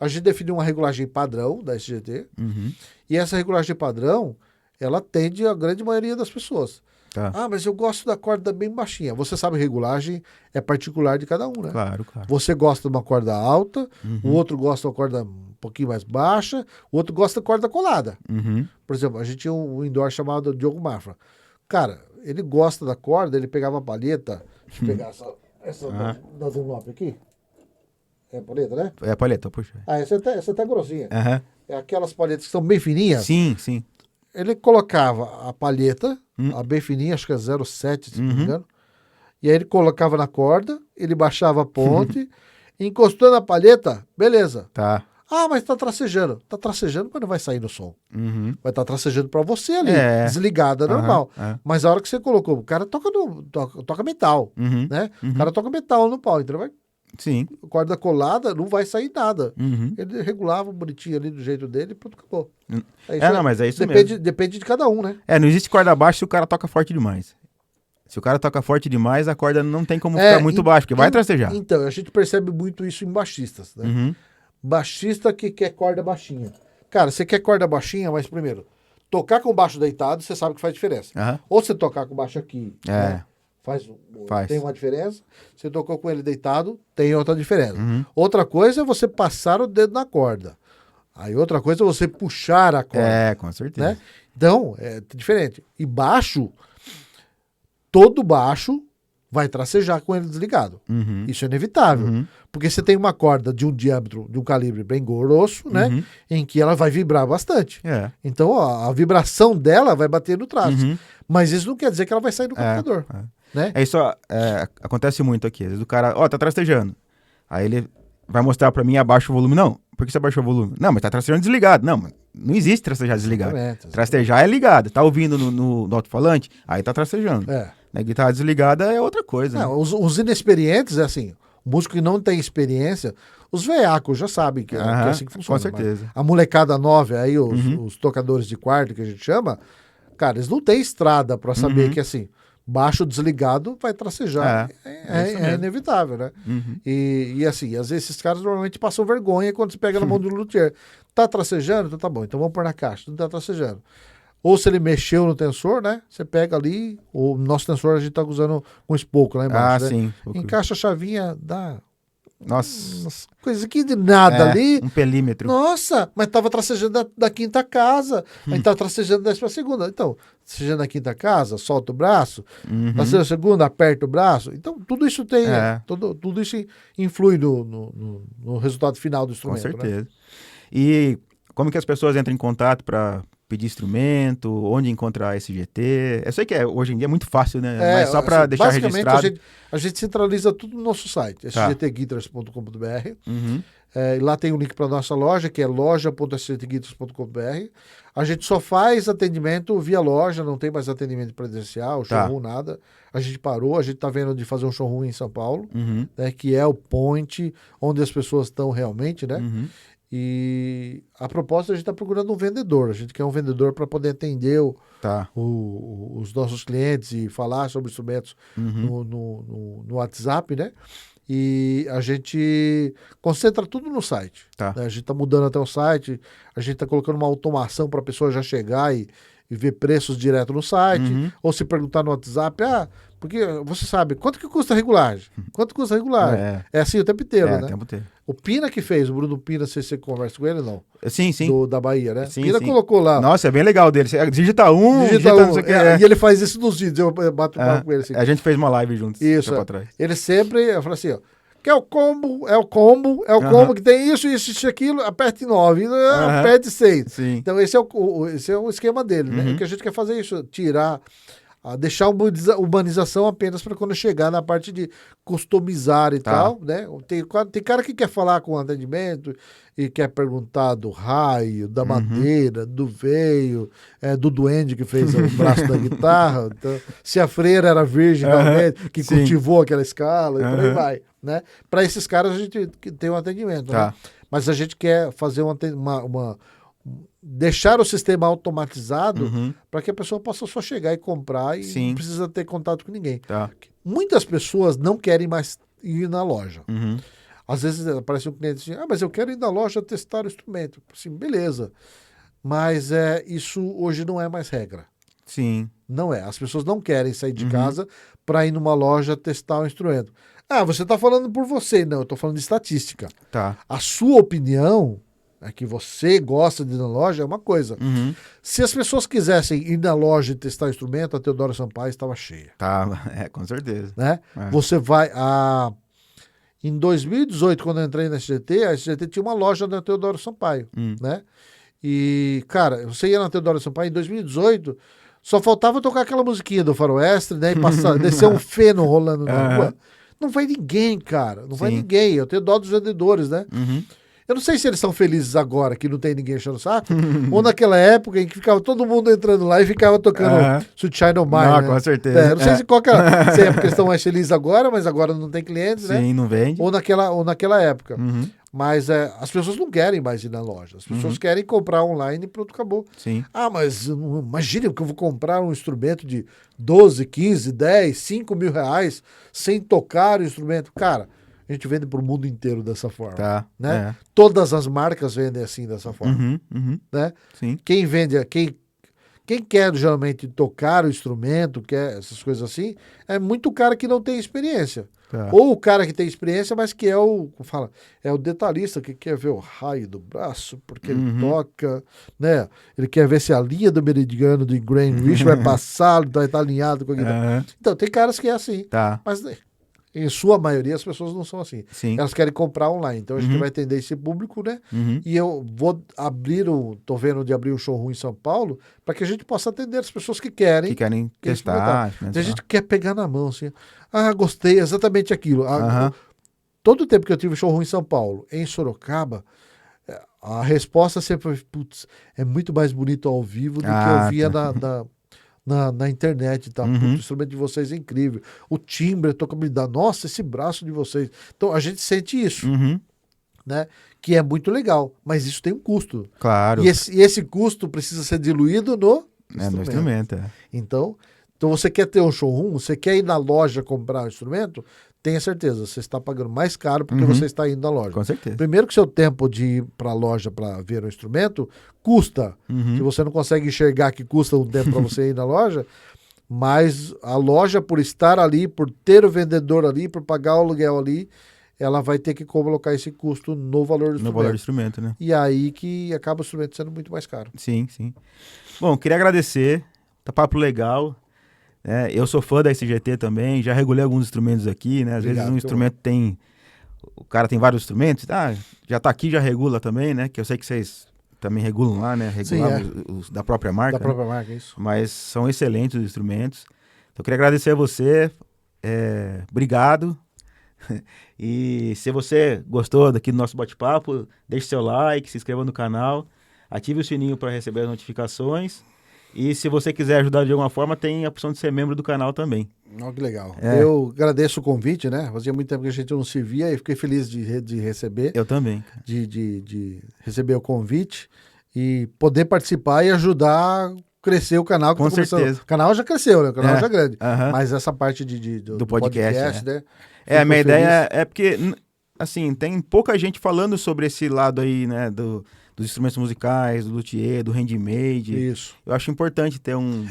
gente definiu uma regulagem padrão da SGT, Uhum. e essa regulagem padrão, ela atende a grande maioria das pessoas. Tá. Ah, mas eu gosto da corda bem baixinha. Você sabe, regulagem é particular de cada um, né? Claro. Você gosta de uma corda alta, o Uhum. outro gosta de uma corda um pouquinho mais baixa, o outro gosta de corda colada. Uhum. Por exemplo, a gente tinha um indoor chamado Diogo Mafra. Cara, ele gosta da corda, ele pegava a palheta. Deixa eu pegar essa da Dunlop aqui. É a palheta, né? É a palheta, puxa. Ah, essa tá grossinha. Aham. É aquelas palhetas que são bem fininhas. Sim, sim. Ele colocava a palheta, a bem fininha, acho que é 0,7, se não me Uhum. engano. E aí ele colocava na corda, ele baixava a ponte, encostou na palheta, beleza. Tá. Ah, mas tá tracejando. Tá tracejando, mas não vai sair no som. Uhum. Vai estar tracejando pra você ali, É. desligada, Aham, normal. é. Mas a hora que você colocou, o cara toca metal, Uhum. né? Uhum. O cara toca metal no pau, então vai Sim. corda colada, não vai sair nada. Uhum. Ele regulava bonitinho ali do jeito dele e pronto, acabou. É É, não, mas é isso depende de cada um, né? É, não existe corda baixa se o cara toca forte demais. Se o cara toca forte demais, a corda não tem como ficar muito baixa, porque vai tracejar. Então, a gente percebe muito isso em baixistas, né? Uhum. Baixista que quer corda baixinha. Cara, você quer corda baixinha, mas primeiro, tocar com baixo deitado, você sabe que faz diferença. Aham. Ou você tocar com baixo aqui, É. né? Faz. Tem uma diferença. Você tocou com ele deitado, tem outra diferença. Uhum. Outra coisa é você passar o dedo na corda. Aí outra coisa é você puxar a corda. É, com certeza. Né? Então, é diferente. E baixo, todo baixo vai tracejar com ele desligado. Uhum. Isso é inevitável. Uhum. Porque você tem uma corda de um diâmetro, de um calibre bem grosso, né? Uhum. Em que ela vai vibrar bastante. É. Então, a vibração dela vai bater no traste. Uhum. Mas isso não quer dizer que ela vai sair do computador. Né? É isso, acontece muito aqui. Às vezes o cara, tá trastejando. Aí ele vai mostrar pra mim, abaixa o volume. Não, por que você abaixou o volume? Não, mas tá trastejando desligado. Não, mas não existe trastejar desligado. Exatamente. Trastejar é ligado. Tá ouvindo no alto-falante? Aí tá trastejando. Na guitarra desligada é outra coisa. Não, né? os inexperientes, é assim, o músico que não tem experiência, os veacos já sabem que é assim que funciona. Com certeza. A molecada nova, aí os tocadores de quarto, que a gente chama, cara, eles não têm estrada para saber que assim, baixo desligado vai tracejar. É inevitável, né? Uhum. E assim, às vezes esses caras normalmente passam vergonha quando se pega na mão do luthier. Tá tracejando? Então tá bom, então vamos pôr na caixa. Não tá tracejando. Ou se ele mexeu no tensor, né? Você pega ali, o nosso tensor a gente tá usando um spoke lá embaixo, né? Sim. Encaixa a chavinha, dá Nossa. coisa aqui de nada ali. Um pelímetro. Nossa, mas tava tracejando da quinta casa. Aí tava tracejando da segunda. Então, tracejando da quinta casa, solta o braço. Uhum. Tracejando da segunda, aperta o braço. Então, tudo isso tem. É. Tudo isso influi no resultado final do instrumento. Com certeza. Né? E como que as pessoas entram em contato para pedir instrumento, onde encontrar esse GT? Eu sei que hoje em dia é muito fácil, né? Mas só para deixar basicamente, registrado. A gente centraliza tudo no nosso site, sgtguitars.com.br. Uhum. E lá tem um link para nossa loja, que é loja.sgtguitars.com.br. A gente só faz atendimento via loja, não tem mais atendimento presencial, showroom, nada. A gente parou, a gente está vendo de fazer um showroom em São Paulo, Uhum. né, que é o point onde as pessoas estão realmente, né? Uhum. E a proposta, a gente está procurando um vendedor. A gente quer um vendedor para poder atender os nossos clientes e falar sobre instrumentos no WhatsApp, né? E a gente concentra tudo no site. Tá. Né? A gente está mudando até o site, a gente está colocando uma automação para a pessoa já chegar e ver preços direto no site, Uhum. ou se perguntar no WhatsApp, porque você sabe, quanto que custa a regulagem? Quanto custa a regulagem? É assim o tempo inteiro, né? O tempo inteiro. O Pina que fez, o Bruno Pina, se você conversa com ele, não? Sim, sim. Da Bahia, né? Sim, Pina sim. colocou lá. Nossa, é bem legal dele. Você digita Digita não sei o que. E ele faz isso nos vídeos, eu bato papo com ele assim. A gente fez uma live juntos. Isso. Tempo atrás. Ele sempre, eu falo assim, ó, que é o combo que tem isso, aquilo, aperte 9, aperte 6. Sim. Então esse é o esquema dele, né? O que a gente quer fazer é isso, deixar humanização apenas para quando chegar na parte de customizar e tal, né? Tem cara que quer falar com atendimento e quer perguntar do raio, da madeira, do veio, do duende que fez o braço da guitarra, então, se a freira era virgem realmente, que cultivou aquela escala e por aí vai, né? Para esses caras a gente tem um atendimento, né? Mas a gente quer fazer deixar o sistema automatizado para que a pessoa possa só chegar e comprar e não precisa ter contato com ninguém. Muitas pessoas não querem mais ir na loja. Às vezes aparece um cliente assim, mas eu quero ir na loja testar o instrumento. Assim, beleza. Mas isso hoje não é mais regra. Sim. Não é. As pessoas não querem sair de casa para ir numa loja testar o instrumento. Você está falando por você. Não, eu estou falando de estatística. A sua opinião... que você gosta de ir na loja é uma coisa. Se as pessoas quisessem ir na loja e testar o instrumento, a Teodoro Sampaio estava cheia. Com certeza. Né? Você vai... Em 2018, quando eu entrei na SGT, a SGT tinha uma loja na Teodoro Sampaio. Né? E, cara, você ia na Teodoro Sampaio em 2018, só faltava tocar aquela musiquinha do Faroeste, né? E descer um feno rolando na rua. Não vai ninguém, cara. Não vai ninguém. Eu tenho dó dos vendedores, né? Eu não sei se eles estão felizes agora, que não tem ninguém enchendo o saco, ou naquela época em que ficava todo mundo entrando lá e ficava tocando Sweet Child O' Mine, né? Com certeza. Não sei se se é porque eles estão mais felizes agora, mas agora não tem clientes, né? Sim, não vende. Ou naquela época. Mas as pessoas não querem mais ir na loja. As pessoas querem comprar online e pronto, acabou. Sim. Mas imagine que eu vou comprar um instrumento de 12, 15, 10, 5 mil reais sem tocar o instrumento. Cara... A gente vende para o mundo inteiro dessa forma. Né? Todas as marcas vendem assim, dessa forma. Né? Sim. Quem vende, quem quer geralmente tocar o instrumento, quer essas coisas assim, é muito cara que não tem experiência. Ou o cara que tem experiência, mas que é o detalhista, que quer ver o raio do braço, porque ele toca, né? Ele quer ver se a linha do meridiano do Greenwich vai passar, vai estar alinhado com a guitarra. Então, tem caras que é assim. Mas... Em sua maioria, as pessoas não são assim. Elas querem comprar online. Então, a gente vai atender esse público, né? E eu vou tô vendo de abrir um showroom em São Paulo para que a gente possa atender as pessoas que querem. Que querem testar. A gente quer pegar na mão, assim. Gostei, exatamente aquilo. Todo o tempo que eu tive showroom em São Paulo, em Sorocaba, a resposta sempre foi, putz, é muito mais bonito ao vivo do que eu via na internet, tá? O instrumento de vocês é incrível. O timbre, a tocabilidade. Nossa, esse braço de vocês. Então, a gente sente isso, né? Que é muito legal. Mas isso tem um custo. Claro. E esse custo precisa ser diluído no instrumento. Então, você quer ter um showroom, você quer ir na loja comprar um instrumento, tenha certeza, você está pagando mais caro porque você está indo na loja. Com certeza. Primeiro que seu tempo de ir para a loja para ver o instrumento custa. Se você não consegue enxergar que custa um tempo para você ir na loja, mas a loja, por estar ali, por ter o vendedor ali, por pagar o aluguel ali, ela vai ter que colocar esse custo no valor do instrumento. No valor do instrumento, né? E aí que acaba o instrumento sendo muito mais caro. Sim. Bom, queria agradecer. Tá papo legal. Eu sou fã da SGT também, já regulei alguns instrumentos aqui, né? Às vezes um instrumento tem... O cara tem vários instrumentos, já tá aqui, já regula também, né? Que eu sei que vocês também regulam lá, né? Regular os da própria marca. Da própria marca, isso. Mas são excelentes os instrumentos. Então, eu queria agradecer a você. Obrigado. E se você gostou daqui do nosso bate-papo, deixe seu like, se inscreva no canal, ative o sininho para receber as notificações. E se você quiser ajudar de alguma forma, tem a opção de ser membro do canal também. Que legal. Eu agradeço o convite, né? Fazia muito tempo que a gente não se via e fiquei feliz de receber. Eu também. De receber o convite e poder participar e ajudar crescer o canal. Que Com tá começando. certeza. O canal já cresceu, né? O canal já é grande. Aham. Mas essa parte do podcast, né? A minha Fico ideia feliz. é porque, assim, tem pouca gente falando sobre esse lado aí, né, dos instrumentos musicais, do luthier, do handmade. Isso. Eu acho importante ter um...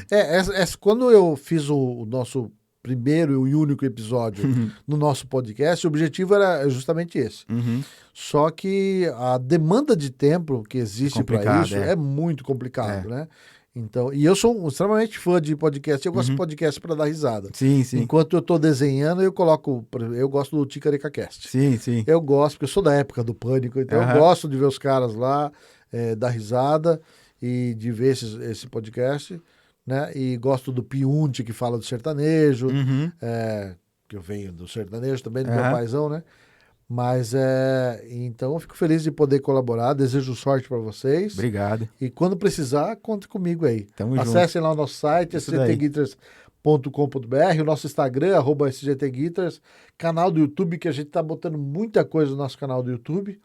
Quando eu fiz o nosso primeiro e único episódio no nosso podcast, o objetivo era justamente esse. Uhum. Só que a demanda de tempo que existe para complicado, isso é. é muito complicado, né? Então, e eu sou extremamente fã de podcast, eu gosto de podcast para dar risada. Sim, sim. Enquanto eu tô desenhando, eu gosto do Ticarica Cast. Sim, sim. Eu gosto, porque eu sou da época do Pânico, então eu gosto de ver os caras lá, dar risada e de ver esse podcast, né? E gosto do Piunte, que fala do sertanejo, Uhum. que eu venho do sertanejo também, do meu paizão, né? Mas então eu fico feliz de poder colaborar, desejo sorte para vocês. Obrigado. E quando precisar, conte comigo aí. Tamo junto. Acessem lá o nosso site, sgtguitars.com.br, o nosso Instagram, @sgtguitars, canal do YouTube, que a gente tá botando muita coisa no nosso canal do YouTube,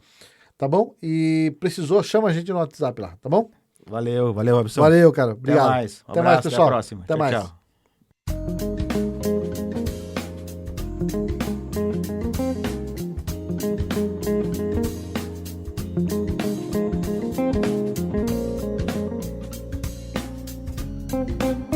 tá bom? E precisou, chama a gente no WhatsApp lá, tá bom? Valeu, Robson. Valeu, cara. Obrigado. Até mais. Até mais, pessoal. Até a próxima. Até Tchau, mais. tchau.